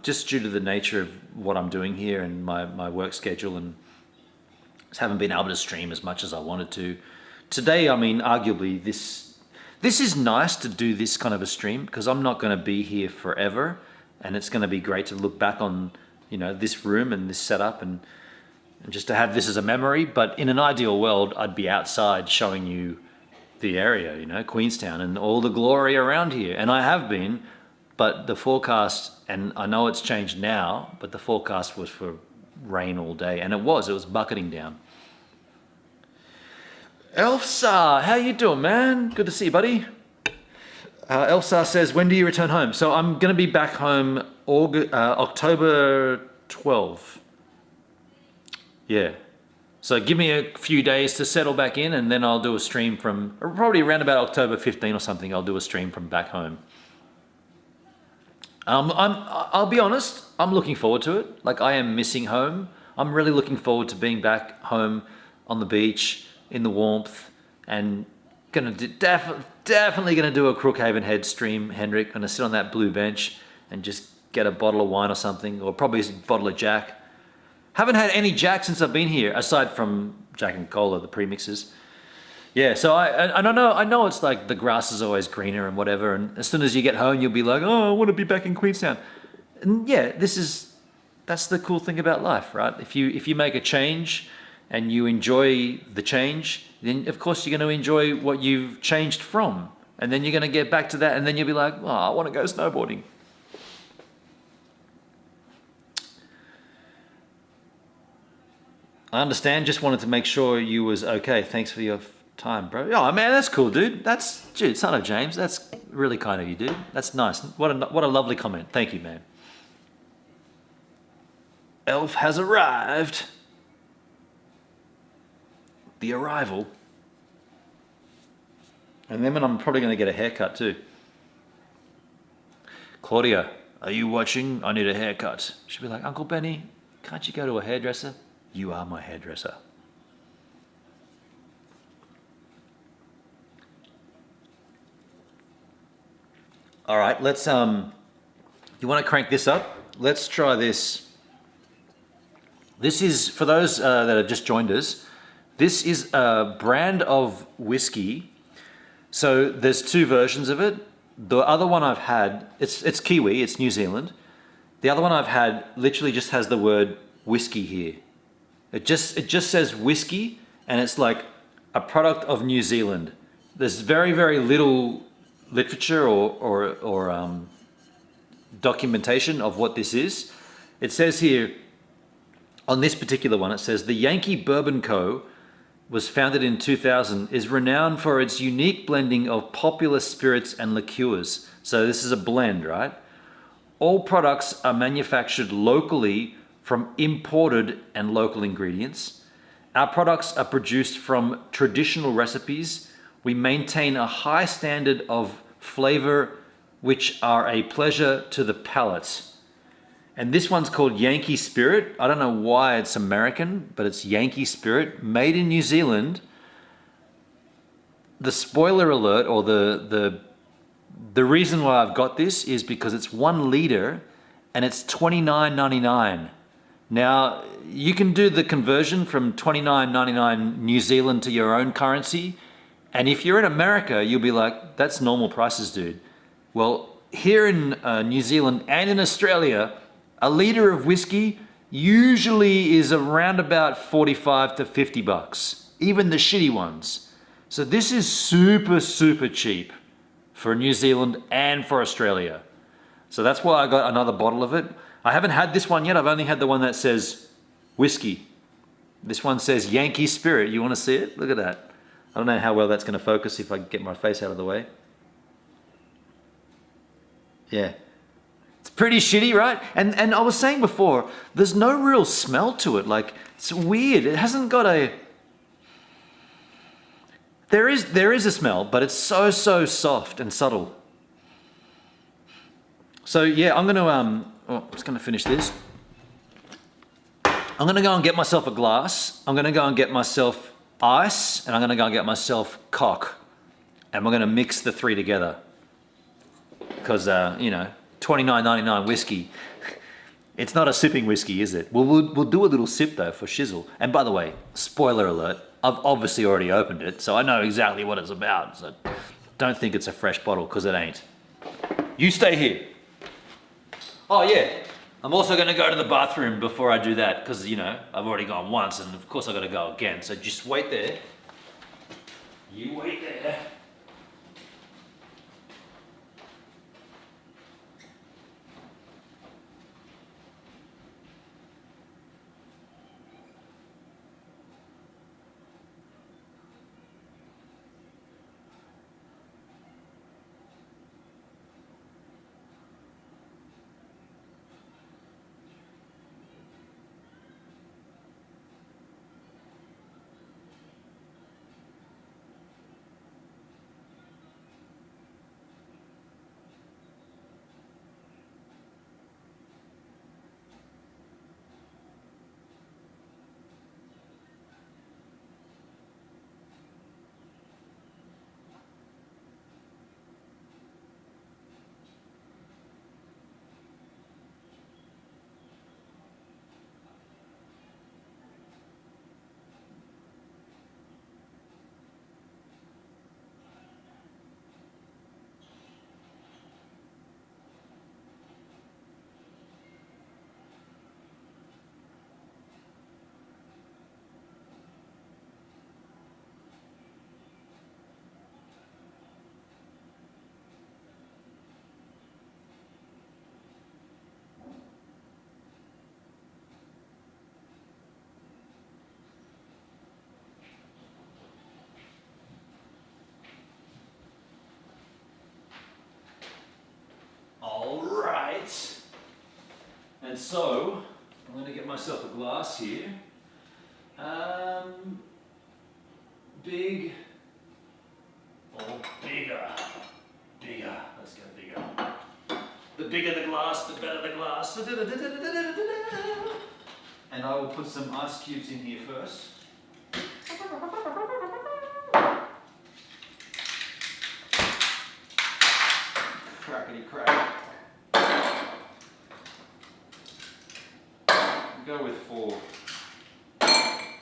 just due to the nature of what I'm doing here and my work schedule, and just haven't been able to stream as much as I wanted to. Today, I mean, arguably this is nice to do this kind of a stream because I'm not going to be here forever, and it's going to be great to look back on, this room and this setup and just to have this as a memory. But in an ideal world, I'd be outside showing you the area, Queenstown and all the glory around here. And I have been, but the forecast, and I know it's changed now, but the forecast was for rain all day, and it was bucketing down. Elfsar, how you doing, man? Good to see you, buddy. Elfsar says, when do you return home? So I'm going to be back home October 12th. Yeah. So give me a few days to settle back in, and then I'll do a stream from, probably around about October 15 or something, I'll do a stream from back home. I'll be honest, I'm looking forward to it. Like, I am missing home. I'm really looking forward to being back home on the beach in the warmth, and definitely gonna do a Crookhaven Head stream, Hendrik. Gonna sit on that blue bench and just get a bottle of wine or something, or probably a bottle of Jack. Haven't had any Jack since I've been here, aside from Jack and Cola, the premixes. Yeah, so I know it's like the grass is always greener and whatever, and as soon as you get home, you'll be like, oh, I want to be back in Queenstown. And yeah, that's the cool thing about life, right? If you make a change and you enjoy the change, then of course you're going to enjoy what you've changed from, and then you're going to get back to that, and then you'll be like, oh, I want to go snowboarding. I understand. Just wanted to make sure you was okay. Thanks for your time, bro. Oh man, that's cool, dude. Dude, son of James. That's really kind of you, dude. That's nice. What a lovely comment. Thank you, man. Elf has arrived. The arrival. And then I'm probably going to get a haircut too. Claudia, are you watching? I need a haircut. She'll be like, Uncle Benny, can't you go to a hairdresser? You are my hairdresser. All right, let's, you want to crank this up? Let's try this. This is, for those that have just joined us, this is a brand of whiskey. So there's two versions of it. The other one I've had, it's Kiwi, it's New Zealand. The other one I've had literally just has the word whiskey here. It just says whiskey, and it's like a product of New Zealand. There's very, very little literature or documentation of what this is. It says here, on this particular one, it says, the Yankee Bourbon Co. was founded in 2000, is renowned for its unique blending of popular spirits and liqueurs. So this is a blend, right? All products are manufactured locally from imported and local ingredients. Our products are produced from traditional recipes. We maintain a high standard of flavor, which are a pleasure to the palate. And this one's called Yankee Spirit. I don't know why it's American, but it's Yankee Spirit, made in New Zealand. The spoiler alert, or the reason why I've got this is because it's 1 liter and it's $29.99. Now, you can do the conversion from $29.99 New Zealand to your own currency. And if you're in America, you'll be like, that's normal prices, dude. Well, here in New Zealand and in Australia, A litre of whiskey usually is around about 45 to 50 bucks, even the shitty ones. So this is super, super cheap for New Zealand and for Australia. So that's why I got another bottle of it. I haven't had this one yet. I've only had the one that says whiskey. This one says Yankee Spirit. You want to see it? Look at that. I don't know how well that's going to focus if I get my face out of the way. Yeah. It's pretty shitty, right? And I was saying before, there's no real smell to it. Like, it's weird. It hasn't got a... There is a smell, but it's so soft and subtle. So yeah, I'm just gonna finish this. I'm gonna go and get myself a glass. I'm gonna go and get myself ice, and I'm gonna go and get myself cock. And we're gonna mix the three together. Because, $29.99 whiskey. It's not a sipping whiskey, is it? We'll do a little sip though for shizzle. And by the way, spoiler alert, I've obviously already opened it, so I know exactly what it's about. So don't think it's a fresh bottle, because it ain't. You stay here. Oh yeah, I'm also gonna go to the bathroom before I do that, because I've already gone once, and of course I gotta go again. So just wait there. You wait there. And so, I'm going to get myself a glass here. Big or bigger? Bigger. Let's go bigger. The bigger the glass, the better the glass. And I will put some ice cubes in here first. Crackety crack. Go with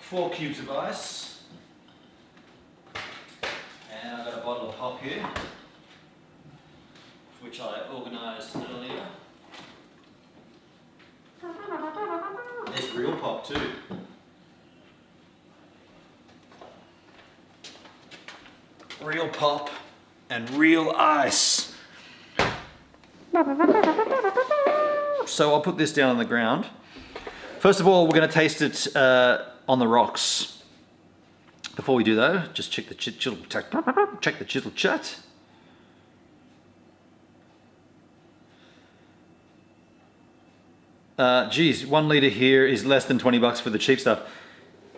four cubes of ice, and I've got a bottle of pop here, which I organised earlier. There's real pop too. Real pop and real ice. So I'll put this down on the ground. First of all, we're going to taste it on the rocks. Before we do though, just check the Chit Chat. Geez, 1 litre here is less than 20 bucks for the cheap stuff.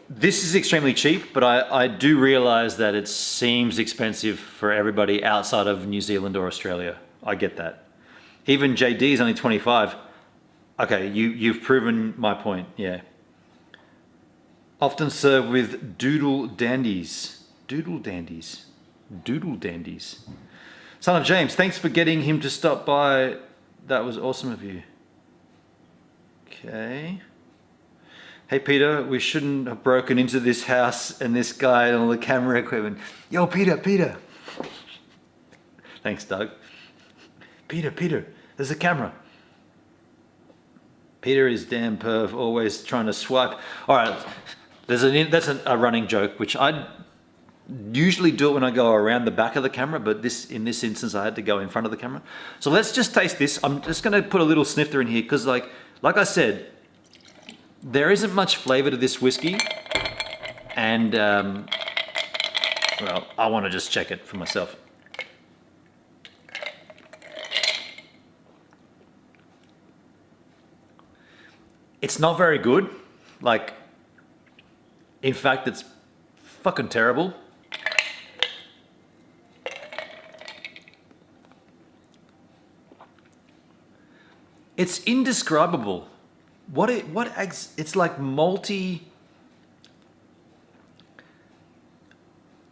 This is extremely cheap, but I do realise that it seems expensive for everybody outside of New Zealand or Australia. I get that. Even JD is only 25. Okay, you've proven my point, yeah. Often served with doodle dandies. Doodle dandies. Doodle dandies. Son of James, thanks for getting him to stop by. That was awesome of you. Okay. Hey Peter, we shouldn't have broken into this house and this guy and all the camera equipment. Yo, Peter. Thanks, Doug. Peter, there's a camera. Peter is damn perv, always trying to swipe. All right, that's a running joke, which I usually do it when I go around the back of the camera, but in this instance, I had to go in front of the camera. So let's just taste this. I'm just going to put a little snifter in here because, like I said, there isn't much flavor to this whiskey, and well, I want to just check it for myself. It's not very good. Like, in fact, it's fucking terrible. It's indescribable. It's like malty.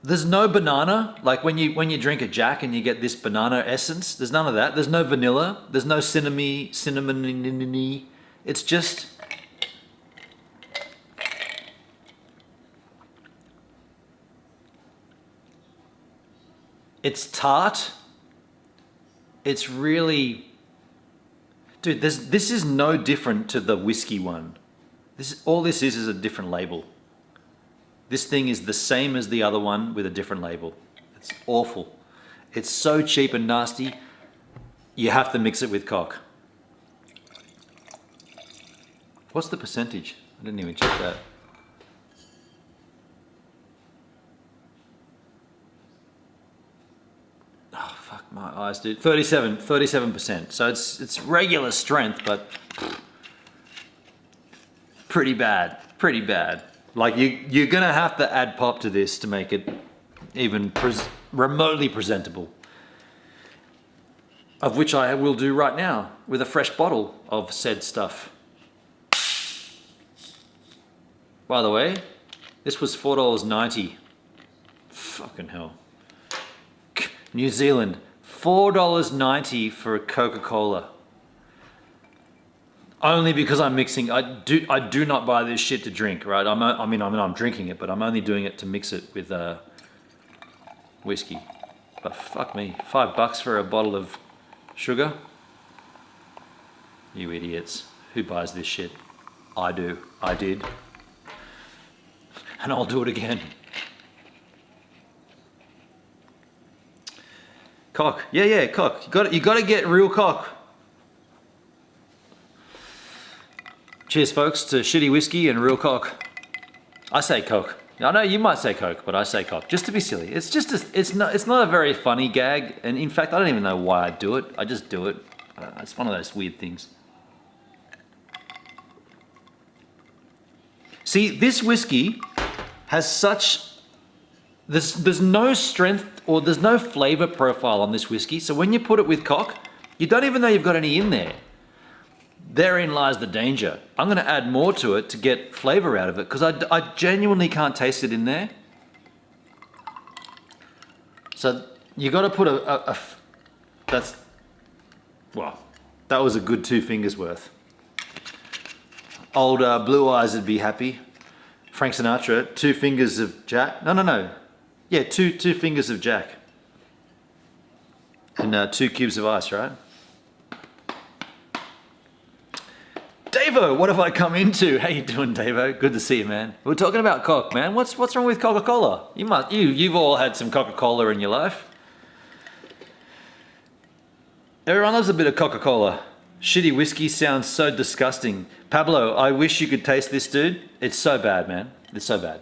There's no banana, like when you drink a Jack and you get this banana essence. There's none of that. There's no vanilla. There's no cinnamon. It's just. It's tart. It's really. Dude, this is no different to the whiskey one. All this is a different label. This thing is the same as the other one with a different label. It's awful. It's so cheap and nasty. You have to mix it with cock. What's the percentage? I didn't even check that. Oh, fuck my eyes, dude. 37%. So it's regular strength, but pretty bad. Pretty bad. Like you're gonna have to add pop to this to make it even remotely presentable. Of which I will do right now with a fresh bottle of said stuff. By the way, this was $4.90. Fucking hell. New Zealand, $4.90 for a Coca-Cola. Only because I'm mixing. I do not buy this shit to drink, right? I'm drinking it, but I'm only doing it to mix it with whiskey. But fuck me, $5 for a bottle of sugar? You idiots. Who buys this shit? I do. I did. And I'll do it again. Cock. Yeah, cock. You got to get real cock. Cheers, folks, to shitty whiskey and real cock. I say coke. I know you might say coke, but I say cock just to be silly. It's just it's not a very funny gag, and in fact, I don't even know why I do it. I just do it. It's one of those weird things. See, this whiskey has such there's no strength or there's no flavor profile on this whiskey. So when you put it with cock, you don't even know you've got any in there. Therein lies the danger. I'm going to add more to it to get flavor out of it because I genuinely can't taste it in there. So you got to put that was a good 2 fingers worth. Old Blue Eyes would be happy. Frank Sinatra, 2 fingers of Jack. No. Yeah, two fingers of Jack. And 2 cubes of ice, right? Davo, what have I come into? How you doing, Davo? Good to see you, man. We're talking about cock, man. What's wrong with Coca-Cola? You've all had some Coca-Cola in your life. Everyone loves a bit of Coca-Cola. Shitty whiskey sounds so disgusting. Pablo, I wish you could taste this, dude. It's so bad, man. It's so bad.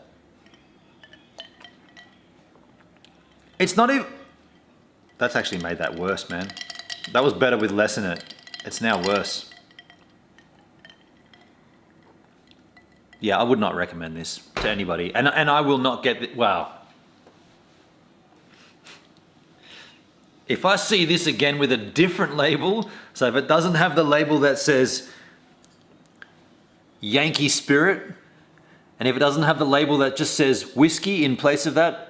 It's not even... That's actually made that worse, man. That was better with less in it. It's now worse. Yeah, I would not recommend this to anybody. And I will not get... Wow. If I see this again with a different label, so if it doesn't have the label that says Yankee Spirit, and if it doesn't have the label that just says whiskey in place of that,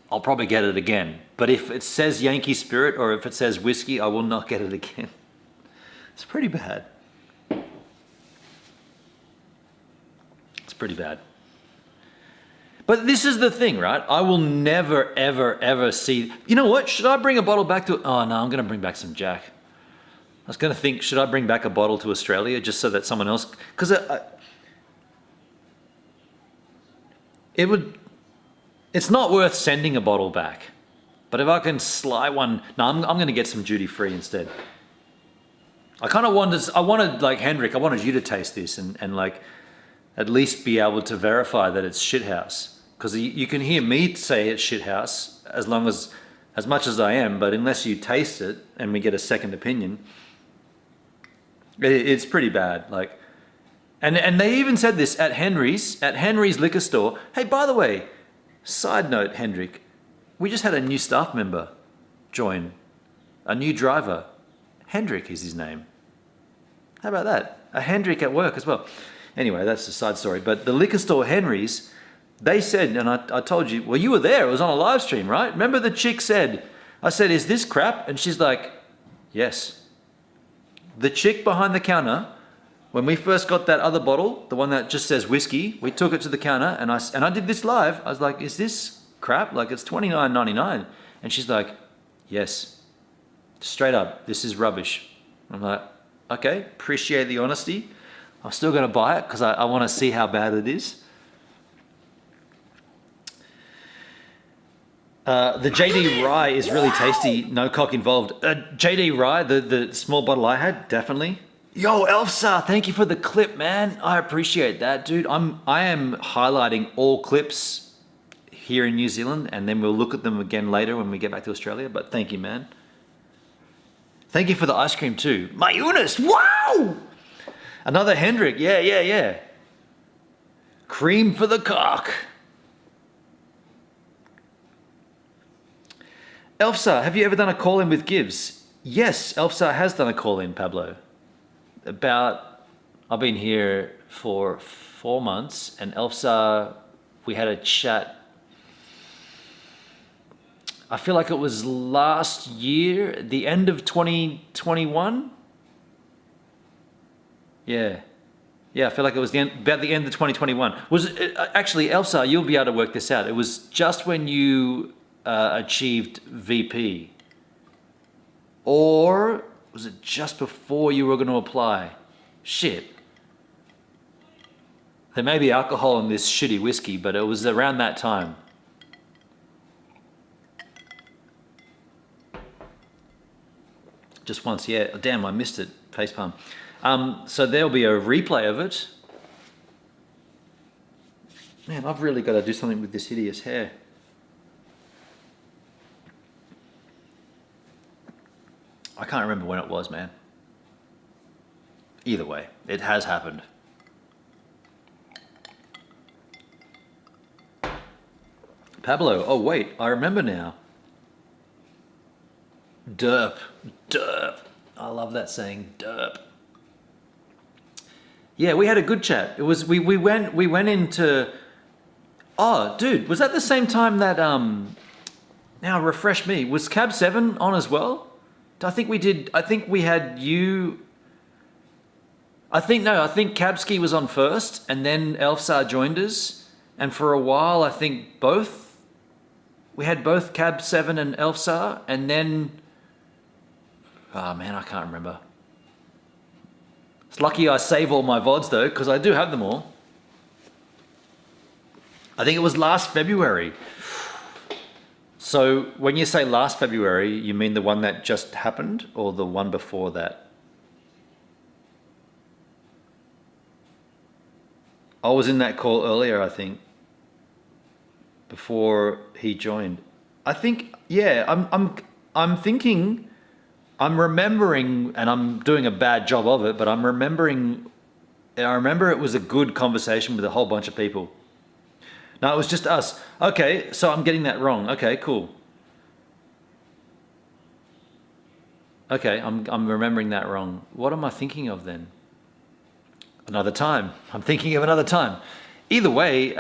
I'll probably get it again. But if it says Yankee Spirit or if it says whiskey, I will not get it again. It's pretty bad. It's pretty bad. But this is the thing, right? I will never, ever, ever see... You know what? Should I bring a bottle back to... Oh, no, I'm going to bring back some Jack. I was going to think, should I bring back a bottle to Australia just so that someone else... Because it's not worth sending a bottle back. But if I can slide one... No, I'm going to get some duty-free instead. I kind of wanted, like, Hendrik, I wanted you to taste this and like, at least be able to verify that it's shithouse. Because you can hear me say it's shithouse as much as I am, but unless you taste it and we get a second opinion, it's pretty bad. Like, and they even said this at Henry's liquor store. Hey, by the way, side note, Hendrik, we just had a new staff member join, a new driver. Hendrik is his name. How about that? A Hendrik at work as well. Anyway, that's a side story. But the liquor store Henry's, they said, and I told you, well, you were there. It was on a live stream, right? Remember the chick said, I said, is this crap? And she's like, yes. The chick behind the counter, when we first got that other bottle, the one that just says whiskey, we took it to the counter and I did this live. I was like, is this crap? Like, it's $29.99. And she's like, yes. Straight up, this is rubbish. I'm like, okay, appreciate the honesty. I'm still going to buy it because I want to see how bad it is. The JD Rye is really tasty. No cock involved. JD Rye, the small bottle I had, definitely. Yo, Elfsar, thank you for the clip, man. I appreciate that, dude. I am highlighting all clips here in New Zealand, and then we'll look at them again later when we get back to Australia. But thank you, man. Thank you for the ice cream too. My Eunice, wow! Another Hendrik, yeah. Cream for the cock. Elfsar, have you ever done a call-in with Gibbs? Yes, Elfsar has done a call-in, Pablo. I've been here for 4 months, and Elfsar, we had a chat. I feel like it was last year, the end of 2021. Yeah, I feel like it was about the end of 2021. Actually, Elsa, you'll be able to work this out. It was just when you achieved VP, or was it just before you were going to apply? Shit. There may be alcohol in this shitty whiskey, but it was around that time. Just once, yeah. Oh, damn, I missed it. Facepalm. So there'll be a replay of it. Man, I've really got to do something with this hideous hair. I can't remember when it was, man. Either way, it has happened. Pablo, oh wait, I remember now. Derp. I love that saying, derp. Yeah, we had a good chat. It was we went into. Oh, dude, was that the same time that now refresh me, was Cab 7 on as well? I think we did. I think we had you. I think Cabski was on first, and then Elfsar joined us, and for a while I think we had both Cab 7 and Elfsar, and then. Oh man, I can't remember. It's lucky I save all my VODs though, because I do have them all. I think it was last February. So when you say last February, you mean the one that just happened or the one before that? I was in that call earlier, I think, before he joined. I think, yeah, I'm thinking. I'm remembering, and I'm doing a bad job of it, but I remember it was a good conversation with a whole bunch of people. No, it was just us. Okay, so I'm getting that wrong. Okay, cool. Okay, I'm remembering that wrong. What am I thinking of then? Another time. I'm thinking of another time. Either way,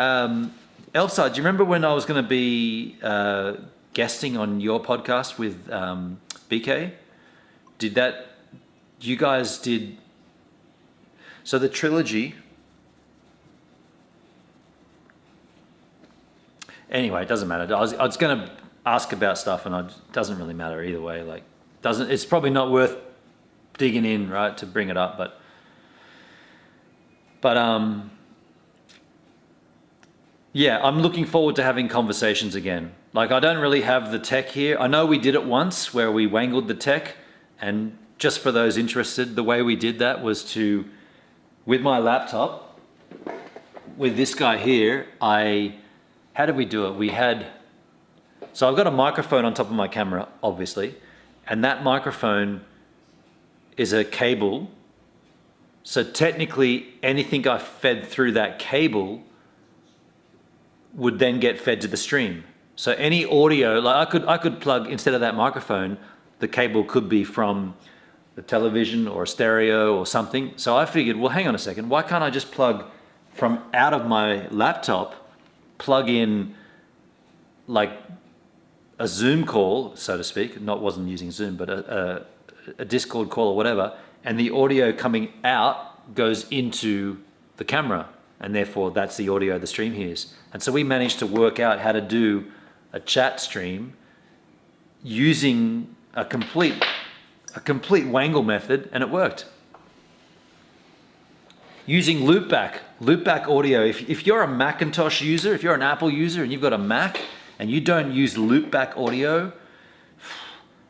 Elsa, do you remember when I was going to be guesting on your podcast with BK? You guys did, so the trilogy, anyway, it doesn't matter. I was going to ask about stuff and it doesn't really matter either way. Like, it's probably not worth digging in, right, to bring it up, but yeah, I'm looking forward to having conversations again. Like, I don't really have the tech here. I know we did it once where we wangled the tech, and just for those interested, the way we did that was to, with my laptop, with this guy here, how did we do it? So I've got a microphone on top of my camera, obviously, and that microphone is a cable. So technically, anything I fed through that cable would then get fed to the stream. So any audio, like I could plug, instead of that microphone, the cable could be from the television or a stereo or something. So I figured, well, hang on a second, why can't I just plug from out of my laptop, plug in like a Zoom call, so to speak, wasn't using Zoom, but a Discord call or whatever, and the audio coming out goes into the camera, and therefore that's the audio the stream hears. And so we managed to work out how to do a chat stream using a complete wangle method, and it worked. Using loopback audio. If you're a Macintosh user, if you're an Apple user and you've got a Mac and you don't use loopback audio,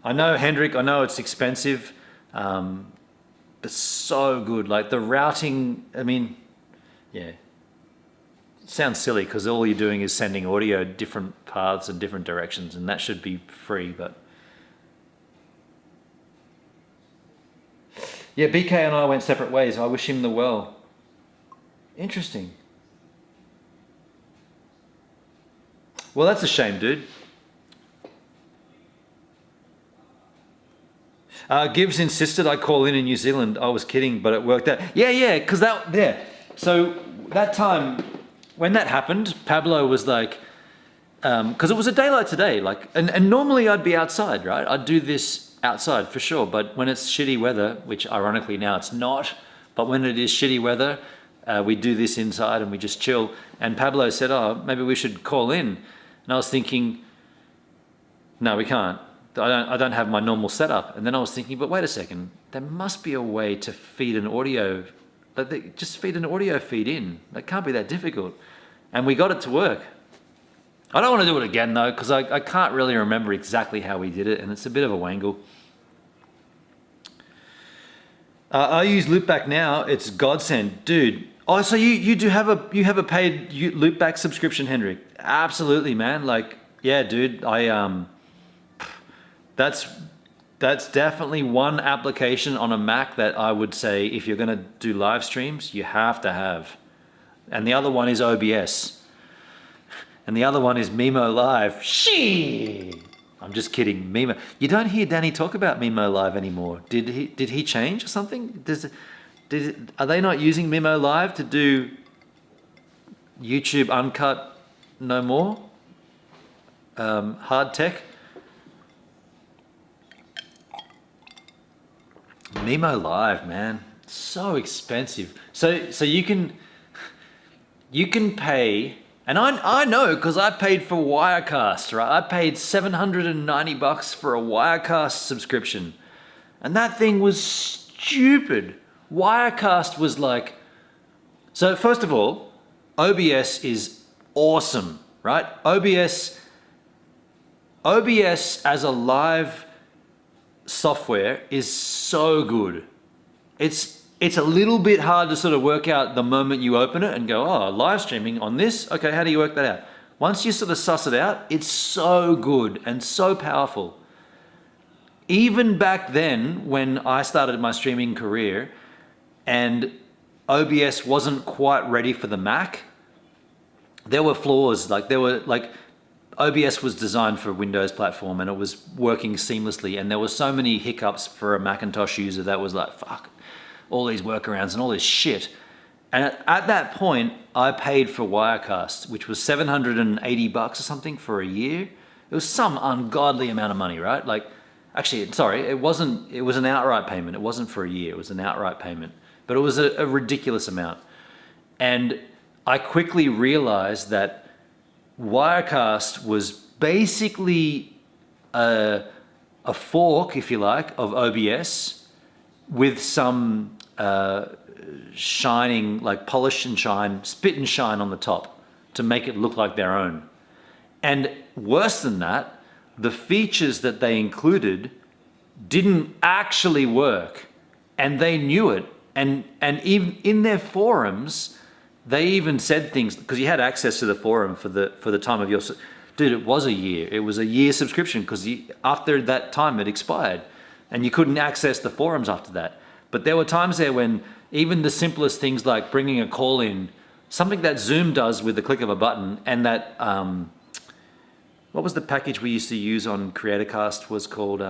I know, Hendrik, I know it's expensive, but so good. Like the routing, I mean, yeah. Sounds silly because all you're doing is sending audio different paths and different directions, and that should be free, but yeah, BK and I went separate ways. I wish him the well. Interesting. Well, that's a shame, dude. Gibbs insisted I call in New Zealand. I was kidding, but it worked out. Yeah, because So that time, when that happened, Pablo was like, because it was a daylight today, like, and normally I'd be outside, right? I'd do this outside for sure, but when it's shitty weather, which ironically now it's not, but when it is shitty weather, we do this inside and we just chill. And Pablo said, oh, maybe we should call in. And I was thinking, no, we can't. I don't have my normal setup. And then I was thinking, but wait a second, there must be a way to feed an audio, just feed an audio feed in. That can't be that difficult. And we got it to work. I don't want to do it again though, because I can't really remember exactly how we did it, and it's a bit of a wangle. I use Loopback now. It's godsend, dude. Oh, so you have a paid Loopback subscription, Hendrik? Absolutely, man. Like, yeah, dude. That's definitely one application on a Mac that I would say if you're going to do live streams, you have to have. And the other one is OBS. And the other one is Mimo Live. Shit! I'm just kidding. Mimo. You don't hear Danny talk about Mimo Live anymore. Did he change or something? Are they not using Mimo Live to do YouTube Uncut no more? Hard tech? Mimo Live, man, so expensive. So you can pay, and I know because I paid for Wirecast, right? I paid $790 for a Wirecast subscription, and that thing was stupid. Wirecast was like, so first of all, OBS is awesome, right? OBS as a live software is so good. It's a little bit hard to sort of work out the moment you open it and go, oh, live streaming on this? Okay, how do you work that out? Once you sort of suss it out, it's so good and so powerful. Even back then, when I started my streaming career and OBS wasn't quite ready for the Mac, there were flaws. OBS was designed for a Windows platform and it was working seamlessly, and there were so many hiccups for a Macintosh user that was like, fuck, all these workarounds and all this shit. And at that point, I paid for Wirecast, which was $780 or something for a year. It was some ungodly amount of money, right? Like, actually, sorry, it was an outright payment. It wasn't for a year, it was an outright payment. But it was a ridiculous amount. And I quickly realized that Wirecast was basically a fork, if you like, of OBS, with some shining, like polish and shine, spit and shine on the top to make it look like their own. And worse than that, the features that they included didn't actually work, and they knew it. And even in their forums, they even said things, because you had access to the forum for the time of your, dude, it was a year. It was a year subscription, because after that time it expired, and you couldn't access the forums after that. But there were times there when even the simplest things like bringing a call in, something that Zoom does with the click of a button, and that, what was the package we used to use on CreatorCast was called,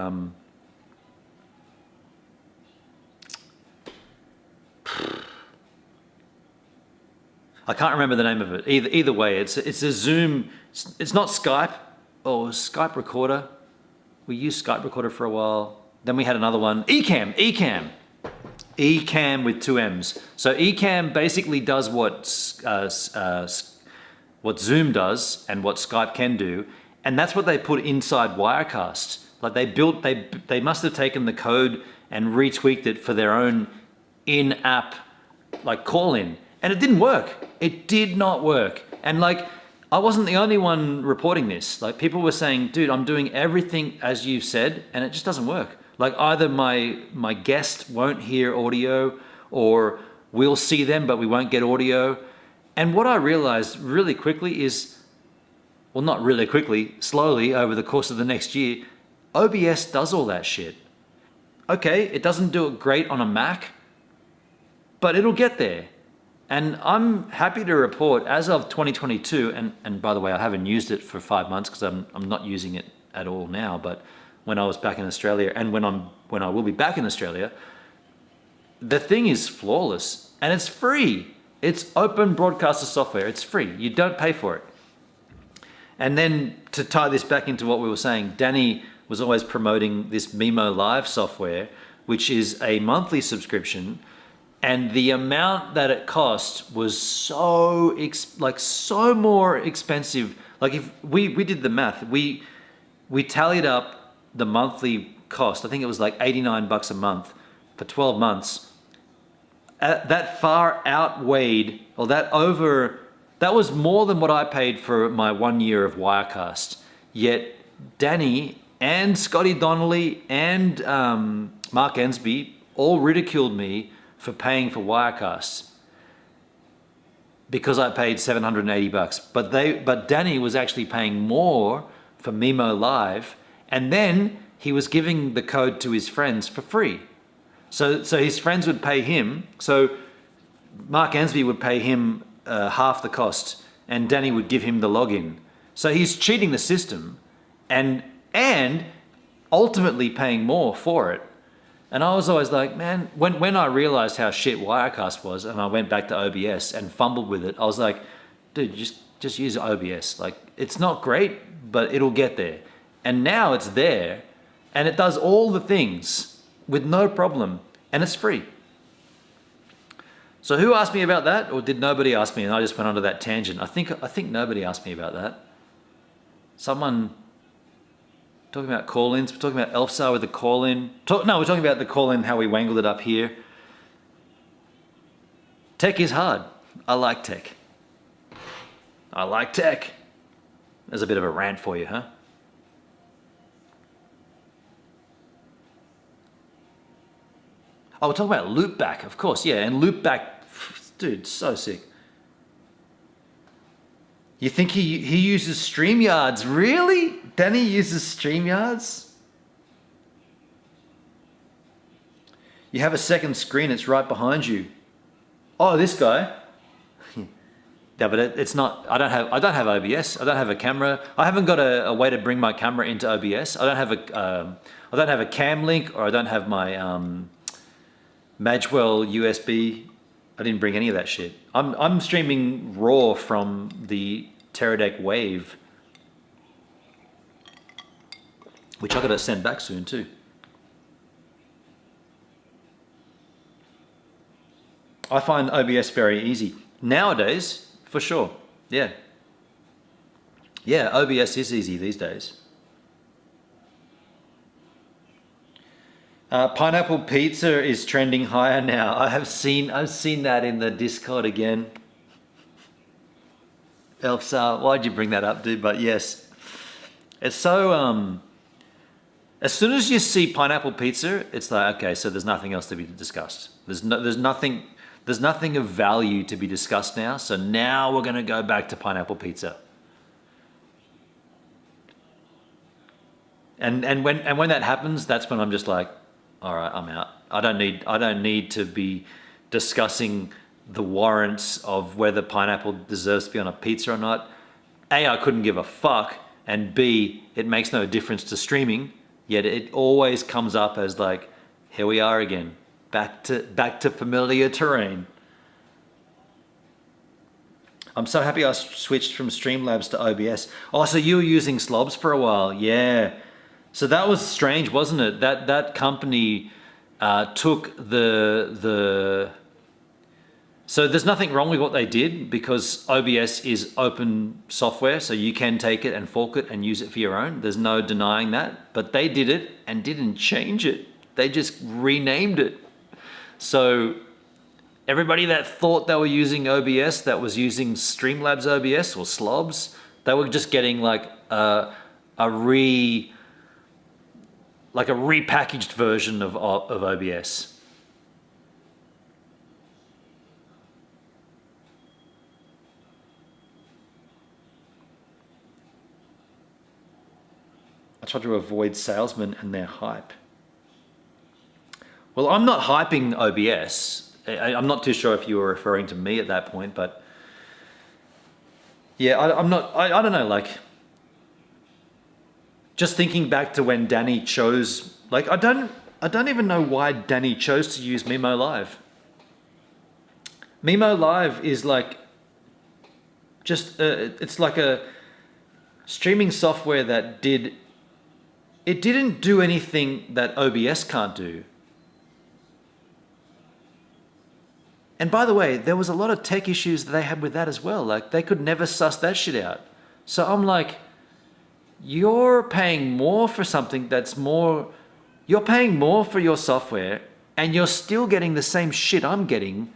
I can't remember the name of it. Either way, it's a Zoom. It's not Skype or Skype Recorder. We used Skype Recorder for a while. Then we had another one. Ecamm with 2 M's. So Ecamm basically does what Zoom does and what Skype can do, and that's what they put inside Wirecast. Like they must have taken the code and retweaked it for their own in-app like call-in. And it didn't work. It did not work. And like, I wasn't the only one reporting this. Like people were saying, dude, I'm doing everything as you've said, and it just doesn't work. Like either my guest won't hear audio, or we'll see them, but we won't get audio. And what I realized really quickly is, well, not really quickly, slowly over the course of the next year, OBS does all that shit. Okay, it doesn't do it great on a Mac, but it'll get there. And I'm happy to report, as of 2022, and by the way, I haven't used it for 5 months because I'm not using it at all now, but when I was back in Australia, and when I will be back in Australia, the thing is flawless, and it's free. It's open broadcaster software. It's free. You don't pay for it. And then to tie this back into what we were saying, Danny was always promoting this Memo Live software, which is a monthly subscription. And the amount that it cost was so more expensive. Like if we did the math, we tallied up the monthly cost. I think it was like $89 a month for 12 months. That far outweighed, or that was more than what I paid for my 1 year of Wirecast. Yet Danny and Scotty Donnelly and Mark Ensby all ridiculed me for paying for Wirecast because I paid $780. But Danny was actually paying more for Memo Live, and then he was giving the code to his friends for free. So his friends would pay him. So Mark Ensby would pay him half the cost, and Danny would give him the login. So he's cheating the system, and ultimately paying more for it. And I was always like, man, when I realized how shit Wirecast was, and I went back to OBS and fumbled with it, I was like, dude, just use OBS. Like, it's not great, but it'll get there. And now it's there, and it does all the things with no problem, and it's free. So who asked me about that, or did nobody ask me and I just went onto that tangent? I think nobody asked me about that. Someone talking about call-ins, we're talking about Elfsar with the call-in. We're talking about the call-in, how we wangled it up here. Tech is hard. I like tech. There's a bit of a rant for you, huh? Oh, we're talking about loopback, of course, yeah, and loopback, dude, so sick. You think he uses StreamYards? Really? Danny uses StreamYards? You have a second screen, it's right behind you. Oh, this guy. Yeah, but it's not, I don't have OBS, I don't have a camera. I haven't got a way to bring my camera into OBS. I don't have a cam link, or I don't have my Magwell USB. I didn't bring any of that shit. I'm streaming raw from the Teradek Wave, which I gotta send back soon too. I find OBS very easy nowadays, for sure. Yeah, OBS is easy these days. Pineapple pizza is trending higher now. I've seen that in the Discord again. Elfsar, why'd you bring that up, dude? But yes, it's so. As soon as you see pineapple pizza, it's like, okay, so there's nothing else to be discussed. There's nothing of value to be discussed now. So now we're gonna go back to pineapple pizza. And when that happens, that's when I'm just like, all right, I'm out. I don't need to be discussing the warrants of whether pineapple deserves to be on a pizza or not. A, I couldn't give a fuck, and B, it makes no difference to streaming. Yet it always comes up as like, here we are again, back to familiar terrain. I'm so happy I switched from Streamlabs to OBS. Oh, so you were using Slobs for a while, yeah. So that was strange, wasn't it? That company took the. So there's nothing wrong with what they did because OBS is open software, so you can take it and fork it and use it for your own. There's no denying that. But they did it and didn't change it. They just renamed it. So everybody that thought they were using OBS, that was using Streamlabs OBS or Slobs, they were just getting like a repackaged version of OBS. I try to avoid salesmen and their hype. Well, I'm not hyping OBS. I'm not too sure if you were referring to me at that point, but yeah, I'm not. I don't know. Like, just thinking back to when Danny chose. Like, I don't even know why Danny chose to use Mimo Live. Mimo Live is like just it's like a streaming software that didn't do anything that OBS can't do. And by the way, there was a lot of tech issues that they had with that as well. Like, they could never suss that shit out. So I'm like, you're paying more for something you're paying more for your software and you're still getting the same shit I'm getting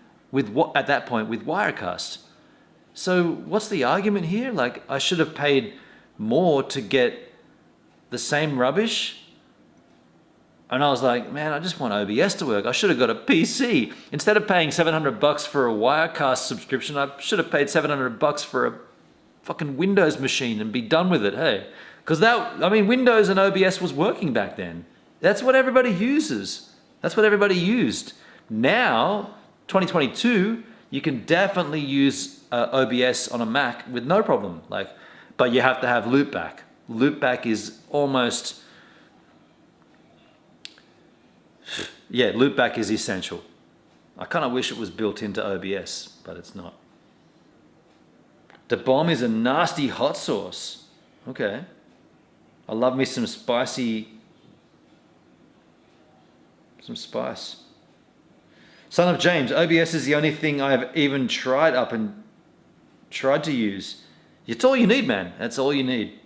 at that point with Wirecast. So what's the argument here? Like, I should have paid more to get the same rubbish. And I was like, man, I just want OBS to work. I should have got a PC. Instead of paying $700 for a Wirecast subscription, I should have paid $700 for a fucking Windows machine and be done with it, hey? Because Windows and OBS was working back then. That's what everybody uses. That's what everybody used. Now, 2022, you can definitely use OBS on a Mac with no problem. But you have to have loopback. Loopback is almost, yeah, loopback is essential. I kind of wish it was built into OBS, but it's not. The bomb is a nasty hot sauce. Okay. I love me some spice. Son of James, OBS is the only thing I've even tried to use. It's all you need, man. That's all you need.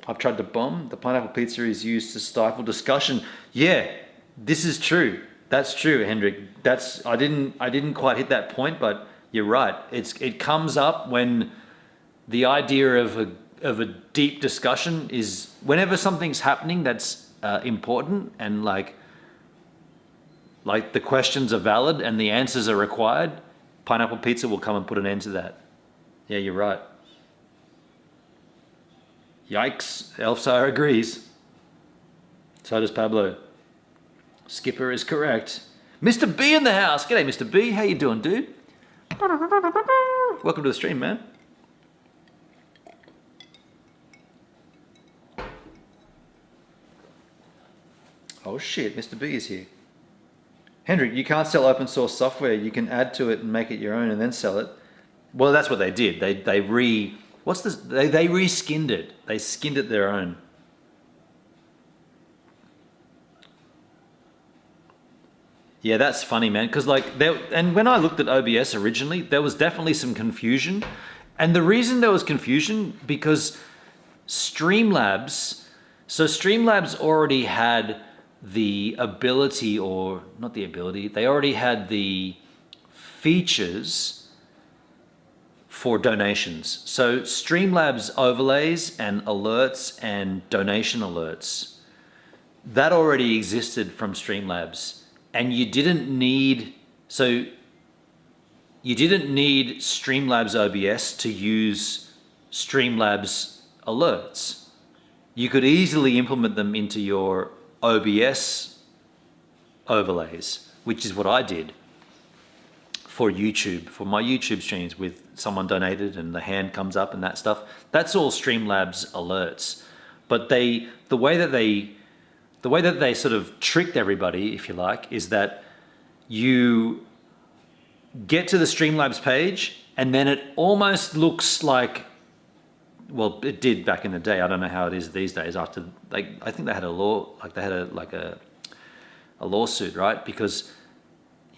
I've tried the bomb. The pineapple pizza is used to stifle discussion. Yeah, this is true. That's true, Hendrik. I didn't quite hit that point, but you're right. It comes up when the idea of a deep discussion is whenever something's happening that's important and like the questions are valid and the answers are required, pineapple pizza will come and put an end to that. Yeah, you're right. Yikes, Elfsire agrees. So does Pablo. Skipper is correct. Mr. B in the house. G'day, Mr. B. How you doing, dude? Welcome to the stream, man. Oh shit, Mr. B is here. Hendrik, you can't sell open source software. You can add to it and make it your own and then sell it. Well, that's what they did. They reskinned it. They skinned it their own. Yeah, that's funny, man. Because and when I looked at OBS originally, there was definitely some confusion. And the reason there was confusion because Streamlabs already had the ability, or not the ability, they already had the features for donations. So Streamlabs overlays and alerts and donation alerts, that already existed from Streamlabs. And you didn't need Streamlabs OBS to use Streamlabs alerts. You could easily implement them into your OBS overlays, which is what I did for YouTube, for my YouTube streams, with someone donated and the hand comes up and that stuff. That's all Streamlabs alerts. But the way that they sort of tricked everybody, if you like, is that you get to the Streamlabs page and then it almost looks like, well, it did back in the day. I don't know how it is these days. After, like, I think they had a lawsuit, right? Because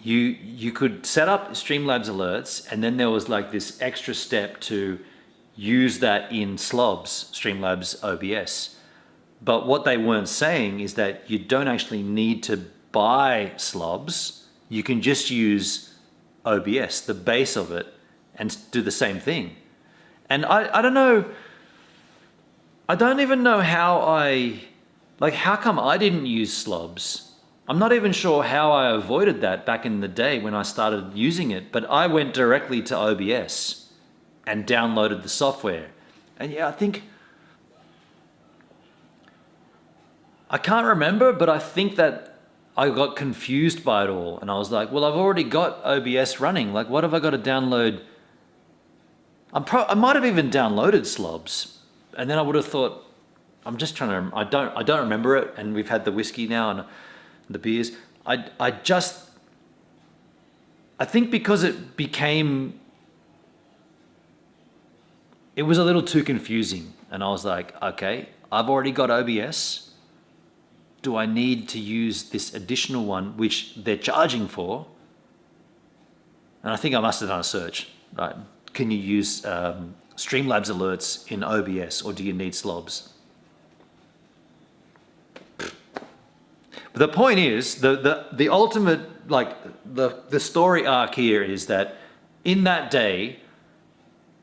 you could set up Streamlabs alerts, and then there was like this extra step to use that in Slobs, Streamlabs OBS. But what they weren't saying is that you don't actually need to buy Slobs. You can just use OBS, the base of it, and do the same thing. And I don't know, I don't even know how come I didn't use Slobs? I'm not even sure how I avoided that back in the day when I started using it, but I went directly to OBS and downloaded the software. And yeah, I can't remember, but I think that I got confused by it all. And I was like, well, I've already got OBS running. Like, what have I got to download? I might have even downloaded Slobs, and then I would have thought, I'm just trying to, I don't remember it, and we've had the whiskey now and the beers. I think because it was a little too confusing, and I was like, okay, I've already got OBS. Do I need to use this additional one, which they're charging for? And I think I must have done a search, right? Can you use Streamlabs alerts in OBS, or do you need Slobs? But the point is, the ultimate, like, the story arc here is that in that day,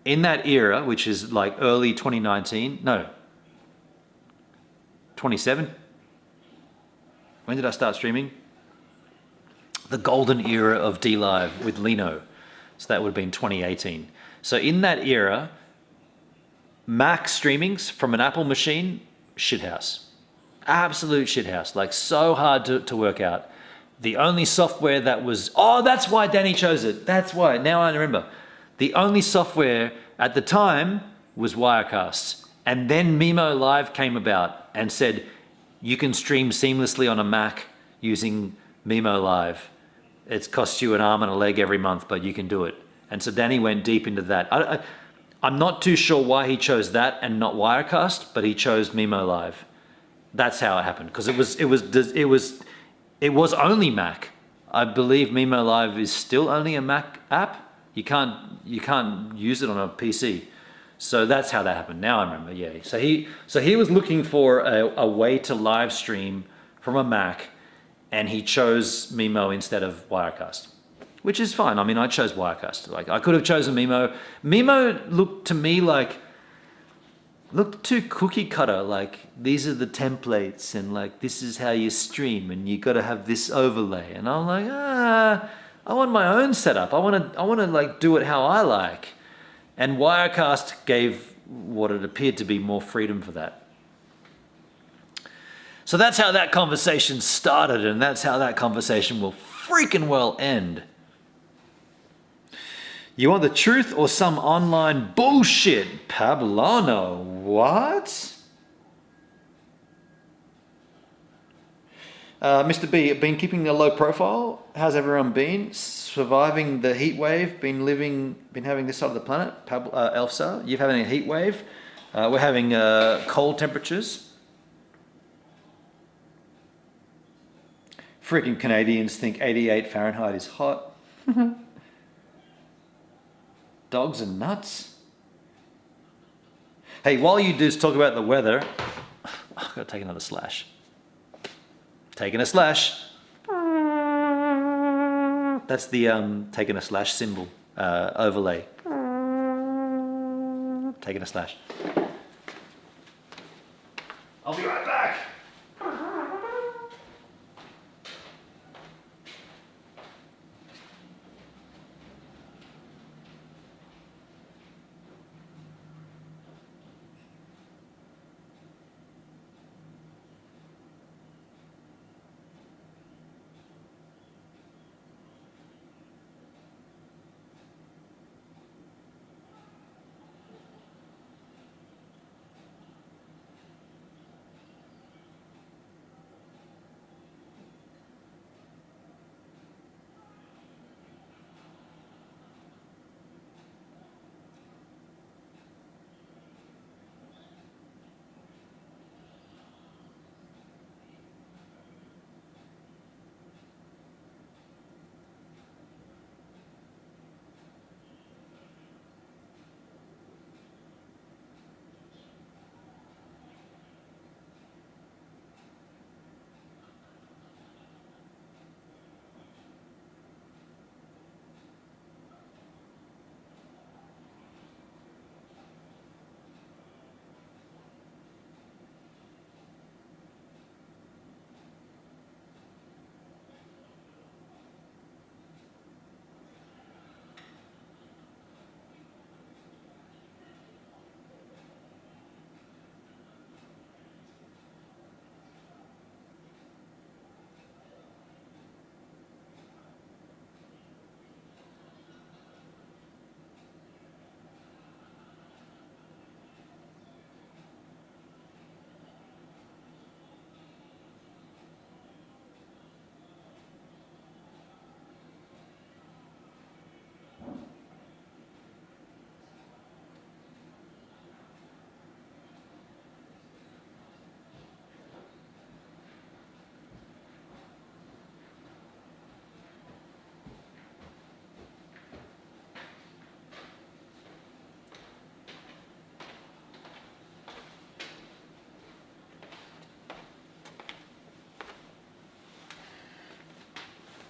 in that era, which is like early 2019, no, 27. When did I start streaming? The golden era of DLive with Lino. So that would have been 2018. So in that era, Mac streamings from an Apple machine, shithouse. Absolute shithouse. Like, so hard to work out. The only software that was, oh, that's why Danny chose it. That's why, now I remember. The only software at the time was Wirecast. And then Mimo Live came about and said, you can stream seamlessly on a Mac using Mimo Live. It costs you an arm and a leg every month, but you can do it. And so Danny went deep into that. I'm not too sure why he chose that and not Wirecast, but he chose Mimo Live. That's how it happened, because it was only Mac. I believe Mimo Live is still only a Mac app. You can't use it on a PC. So that's how that happened. Now I remember. Yeah. So he was looking for a way to live stream from a Mac, and he chose Mimo instead of Wirecast, which is fine. I mean, I chose Wirecast. Like, I could have chosen Mimo. Mimo looked to me looked too cookie cutter. Like, these are the templates, and like, this is how you stream, and you got to have this overlay. And I'm like, I want my own setup. I want to like do it how I like. And Wirecast gave what it appeared to be more freedom for that. So that's how that conversation started, and that's how that conversation will freaking well end. You want the truth or some online bullshit? Pablano, what? Mr. B, been keeping a low profile. How's everyone been? Surviving the heat wave? Been having this side of the planet? Elsa, you're having a heat wave? We're having cold temperatures. Freaking Canadians think 88 Fahrenheit is hot. Dogs are nuts. Hey, while you do talk about the weather, I've got to take another slash. taking a slash. That's the taking a slash symbol overlay. Taking a slash. I'll be right back.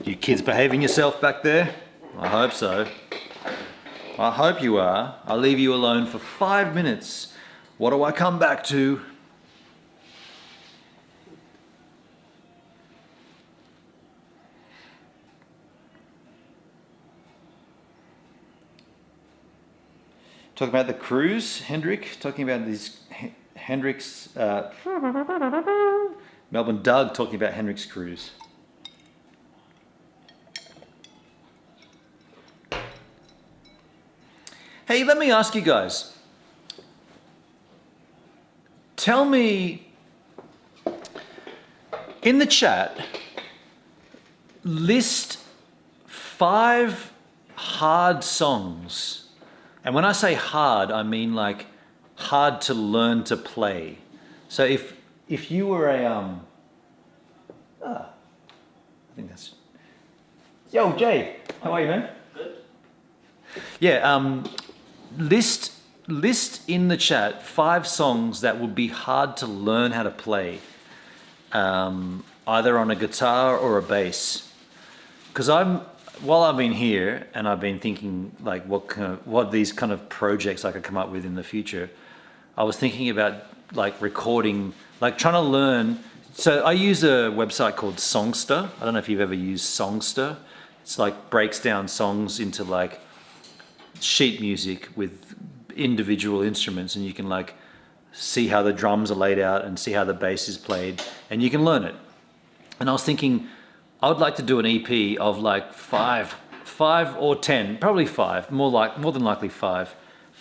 You kids behaving yourself back there? I hope so. I hope you are. I'll leave you alone for 5 minutes. What do I come back to? Talking about the cruise, Hendrik. Talking about these Hendrik's, Melbourne Doug talking about Hendrik's cruise. Hey, let me ask you guys. Tell me, in the chat, list 5 hard songs. And when I say hard, I mean like hard to learn to play. So if you were a I think that's. Yo, Jay, how are you, man? Good. Yeah, list in the chat 5 songs that would be hard to learn how to play, either on a guitar or a bass. Because while I've been here and I've been thinking like what these kind of projects I could come up with in the future, I was thinking about like recording, like trying to learn. So I use a website called Songster. I don't know if you've ever used Songster. It's like breaks down songs into like sheet music with individual instruments, and you can like see how the drums are laid out and see how the bass is played, and you can learn it. And I was thinking I would like to do an EP of like 5 or 10, probably 5, more than likely 5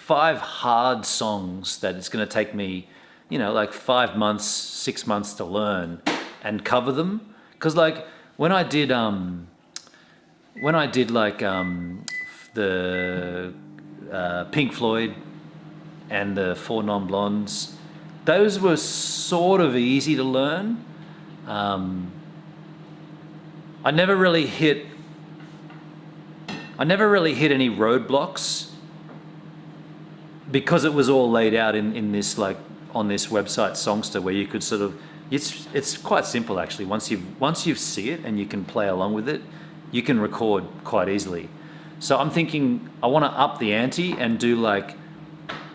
hard songs that it's going to take me, like 5 months, 6 months to learn and cover them. Because like when I did like the Pink Floyd and the Four Non Blondes, those were sort of easy to learn. I never really hit any roadblocks because it was all laid out in this, like on this website Songster, where you could sort of It's quite simple actually. Once you see it and you can play along with it, you can record quite easily. So I'm thinking I want to up the ante and do like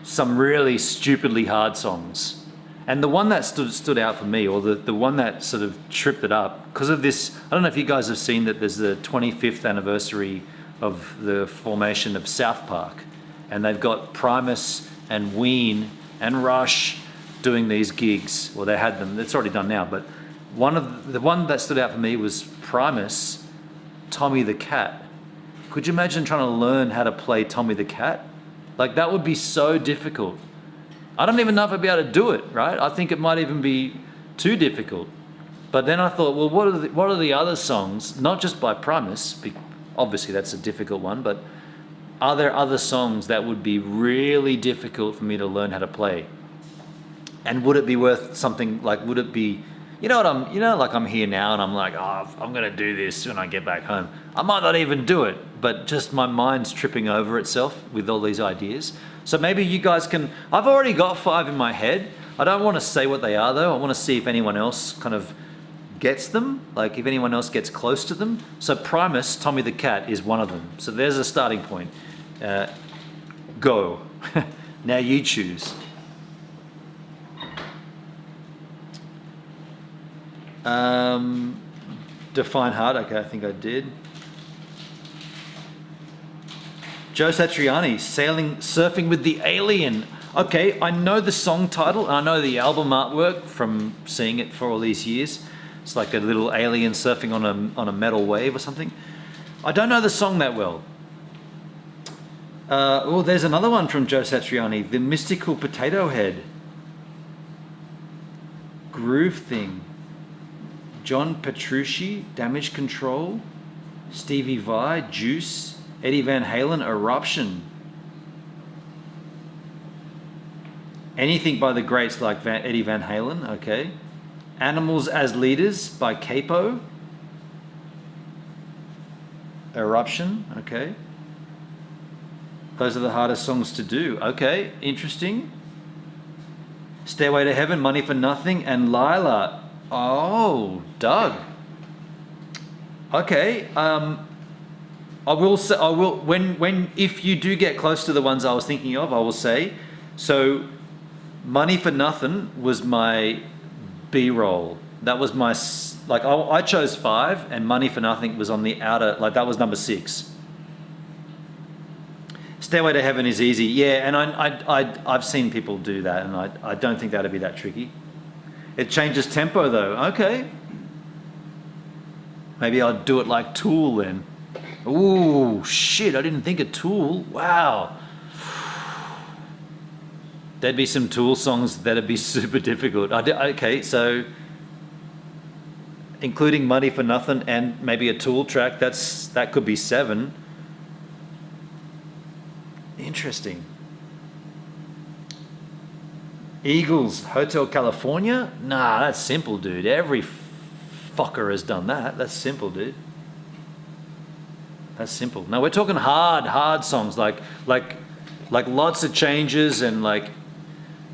some really stupidly hard songs. And the one that stood out for me, or the one that sort of tripped it up, because of this, I don't know if you guys have seen that there's the 25th anniversary of the formation of South Park. And they've got Primus and Ween and Rush doing these gigs. Well, they had them, it's already done now, but the one that stood out for me was Primus, Tommy the Cat. Could you imagine trying to learn how to play Tommy the Cat? Like, that would be so difficult. I don't even know if I'd be able to do it, right? I think it might even be too difficult. But then I thought, well, what are the other songs, not just by Primus, obviously that's a difficult one, but are there other songs that would be really difficult for me to learn how to play? And would it be worth something, like, would it be, like I'm here now and I'm like, oh, I'm going to do this when I get back home. I might not even do it, but just my mind's tripping over itself with all these ideas. So maybe you guys can, I've already got 5 in my head. I don't want to say what they are though. I want to see if anyone else kind of gets them, like if anyone else gets close to them. So Primus, Tommy the Cat, is one of them. So there's a starting point. Go. Now you choose. Define hard. Okay, I think I did. Joe Satriani, surfing with the alien. Okay, I know the song title and I know the album artwork from seeing it for all these years. It's like a little alien surfing on a metal wave or something. I don't know the song that well. There's another one from Joe Satriani, The Mystical Potato Head. Groove Thing. John Petrucci, Damage Control. Stevie Vai, Juice. Eddie Van Halen, Eruption. Anything by the greats like Eddie Van Halen, okay. Animals as Leaders by Capo. Eruption, okay. Those are the hardest songs to do. Okay, interesting. Stairway to Heaven, Money for Nothing, and Lila. Oh, Doug. Okay, I will say, if you do get close to the ones I was thinking of, I will say, so Money for Nothing was my B-roll. That was my, like, I chose 5 and Money for Nothing was on the outer, like that was number 6. Stairway to Heaven is easy. Yeah, and I've seen people do that and I don't think that'd be that tricky. It changes tempo though. Okay. Maybe I'll do it like Tool then. Ooh, shit, I didn't think of Tool. Wow. There'd be some Tool songs that'd be super difficult. Okay, so including Money for Nothing and maybe a Tool track, that could be 7. Interesting. Eagles, Hotel California? Nah, that's simple, dude. Every fucker has done that. That's simple, dude. That's simple. No, we're talking hard songs, like lots of changes and like.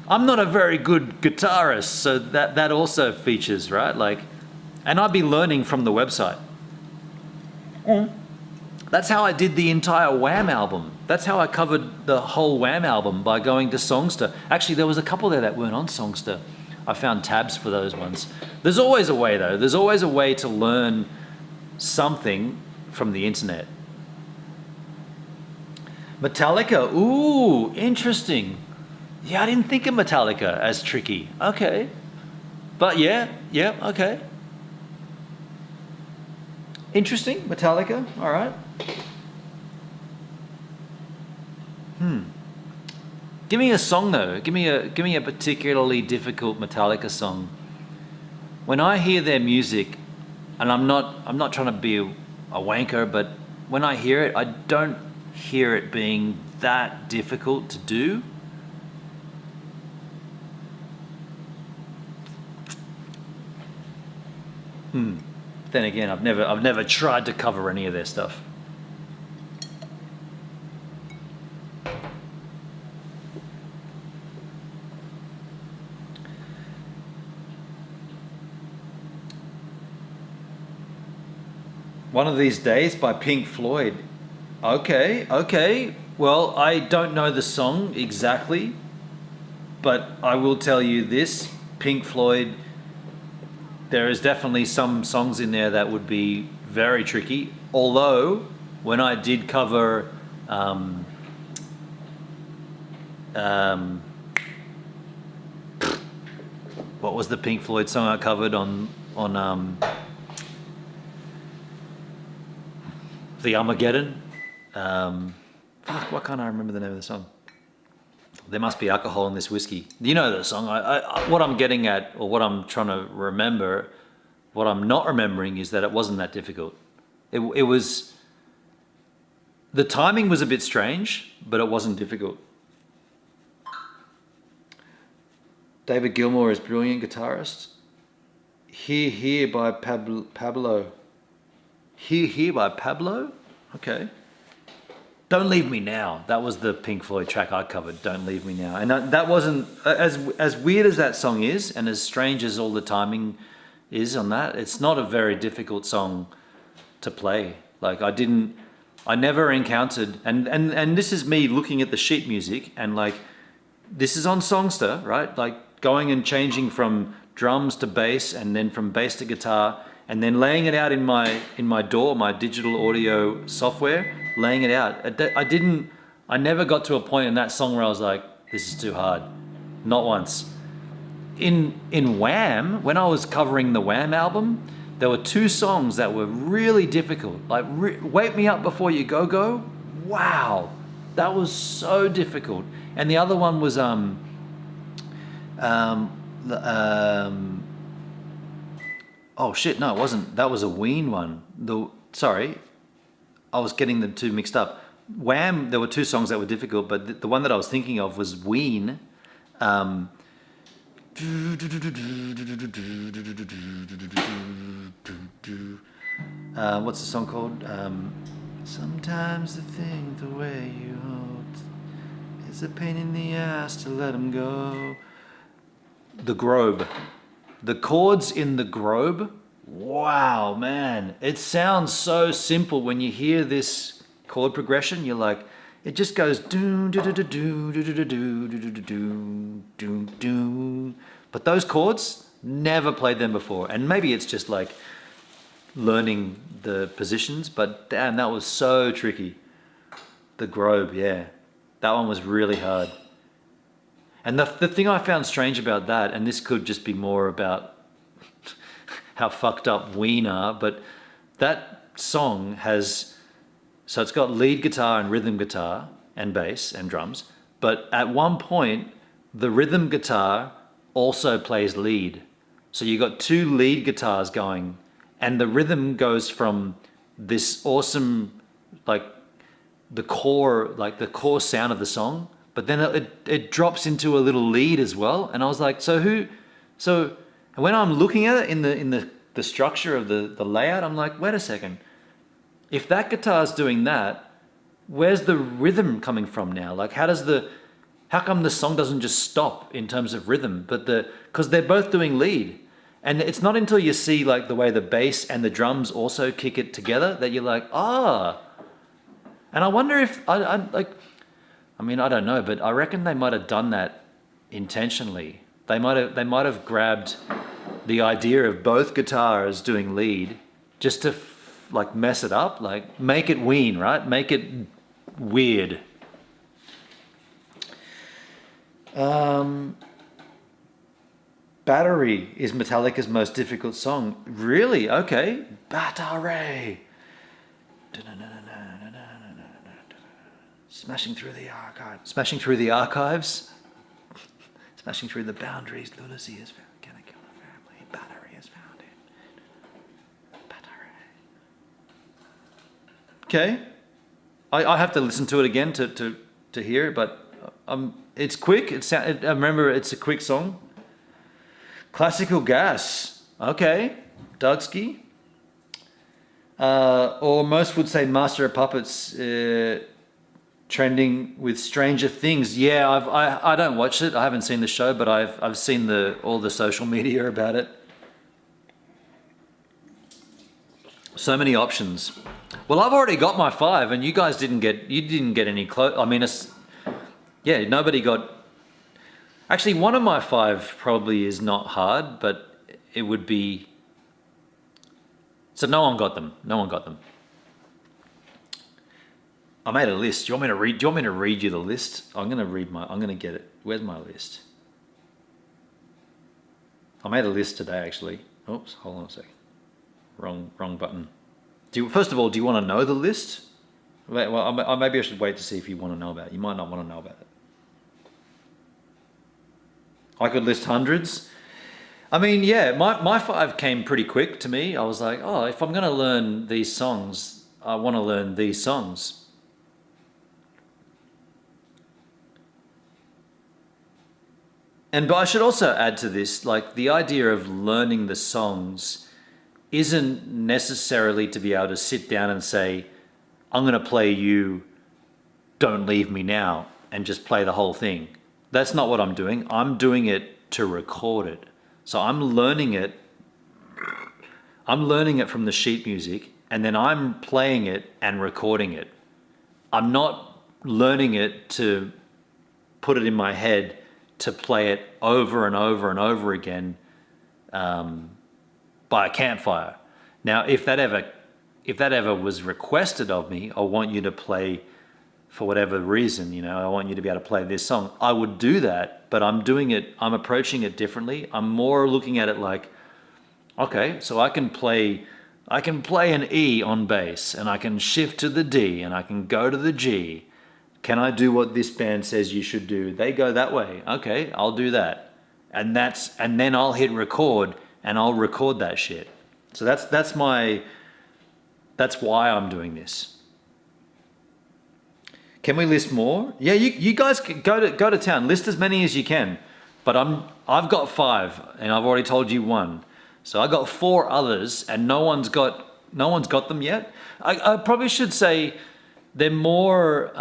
I'm not a very good guitarist, so that also features, right? Like, and I'd be learning from the website. That's how I did the entire Wham album. That's how I covered the whole Wham album, by going to Songster. Actually, there was a couple there that weren't on Songster. I found tabs for those ones. There's always a way, though. There's always a way to learn something from the internet. Metallica. Ooh, interesting. Yeah, I didn't think of Metallica as tricky. Okay. But yeah, okay. Interesting, Metallica. All right. Give me a song though. Give me a particularly difficult Metallica song. When I hear their music, and I'm not trying to be a wanker, but when I hear it, I don't hear it being that difficult to do. Then again, I've never tried to cover any of their stuff. One of These Days by Pink Floyd. Okay. Well, I don't know the song exactly, but I will tell you this: Pink Floyd. There is definitely some songs in there that would be very tricky. Although, when I did cover, what was the Pink Floyd song I covered on the Armageddon? Why can't I remember the name of the song? There must be alcohol in this whiskey. You know the song. What I'm getting at, or what I'm trying to remember, what I'm not remembering is that it wasn't that difficult. It was, the timing was a bit strange, but it wasn't difficult. David Gilmour is brilliant guitarist. Here by Pablo. Here by Pablo? Okay. Don't Leave Me Now. That was the Pink Floyd track I covered. Don't Leave Me Now. And that wasn't, as weird as that song is, and as strange as all the timing is on that, it's not a very difficult song to play. Like I never encountered, and this is me looking at the sheet music, and like, this is on Songster, right? Like going and changing from drums to bass, and then from bass to guitar, and then laying it out in my DAW, my digital audio software, laying it out. I never got to a point in that song where I was like, this is too hard. Not once. In Wham, when I was covering the Wham album, there were two songs that were really difficult. Like Wake Me Up Before You Go Go. Wow, that was so difficult. And the other one was oh shit, no, it wasn't. That was a Ween one. Sorry, I was getting them two mixed up. Wham, there were two songs that were difficult, but the one that I was thinking of was Ween. What's the song called? Sometimes the thing the way you hold is a pain in the ass to let them go. The Grobe. The chords in The Grobe, wow, man. It sounds so simple when you hear this chord progression. You're like, it just goes do do do do do do do do do do do do. But those chords, never played them before. And maybe it's just like learning the positions, but damn, that was so tricky. The Grobe, yeah. That one was really hard. And the thing I found strange about that, and this could just be more about how fucked up Ween are, but that song has, so it's got lead guitar and rhythm guitar and bass and drums, but at one point, the rhythm guitar also plays lead. So you got two lead guitars going, and the rhythm goes from this awesome, like the core sound of the song, but then it drops into a little lead as well. And I was like, so when I'm looking at it in the structure of the layout, I'm like, wait a second. If that guitar's doing that, where's the rhythm coming from now? Like, how come the song doesn't just stop in terms of rhythm? Because they're both doing lead. And it's not until you see like the way the bass and the drums also kick it together that you're like, ah. And I wonder if, I don't know, but I reckon they might have done that intentionally. They might have grabbed the idea of both guitars doing lead just to like mess it up, like make it Ween, right? Make it weird. Battery is Metallica's most difficult song. Really? Okay. Battery. Smashing through the archives. Smashing through the archives. Smashing through the boundaries. Lunacy is found. Can I kill the family? Battery is found in. Battery. Okay. I have to listen to it again to hear it, but it's quick. I remember it's a quick song. Classical Gas. Okay. Dogsky. Or most would say Master of Puppets. Trending with Stranger Things. Yeah, I don't watch it. I haven't seen the show, but I've seen all the social media about it. So many options. Well, I've already got my 5, and you guys didn't get any close. I mean, yeah, nobody got. Actually, one of my 5 probably is not hard, but it would be. So no one got them. No one got them. I made a list. Do you want me to read you the list? I'm gonna get it. Where's my list? I made a list today, actually. Oops, hold on a second. Wrong button. First of all, do you want to know the list? Well, maybe I should wait to see if you want to know about it. You might not want to know about it. I could list hundreds. I mean, yeah, my 5 came pretty quick to me. I was like, oh, if I'm going to learn these songs, I want to learn these songs. But I should also add to this, like the idea of learning the songs isn't necessarily to be able to sit down and say, I'm going to play you Don't Leave Me Now and just play the whole thing. That's not what I'm doing. I'm doing it to record it. So I'm learning it from the sheet music, and then I'm playing it and recording it. I'm not learning it to put it in my head to play it over and over and over again by a campfire. Now, if that ever was requested of me, I want you to play for whatever reason, I want you to be able to play this song, I would do that, but I'm approaching it differently. I'm more looking at it like, okay, so I can play an E on bass, and I can shift to the D, and I can go to the G. Can I do what this band says you should do? They go that way. Okay, I'll do that. And then I'll hit record, and I'll record that shit. So that's why I'm doing this. Can we list more? Yeah, you guys can go to town. List as many as you can. But I've got 5, and I've already told you 1. So I got 4 others, and no one's got them yet. I probably should say they're more.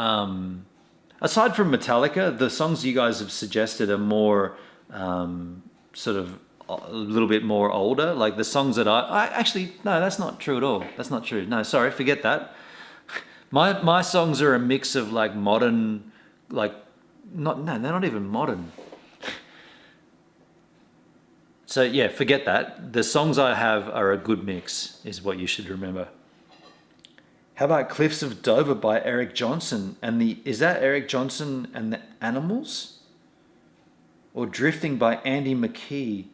Aside from Metallica, the songs you guys have suggested are more sort of a little bit more older. Like the songs that I actually no, that's not true at all. That's not true. No, sorry, forget that. My songs are a mix of like modern, they're not even modern. So yeah, forget that. The songs I have are a good mix, is what you should remember. How about Cliffs of Dover by Eric Johnson? Is that Eric Johnson and the Animals? Or Drifting by Andy McKee?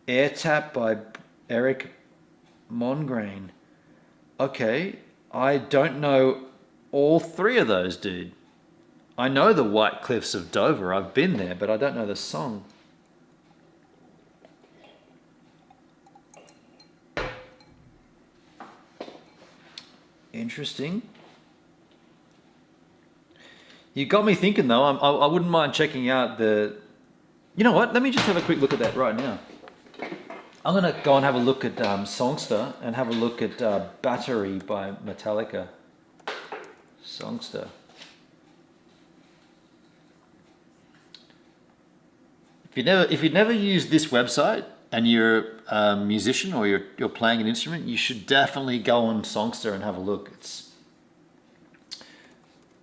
Air Tap by Eric Mongrain. Okay, I don't know all 3 of those, dude. I know the White Cliffs of Dover. I've been there, but I don't know the song. Interesting. You got me thinking though. I wouldn't mind checking out the. You know what? Let me just have a quick look at that right now. I'm gonna go and have a look at Songster and have a look at Battery by Metallica. Songster. If you've never used this website and you're a musician or you're playing an instrument, you should definitely go on Songster and have a look. It's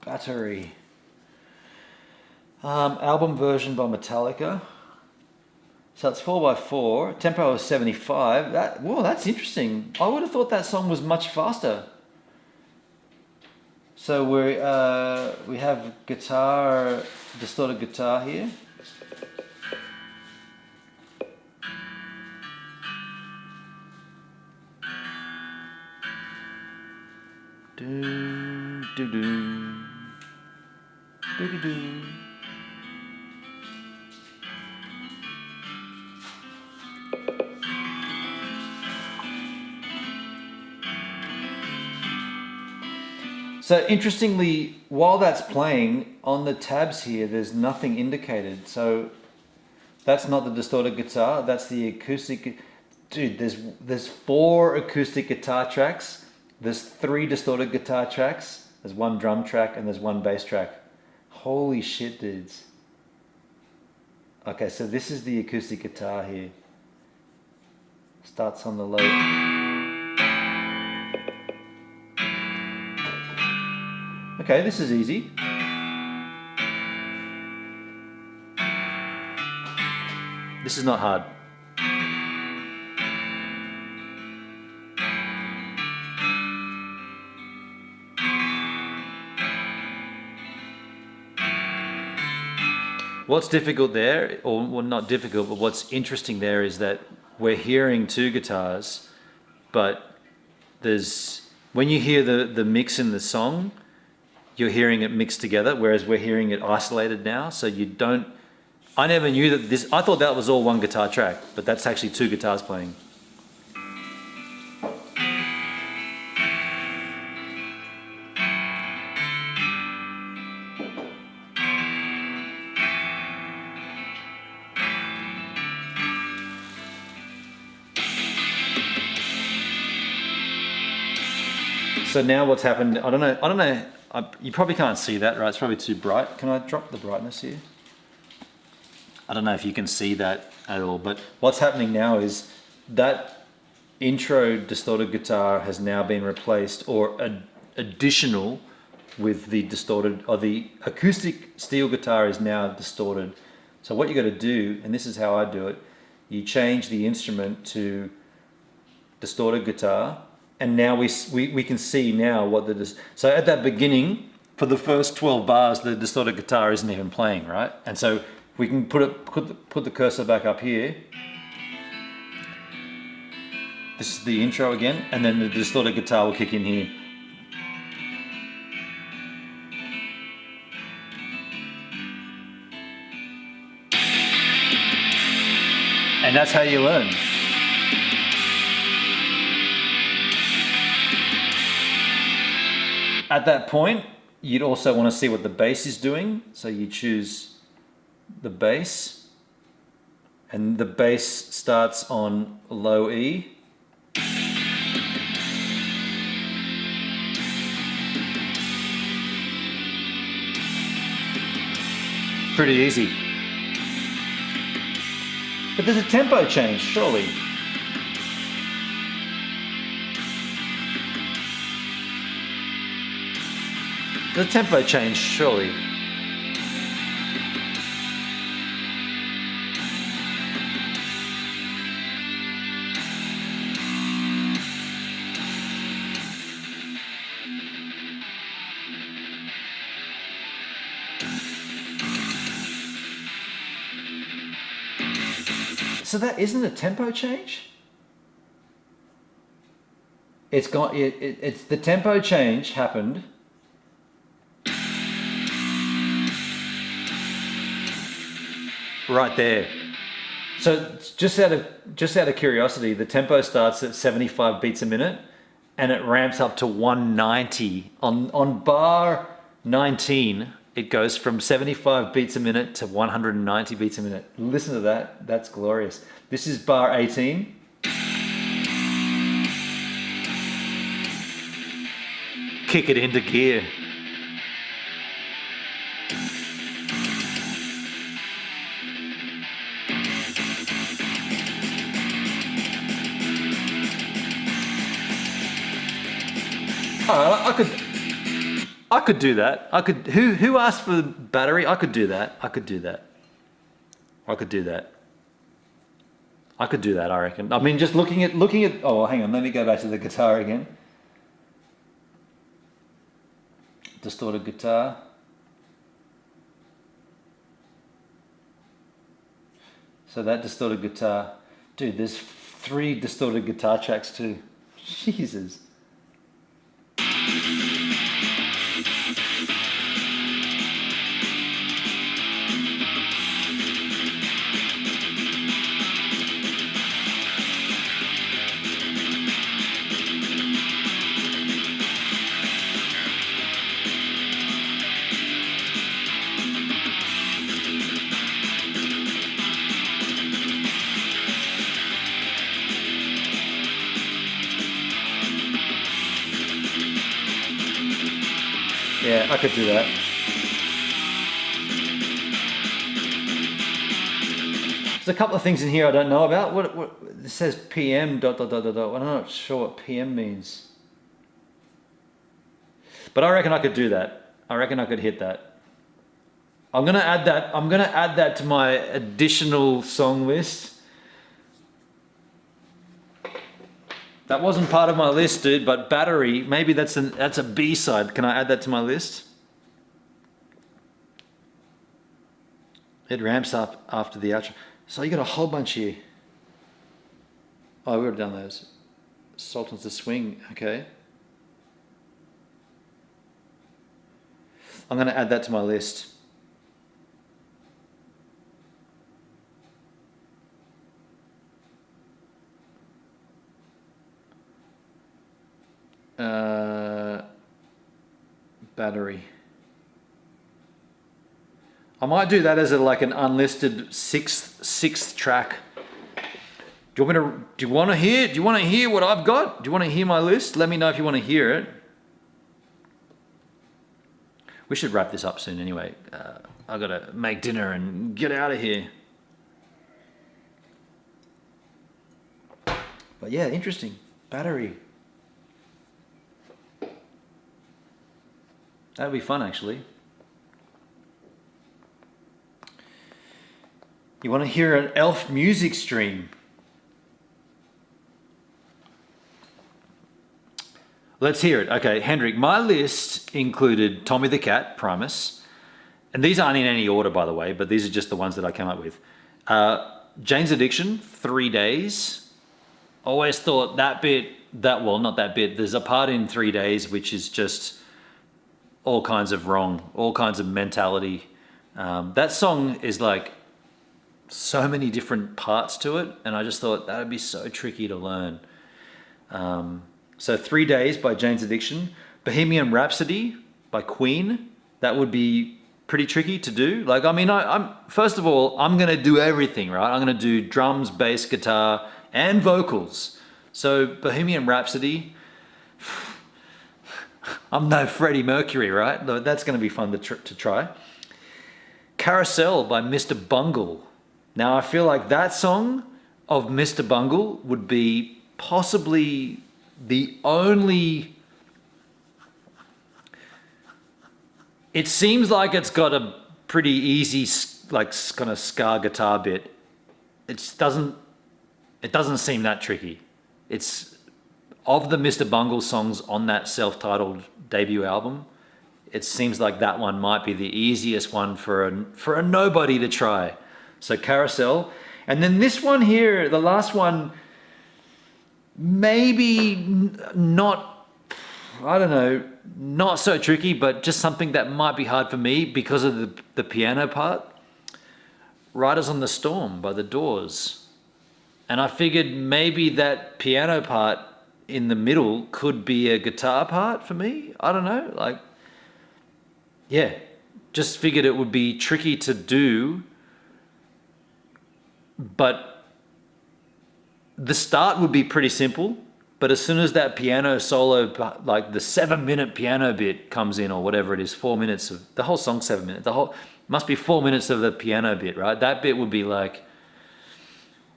Battery. Album version by Metallica. So it's 4x4. Tempo is 75. That's interesting. I would have thought that song was much faster. So we have guitar, distorted guitar here. Do do do do do do. So interestingly, while that's playing, on the tabs here, there's nothing indicated. So that's not the distorted guitar, that's the acoustic. Dude, there's 4 acoustic guitar tracks, there's 3 distorted guitar tracks, there's 1 drum track, and there's 1 bass track. Holy shit, dudes. Okay, so this is the acoustic guitar here. Starts on the low. Okay, this is easy. This is not hard. What's difficult there, or well, not difficult, but what's interesting there is that we're hearing two guitars, but when you hear the mix in the song, you're hearing it mixed together, whereas we're hearing it isolated now. So you don't, I never knew that I thought that was all one guitar track, but that's actually two guitars playing. So now what's happened, I don't know, you probably can't see that, right? It's probably too bright. Can I drop the brightness here? I don't know if you can see that at all, but what's happening now is that intro distorted guitar has now been replaced or additional with the distorted, or the acoustic steel guitar is now distorted. So what you got to do, and this is how I do it, you change the instrument to distorted guitar, and now we can see now what so at that beginning, for the first 12 bars, the distorted guitar isn't even playing, right? And so we can put the cursor back up here. This is the intro again, and then the distorted guitar will kick in here. And that's how you learn. At that point, you'd also want to see what the bass is doing. So you choose the bass, and the bass starts on low E. Pretty easy. But there's a tempo change, surely. The tempo change, surely. So that isn't a tempo change? It's the tempo change happened right there. So just out of curiosity, the tempo starts at 75 beats a minute and it ramps up to 190. On bar 19, it goes from 75 beats a minute to 190 beats a minute. Listen to that, that's glorious. This is bar 18. Kick it into gear. I could do that. Who asked for the battery? I could do that. I could do that, I reckon. I mean, just looking at, oh, hang on, let me go back to the guitar again. Distorted guitar. So that distorted guitar, dude, there's 3 distorted guitar tracks too. Jesus. Yeah, I could do that. There's a couple of things in here I don't know about. What it says PM ... I'm not sure what PM means. But I reckon I could do that. I reckon I could hit that. I'm gonna add that to my additional song list. That wasn't part of my list, dude, but Battery, maybe that's a B-side. Can I add that to my list? It ramps up after the outro. So you got a whole bunch here. Oh, we've already done those. Sultans to Swing, okay. I'm gonna add that to my list. Battery. I might do that as an unlisted sixth track. Do you want to hear what I've got? Do you want to hear my list? Let me know if you want to hear it. We should wrap this up soon anyway. I've got to make dinner and get out of here. But yeah, interesting. Battery. That would be fun, actually. You want to hear an Elf music stream? Let's hear it. Okay, Hendrik, my list included Tommy the Cat, Primus. And these aren't in any order, by the way, but these are just the ones that I came up with. Jane's Addiction, 3 Days. Always thought not that bit. There's a part in 3 Days which is just all kinds of wrong, all kinds of mentality. That song is like so many different parts to it, and I just thought that would be so tricky to learn. So 3 Days by Jane's Addiction. Bohemian Rhapsody by Queen. That would be pretty tricky to do. I'm first of all, I'm going to do everything, right? I'm going to do drums, bass, guitar, and vocals. So Bohemian Rhapsody, I'm no Freddie Mercury, right? That's going to be fun to try. Carousel by Mr. Bungle. Now I feel like that song of Mr. Bungle would be possibly the only... It seems like it's got a pretty easy, kind of ska guitar bit. It doesn't seem that tricky. It's of the Mr. Bungle songs on that self-titled debut album. It seems like that one might be the easiest one for a nobody to try. So Carousel, and then this one here, the last one, maybe not. I don't know. Not so tricky, but just something that might be hard for me because of the piano part. Riders on the Storm by The Doors. And I figured maybe that piano part in the middle could be a guitar part for me. I don't know. Just figured it would be tricky to do. But the start would be pretty simple. But as soon as that piano solo, like the 7-minute piano bit comes in, or whatever it is, 4 minutes of the whole song, 7 minutes, must be 4 minutes of the piano bit, right? That bit would be like,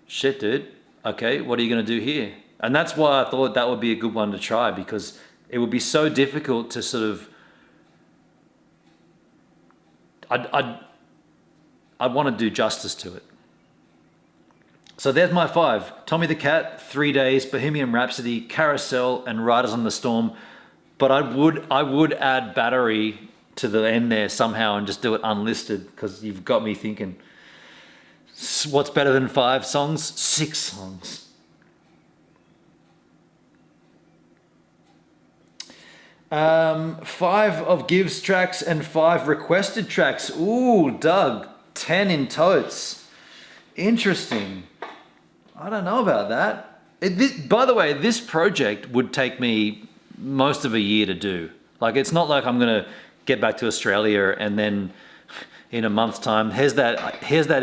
shit, dude. Okay, what are you going to do here? And that's why I thought that would be a good one to try, because it would be so difficult to sort of. I'd want to do justice to it. So there's my 5. Tommy the Cat, 3 Days, Bohemian Rhapsody, Carousel, and Riders on the Storm. But I would add Battery to the end there somehow and just do it unlisted, because you've got me thinking, what's better than 5 songs? 6 songs. Five of Gives tracks and 5 requested tracks. Ooh, Doug, 10 in totes. Interesting. I don't know about that. By the way, this project would take me most of a year to do. It's not like I'm going to get back to Australia and then in a month's time, here's that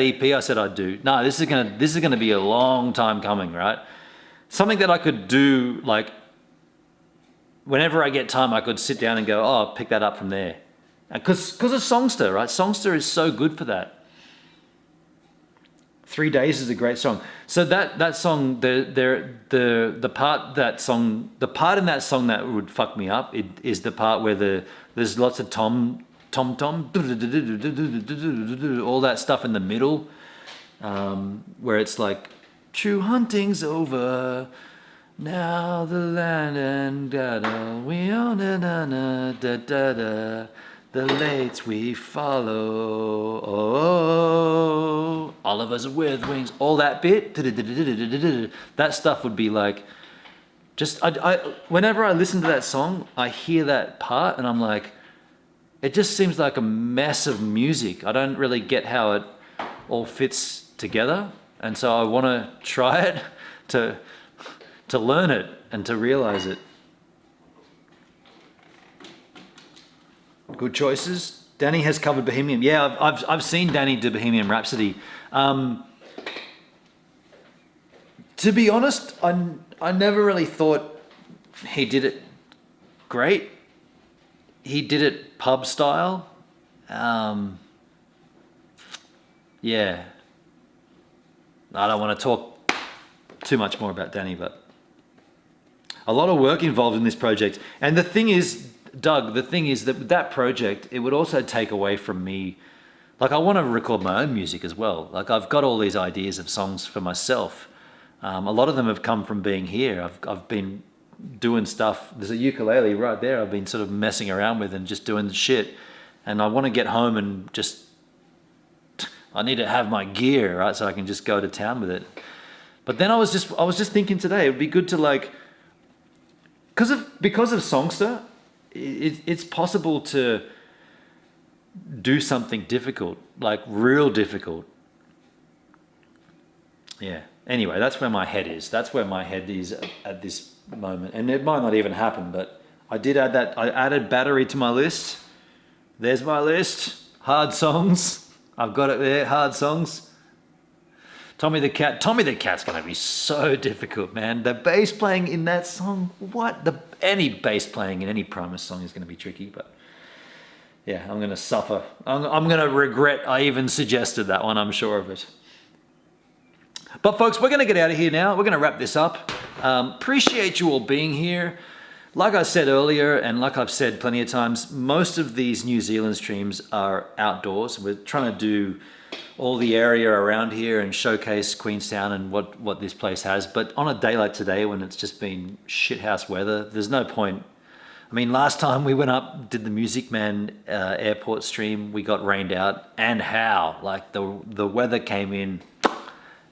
EP I said I'd do. No, this is going to be a long time coming, right? Something that I could do, whenever I get time, I could sit down and go, oh, I'll pick that up from there. Because of Songster, right? Songster is so good for that. 3 Days is a great song. So that song, the part in that song that would fuck me up is the part where there's lots of tom, all that stuff in the middle, where it's like, true hunting's over, now the land and da we own da the lates we follow. Oh, all of us are with wings. All that bit, that stuff would be like, just I whenever I listen to that song, I hear that part and I'm like, it just seems like a mess of music. I don't really get how it all fits together, and so I want to try it to learn it and to realize it. Good choices. Danny has covered Bohemian. Yeah, I've seen Danny do Bohemian Rhapsody. To be honest, I never really thought he did it great. He did it pub style. Yeah. I don't want to talk too much more about Danny, but a lot of work involved in this project. And the thing is, Doug, that with that project, it would also take away from me. Like, I want to record my own music as well. Like, I've got all these ideas of songs for myself. A lot of them have come from being here. I've been doing stuff. There's a ukulele right there I've been sort of messing around with and just doing the shit. And I want to get home and just, I need to have my gear, right, so I can just go to town with it. But then I was just thinking today, it would be good to, like, because of Songster, it's possible to do something difficult, like real difficult. Yeah. Anyway, that's where my head is. That's where my head is at this moment. And it might not even happen, but I did add that. I added Battery to my list. There's my list. Hard songs. I've got it there. Hard songs. Tommy the Cat. Tommy the Cat's going to be so difficult, man. The bass playing in that song. Any bass playing in any Primus song is going to be tricky, but yeah, I'm going to suffer. I'm going to regret I even suggested that one. I'm sure of it. But folks, we're going to get out of here now. We're going to wrap this up. Appreciate you all being here. Like I said earlier, and like I've said plenty of times, most of these New Zealand streams are outdoors. We're trying to do all the area around here and showcase Queenstown and what this place has. But on a day like today, when it's just been shithouse weather, there's no point. I mean, last time we went up, did the Music Man airport stream, we got rained out. And how? Like, the weather came in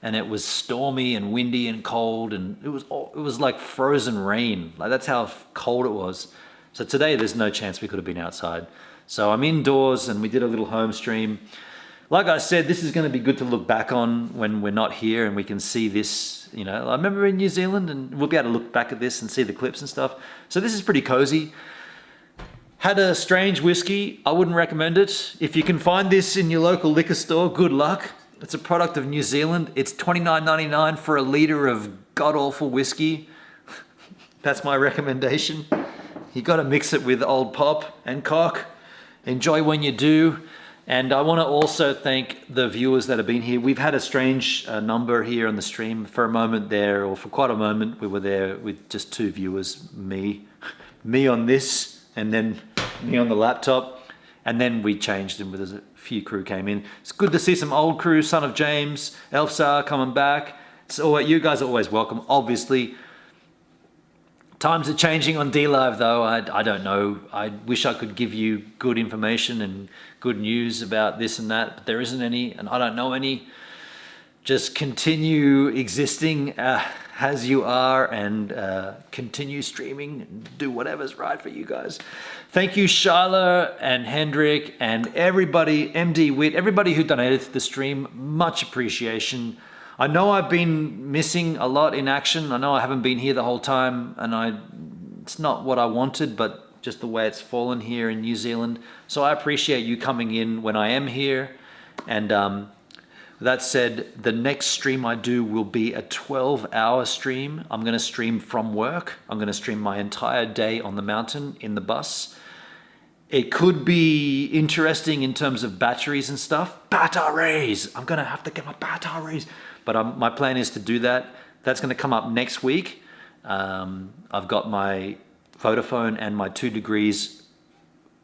and it was stormy and windy and cold, and it was like frozen rain. Like, that's how cold it was. So today there's no chance we could have been outside. So I'm indoors and we did a little home stream. Like I said, this is going to be good to look back on when we're not here and we can see this, you know. I remember in New Zealand, and we'll be able to look back at this and see the clips and stuff. So this is pretty cozy. Had a strange whiskey. I wouldn't recommend it. If you can find this in your local liquor store, good luck. It's a product of New Zealand. It's $29.99 for a litre of god-awful whiskey. That's my recommendation. You got to mix it with Old Pop and Cock. Enjoy when you do. And I want to also thank the viewers that have been here. We've had a strange number here on the stream. For a moment there, or for quite a moment, we were there with just 2 viewers, me on this, and then me on the laptop. And then we changed them with a few crew came in. It's good to see some old crew, Son of James, Elfsar coming back. So you guys are always welcome, obviously. Times are changing on DLive though. I don't know. I wish I could give you good information and good news about this and that, but there isn't any, and I don't know any. Just continue existing as you are, and continue streaming. Do whatever's right for you guys. Thank you, Shyla and Hendrik and everybody, MD Wit, everybody who donated to the stream. Much appreciation. I know I've been missing a lot in action. I know I haven't been here the whole time, and it's not what I wanted, but just the way it's fallen here in New Zealand. So I appreciate you coming in when I am here. And that said, the next stream I do will be a 12-hour stream. I'm going to stream from work. I'm going to stream my entire day on the mountain in the bus. It could be interesting in terms of batteries and stuff. Batteries! I'm gonna have to get my batteries. But my plan is to do that. That's gonna come up next week. I've got my Vodafone and my 2 degrees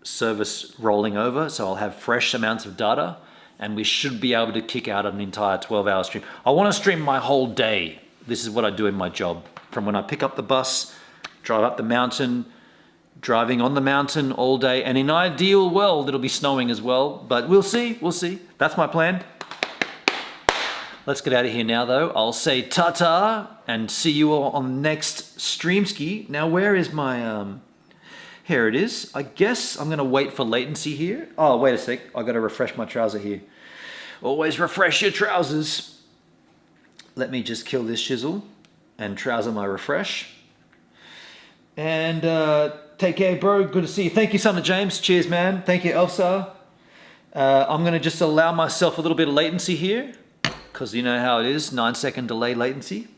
service rolling over, so I'll have fresh amounts of data, and we should be able to kick out an entire 12-hour stream. I want to stream my whole day. This is what I do in my job. From when I pick up the bus, drive up the mountain, driving on the mountain all day, and in ideal world, it'll be snowing as well, but we'll see, That's my plan. Let's get out of here now, though. I'll say ta-ta and see you all on the next stream ski. Now, where is my, here it is. I guess I'm gonna wait for latency here. Oh, wait a sec. I gotta refresh my trouser here. Always refresh your trousers. Let me just kill this chisel and trouser my refresh. And take care, bro. Good to see you. Thank you, Son of James. Cheers, man. Thank you, Elsa. I'm gonna just allow myself a little bit of latency here, because you know how it is, 9-second delay latency.